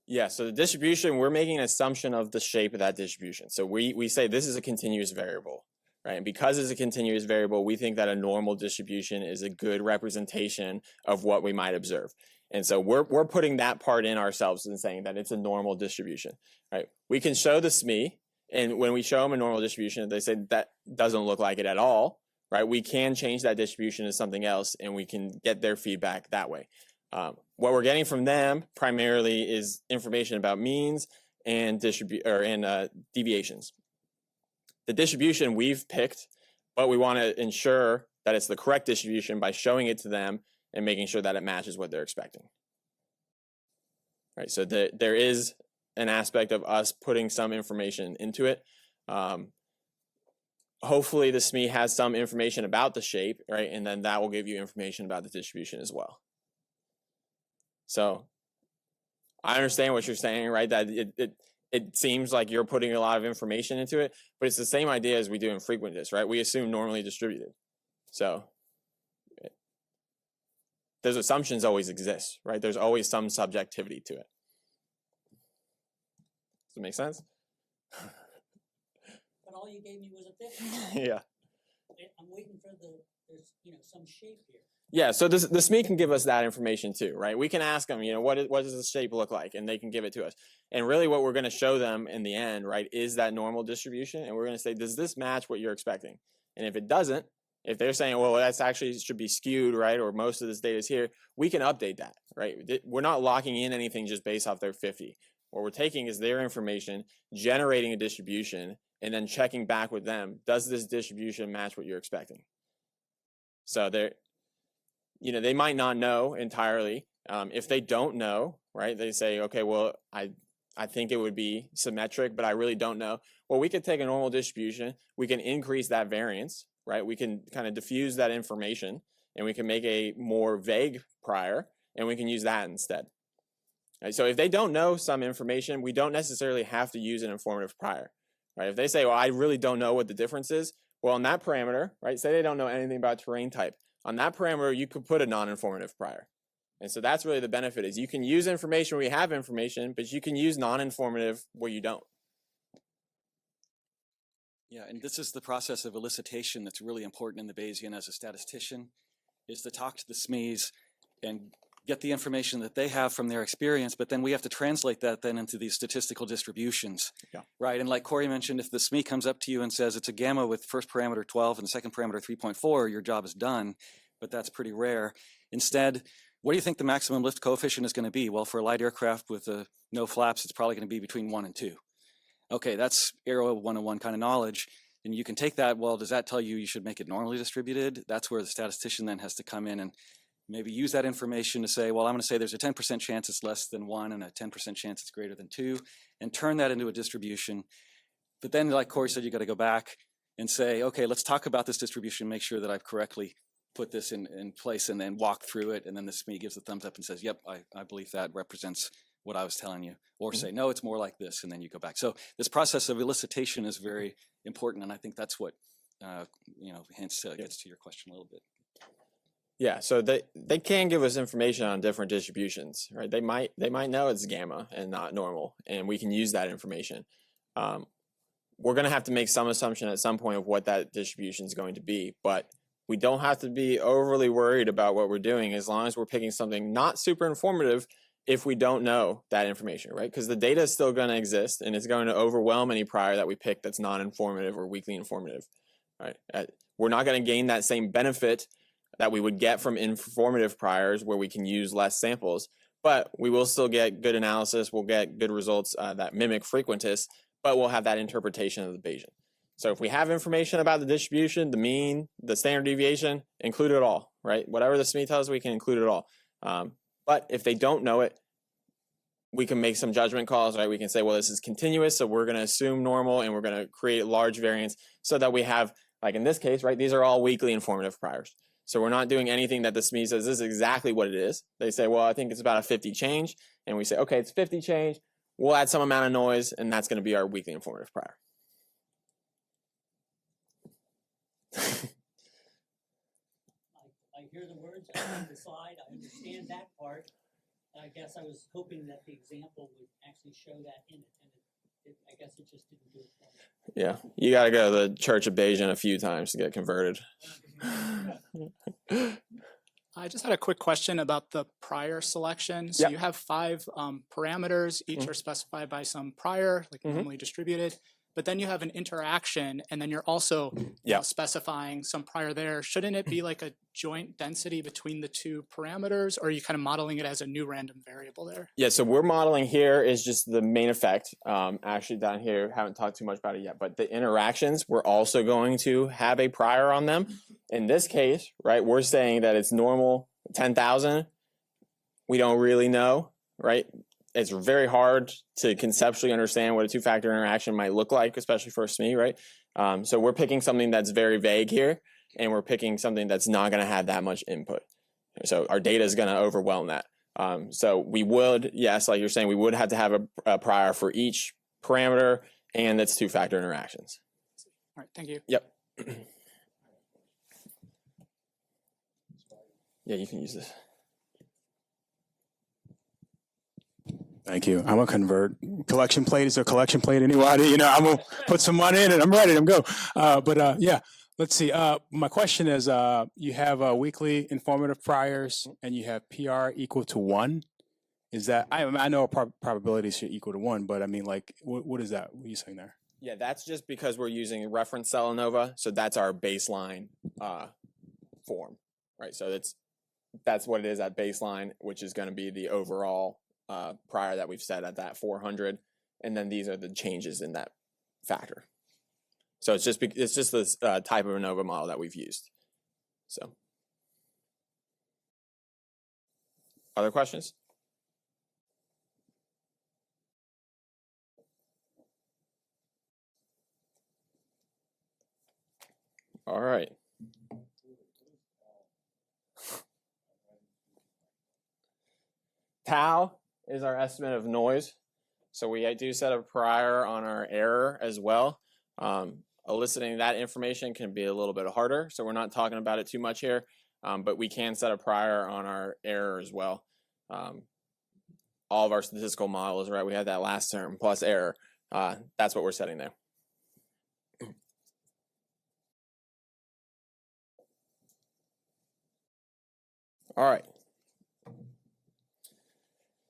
Yeah, so the distribution, we're making an assumption of the shape of that distribution. So we say this is a continuous variable, right? And because it's a continuous variable, we think that a normal distribution is a good representation of what we might observe. And so we're putting that part in ourselves and saying that it's a normal distribution, right? We can show the SME, and when we show them a normal distribution, they say that doesn't look like it at all, right? We can change that distribution to something else, and we can get their feedback that way. What we're getting from them primarily is information about means and deviations. The distribution we've picked, but we want to ensure that it's the correct distribution by showing it to them and making sure that it matches what they're expecting. Right, so there is an aspect of us putting some information into it. Hopefully the SME has some information about the shape, right, and then that will give you information about the distribution as well. So I understand what you're saying, right? That it seems like you're putting a lot of information into it, but it's the same idea as we do in frequentness, right? We assume normally distributed. So those assumptions always exist, right? There's always some subjectivity to it. Does it make sense? But all you gave me was a 50. Yeah. I'm waiting for there's some shape here. Yeah, so the SME can give us that information too, right? We can ask them, what does the shape look like? And they can give it to us. And really what we're going to show them in the end, right, is that normal distribution. And we're going to say, does this match what you're expecting? And if it doesn't, if they're saying, well, that's actually should be skewed, right, or most of this data is here, we can update that, right? We're not locking in anything just based off their 50. What we're taking is their information, generating a distribution, and then checking back with them. Does this distribution match what you're expecting? So they might not know entirely. If they don't know, right, they say, okay, well, I think it would be symmetric, but I really don't know. Well, we could take a normal distribution. We can increase that variance, right? We can kind of diffuse that information, and we can make a more vague prior, and we can use that instead. Right? So if they don't know some information, we don't necessarily have to use an informative prior. Right? If they say, well, I really don't know what the difference is, well, on that parameter, right, say they don't know anything about terrain type. On that parameter, you could put a non-informative prior. And so that's really the benefit, is you can use information where you have information, but you can use non-informative where you don't. Yeah, and this is the process of elicitation that's really important in the Bayesian as a statistician, is to talk to the SMEs and get the information that they have from their experience, but then we have to translate that then into these statistical distributions, right? And like Corey mentioned, if the SME comes up to you and says it's a gamma with first parameter 12 and the second parameter 3.4, your job is done, but that's pretty rare. Instead, what do you think the maximum lift coefficient is going to be? Well, for a light aircraft with no flaps, it's probably going to be between 1 and 2. Okay, that's Aero 101 kind of knowledge. And you can take that, well, does that tell you should make it normally distributed? That's where the statistician then has to come in and maybe use that information to say, well, I'm going to say there's a 10% chance it's less than 1 and a 10% chance it's greater than 2, and turn that into a distribution. But then, like Corey said, you got to go back and say, okay, let's talk about this distribution, make sure that I've correctly put this in place, and then walk through it. And then the SME gives a thumbs up and says, yep, I believe that represents what I was telling you. Or say, no, it's more like this, and then you go back. So this process of elicitation is very important, and I think that's what, hence gets to your question a little bit. Yeah, so they can give us information on different distributions, right? They might know it's gamma and not normal, and we can use that information. We're going to have to make some assumption at some point of what that distribution is going to be, but we don't have to be overly worried about what we're doing as long as we're picking something not super informative if we don't know that information, right? Because the data is still going to exist, and it's going to overwhelm any prior that we pick that's non-informative or weakly informative, right? We're not going to gain that same benefit that we would get from informative priors where we can use less samples, but we will still get good analysis, we'll get good results that mimic frequentness, but we'll have that interpretation of the Bayesian. So if we have information about the distribution, the mean, the standard deviation, include it all, right? Whatever the SME tells us, we can include it all. But if they don't know it, we can make some judgment calls, right? We can say, well, this is continuous, so we're going to assume normal, and we're going to create large variance so that we have, like in this case, right, these are all weakly informative priors. So we're not doing anything that the SME says this is exactly what it is. They say, well, I think it's about a 50 change. And we say, okay, it's 50 change. We'll add some amount of noise, and that's going to be our weakly informative prior. I hear the words, I read the slide, I understand that part. I guess I was hoping that the example would actually show that in it, and I guess it just didn't do it for me. Yeah, you got to go to the Church of Bayesian a few times to get converted. I just had a quick question about the prior selection. So you have 5 parameters, each are specified by some prior, like normally distributed, but then you have an interaction, and then you're also specifying some prior there. Shouldn't it be like a joint density between the 2 parameters, or are you kind of modeling it as a new random variable there? Yeah, so we're modeling here is just the main effect. Actually down here, haven't talked too much about it yet, but the interactions, we're also going to have a prior on them. In this case, right, we're saying that it's normal 10,000. We don't really know, right? It's very hard to conceptually understand what a 2-factor interaction might look like, especially for a SME, right? So we're picking something that's very vague here, and we're picking something that's not going to have that much input. So our data is going to overwhelm that. So we would, yes, like you're saying, we would have to have a prior for each parameter and its 2-factor interactions. All right, thank you. Yep. Yeah, you can use this. Thank you. I'm gonna convert. Collection plate, is there a collection plate anybody? I'm gonna put some money in it. I'm ready to go. Yeah, let's see. My question is, you have weekly informative priors and you have PR equal to 1. Is that, I know probabilities should equal to 1, but I mean, like, what is that? What are you saying there? Yeah, that's just because we're using reference cell ANOVA. So that's our baseline form, right? So that's what it is at baseline, which is going to be the overall prior that we've set at that 400, and then these are the changes in that factor. So it's just this type of ANOVA model that we've used. So, other questions? All right. Tau is our estimate of noise. So we do set a prior on our error as well. Eliciting that information can be a little bit harder, so we're not talking about it too much here, but we can set a prior on our error as well. All of our statistical models, right, we have that last term plus error. That's what we're setting there. All right.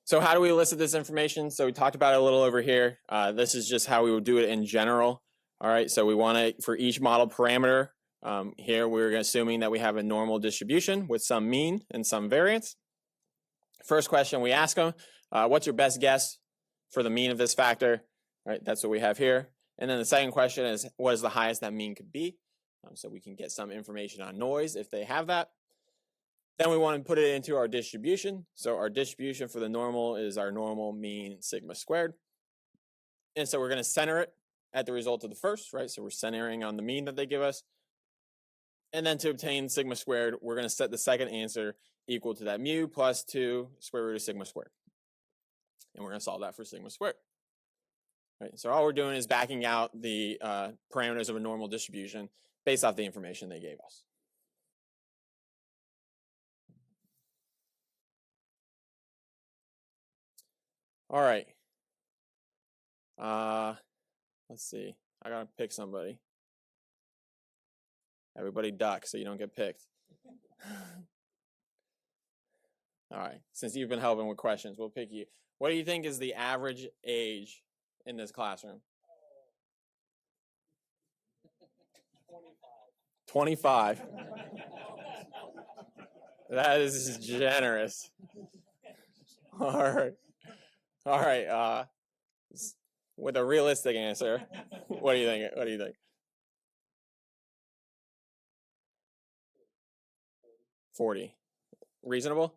So how do we elicit this information? So we talked about it a little over here. This is just how we would do it in general. All right, so we want to, for each model parameter, here we're assuming that we have a normal distribution with some mean and some variance. First question we ask them, what's your best guess for the mean of this factor? All right, that's what we have here. And then the second question is, what is the highest that mean could be? So we can get some information on noise if they have that. Then we want to put it into our distribution. So our distribution for the normal is our normal mean sigma squared. And so we're going to center it at the result of the first, right? So we're centering on the mean that they give us. And then to obtain sigma squared, we're going to set the second answer equal to that mu plus 2 square root of sigma squared. And we're going to solve that for sigma squared. Right? So all we're doing is backing out the parameters of a normal distribution based off the information they gave us. All right. Let's see. I gotta pick somebody. Everybody duck so you don't get picked. All right. Since you've been helping with questions, we'll pick you. What do you think is the average age in this classroom? 25. That is generous. All right. All right. With a realistic answer, what do you think? What do you think? 40. Reasonable?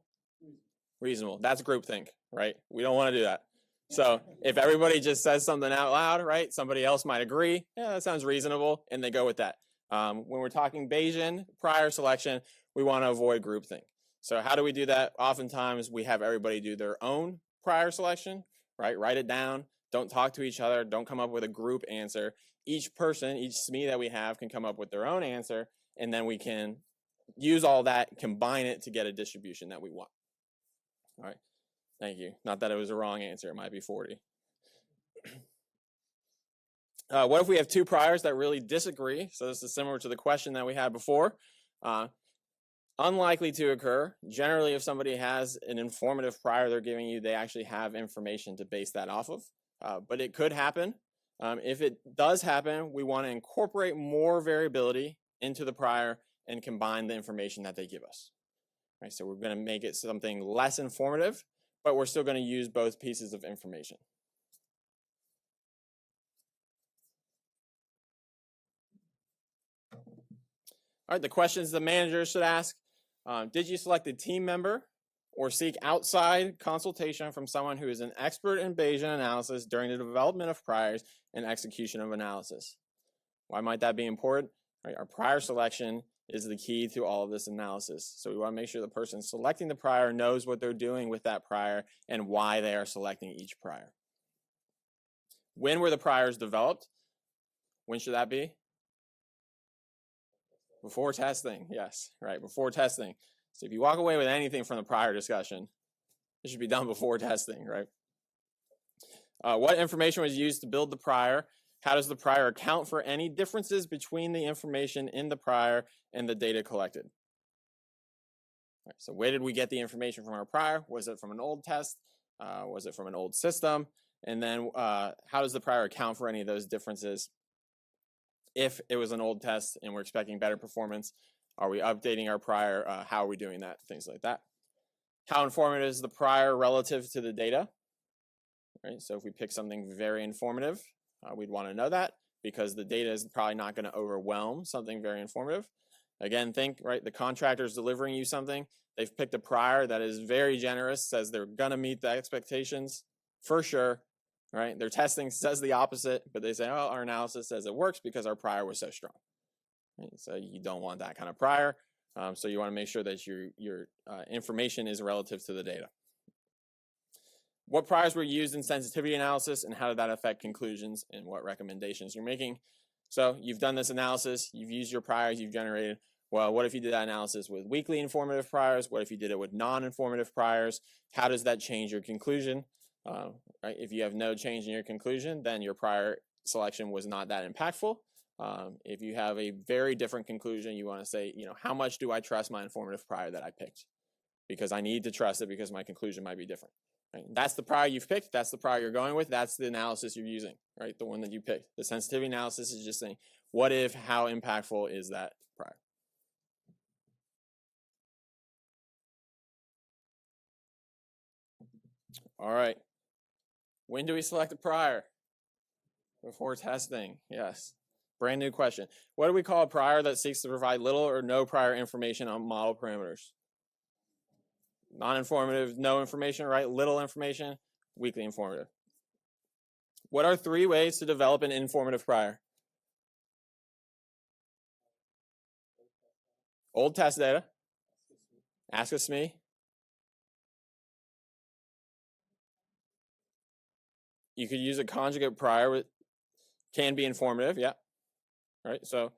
Reasonable. That's groupthink, right? We don't want to do that. So if everybody just says something out loud, right, somebody else might agree, yeah, that sounds reasonable, and they go with that. When we're talking Bayesian prior selection, we want to avoid groupthink. So how do we do that? Oftentimes we have everybody do their own prior selection, right? Write it down. Don't talk to each other. Don't come up with a group answer. Each person, each SME that we have can come up with their own answer, and then we can use all that, combine it to get a distribution that we want. All right, thank you. Not that it was a wrong answer. It might be 40. What if we have two priors that really disagree? So this is similar to the question that we had before. Unlikely to occur. Generally, if somebody has an informative prior they're giving you, they actually have information to base that off of. But it could happen. If it does happen, we want to incorporate more variability into the prior and combine the information that they give us. Right, so we're going to make it something less informative, but we're still going to use both pieces of information. All right, the questions the manager should ask. Did you select a team member or seek outside consultation from someone who is an expert in Bayesian analysis during the development of priors and execution of analysis? Why might that be important? Right, our prior selection is the key to all of this analysis. So we want to make sure the person selecting the prior knows what they're doing with that prior and why they are selecting each prior. When were the priors developed? When should that be? Before testing, yes, right, before testing. So if you walk away with anything from the prior discussion, it should be done before testing, right? What information was used to build the prior? How does the prior account for any differences between the information in the prior and the data collected? Right, so where did we get the information from our prior? Was it from an old test? Was it from an old system? And then how does the prior account for any of those differences? If it was an old test and we're expecting better performance, are we updating our prior? How are we doing that? Things like that. How informative is the prior relative to the data? Right. So if we pick something very informative, we'd want to know that because the data is probably not going to overwhelm something very informative. Again, think, right, the contractor is delivering you something. They've picked a prior that is very generous, says they're going to meet the expectations for sure, right? Their testing says the opposite, but they say, oh, our analysis says it works because our prior was so strong. Right? So you don't want that kind of prior. So you want to make sure that your information is relative to the data. What priors were used in sensitivity analysis and how did that affect conclusions and what recommendations you're making? So you've done this analysis, you've used your priors you've generated. Well, what if you did that analysis with weakly informative priors? What if you did it with non-informative priors? How does that change your conclusion? Right? If you have no change in your conclusion, then your prior selection was not that impactful. If you have a very different conclusion, you want to say, how much do I trust my informative prior that I picked? Because I need to trust it because my conclusion might be different. Right? That's the prior you've picked. That's the prior you're going with. That's the analysis you're using, right? The one that you picked. The sensitivity analysis is just saying, what if, how impactful is that prior? All right. When do we select a prior? Before testing, yes. Brand new question. What do we call a prior that seeks to provide little or no prior information on model parameters? Non-informative, no information, right? Little information, weakly informative. What are 3 ways to develop an informative prior? Old test data. Ask a SME. You could use a conjugate prior, which can be informative, yeah. Right, so,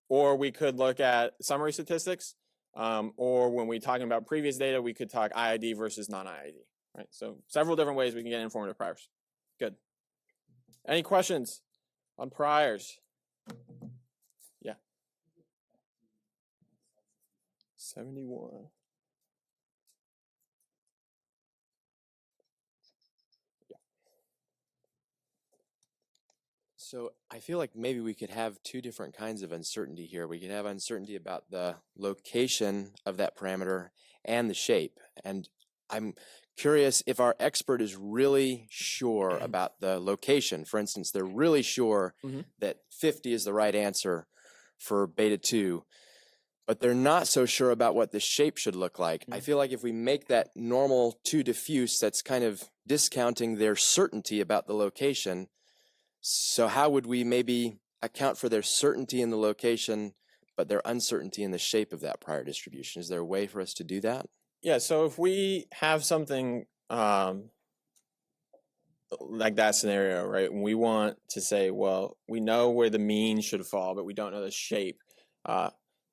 or we could look at summary statistics, or when we're talking about previous data, we could talk IID versus non-IID, right? So several different ways we can get informative priors. Good. Any questions on priors? Yeah. 71. So I feel like maybe we could have 2 different kinds of uncertainty here. We could have uncertainty about the location of that parameter and the shape. And I'm curious if our expert is really sure about the location. For instance, they're really sure that 50 is the right answer for beta 2, but they're not so sure about what the shape should look like. I feel like if we make that normal too diffuse, that's kind of discounting their certainty about the location. So how would we maybe account for their certainty in the location, but their uncertainty in the shape of that prior distribution? Is there a way for us to do that? Yeah, so if we have something like that scenario, right, and we want to say, well, we know where the mean should fall, but we don't know the shape,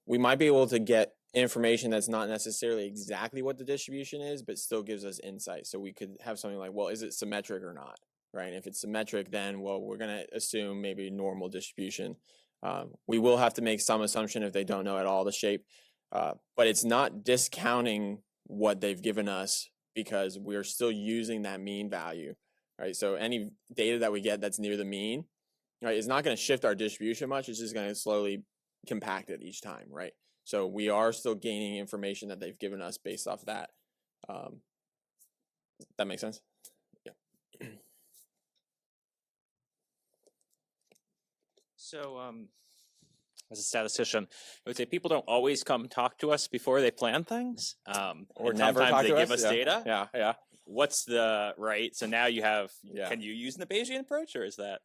we might be able to get information that's not necessarily exactly what the distribution is, but still gives us insight. So we could have something like, well, is it symmetric or not? Right? If it's symmetric, then, well, we're going to assume maybe normal distribution. We will have to make some assumption if they don't know at all the shape, but it's not discounting what they've given us because we're still using that mean value, right? So any data that we get that's near the mean, right, is not going to shift our distribution much. It's just going to slowly compact it each time, right? So we are still gaining information that they've given us based off that. That makes sense? Yeah. So, as a statistician, I would say people don't always come talk to us before they plan things. Or and never sometimes talk they to give us. us data. Yeah. What's the right? So now you have. Yeah. Can you use the Bayesian approach, or is that?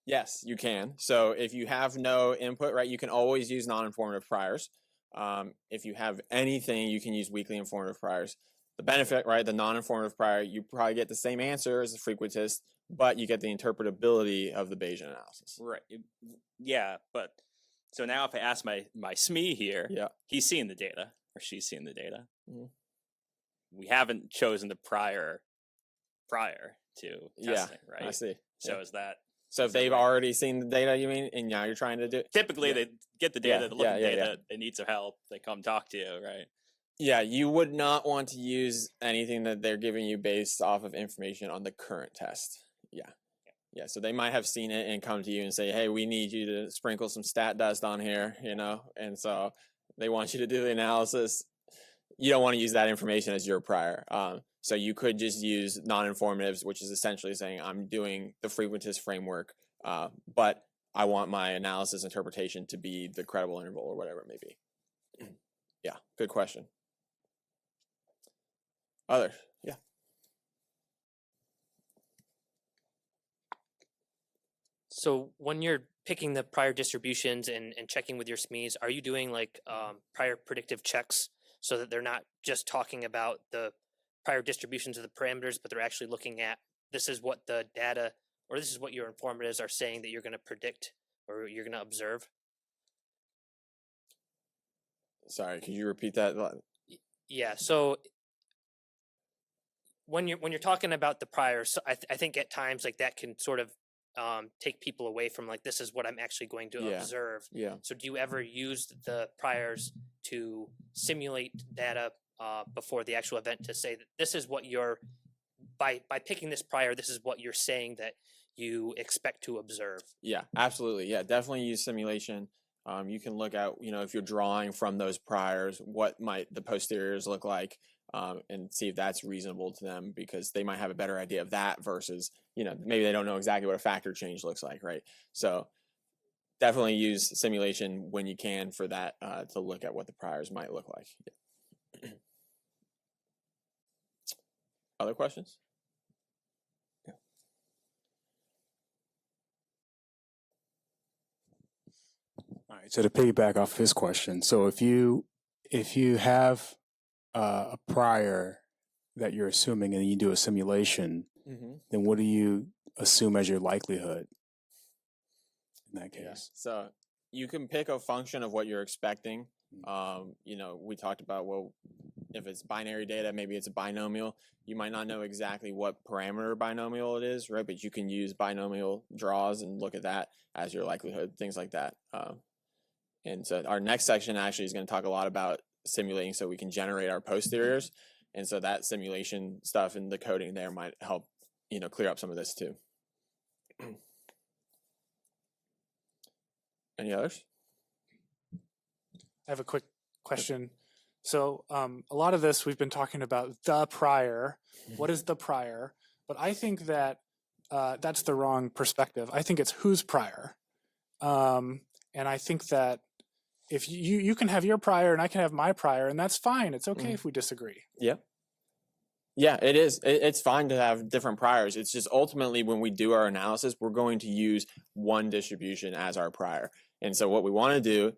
Yes, you can. So if you have no input, right, you can always use non-informative priors. If you have anything, you can use weakly informative priors. The benefit, right, the non-informative prior, you probably get the same answer as the frequentist, but you get the interpretability of the Bayesian analysis. Right. Yeah, but so now if I ask my SME here, he's seeing the data or she's seeing the data. We haven't chosen the prior to testing, right? I see. So is that? So if they've already seen the data, you mean, and now you're trying to do it? Typically, they get the data, they look at the data, they need some help, they come talk to you, right? Yeah, you would not want to use anything that they're giving you based off of information on the current test. Yeah, so they might have seen it and come to you and say, hey, we need you to sprinkle some stat dust on here, and so they want you to do the analysis. you don't want to use that information as your prior. So you could just use non-informatives, which is essentially saying I'm doing the frequentist framework, but I want my analysis interpretation to be the credible interval or whatever it may be. Yeah, good question. Others? Yeah. So when you're picking the prior distributions and checking with your SMEs, are you doing like prior predictive checks so that they're not just talking about the prior distributions of the parameters, but they're actually looking at this is what the data or this is what your informatives are saying that you're going to predict or you're going to observe? Sorry, could you repeat that? Yeah. So when you're talking about the priors, so I think at times like that can sort of take people away from like this is what I'm actually going to observe. Yeah. So do you ever use the priors to simulate data before the actual event to say that this is what you're by picking this prior, this is what you're saying that you expect to observe? Yeah, absolutely. Yeah, definitely use simulation. You can look at, if you're drawing from those priors, what might the posteriors look like, and see if that's reasonable to them, because they might have a better idea of that versus, maybe they don't know exactly what a factor change looks like, right? So definitely use simulation when you can for that, to look at what the priors might look like. Yeah. Other questions? Yeah. All right. So to piggyback off his question, so if you have a prior that you're assuming and you do a simulation, then what do you assume as your likelihood in that case? Yeah. So you can pick a function of what you're expecting. We talked about, well, if it's binary data, maybe it's a binomial. You might not know exactly what parameter binomial it is, right? But you can use binomial draws and look at that as your likelihood, things like that. And so our next section actually is going to talk a lot about simulating so we can generate our posteriors. And so that simulation stuff and the coding there might help, clear up some of this too. Any others? I have a quick question. So a lot of this we've been talking about the prior. What is the prior? But I think that that's the wrong perspective. I think it's who's prior. And I think that if you can have your prior and I can have my prior, and that's fine. It's okay if we disagree. Yeah. Yeah, it is. It's fine to have different priors. It's just ultimately when we do our analysis, we're going to use one distribution as our prior. And so what we want to do,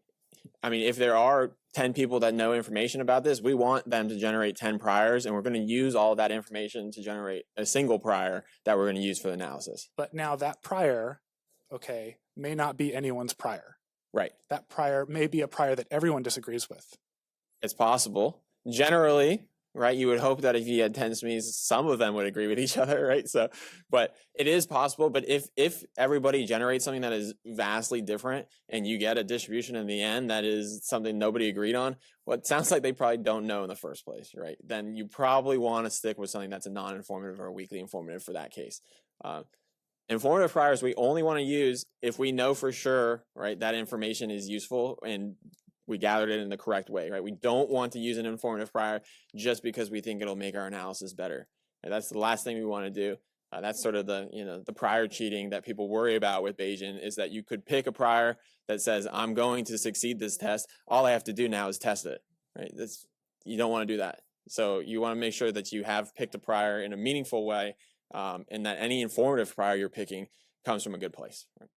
if there are 10 people that know information about this, we want them to generate 10 priors, and we're going to use all of that information to generate a single prior that we're going to use for the analysis. But now that prior, may not be anyone's prior. Right. That prior may be a prior that everyone disagrees with. It's possible. Generally, right, you would hope that if you had 10 SMEs, some of them would agree with each other, right? So, but it is possible. But if everybody generates something that is vastly different and you get a distribution in the end that is something nobody agreed on, well, it sounds like they probably don't know in the first place, right? Then you probably want to stick with something that's a non-informative or a weakly informative for that case. Informative priors we only want to use if we know for sure, right, that information is useful and we gathered it in the correct way, right? We don't want to use an informative prior just because we think it'll make our analysis better. And that's the last thing we want to do. That's sort of the prior cheating that people worry about with Bayesian, is that you could pick a prior that says, I'm going to succeed this test. All I have to do now is test it, right? You don't want to do that. So you want to make sure that you have picked a prior in a meaningful way, and that any informative prior you're picking comes from a good place. Right?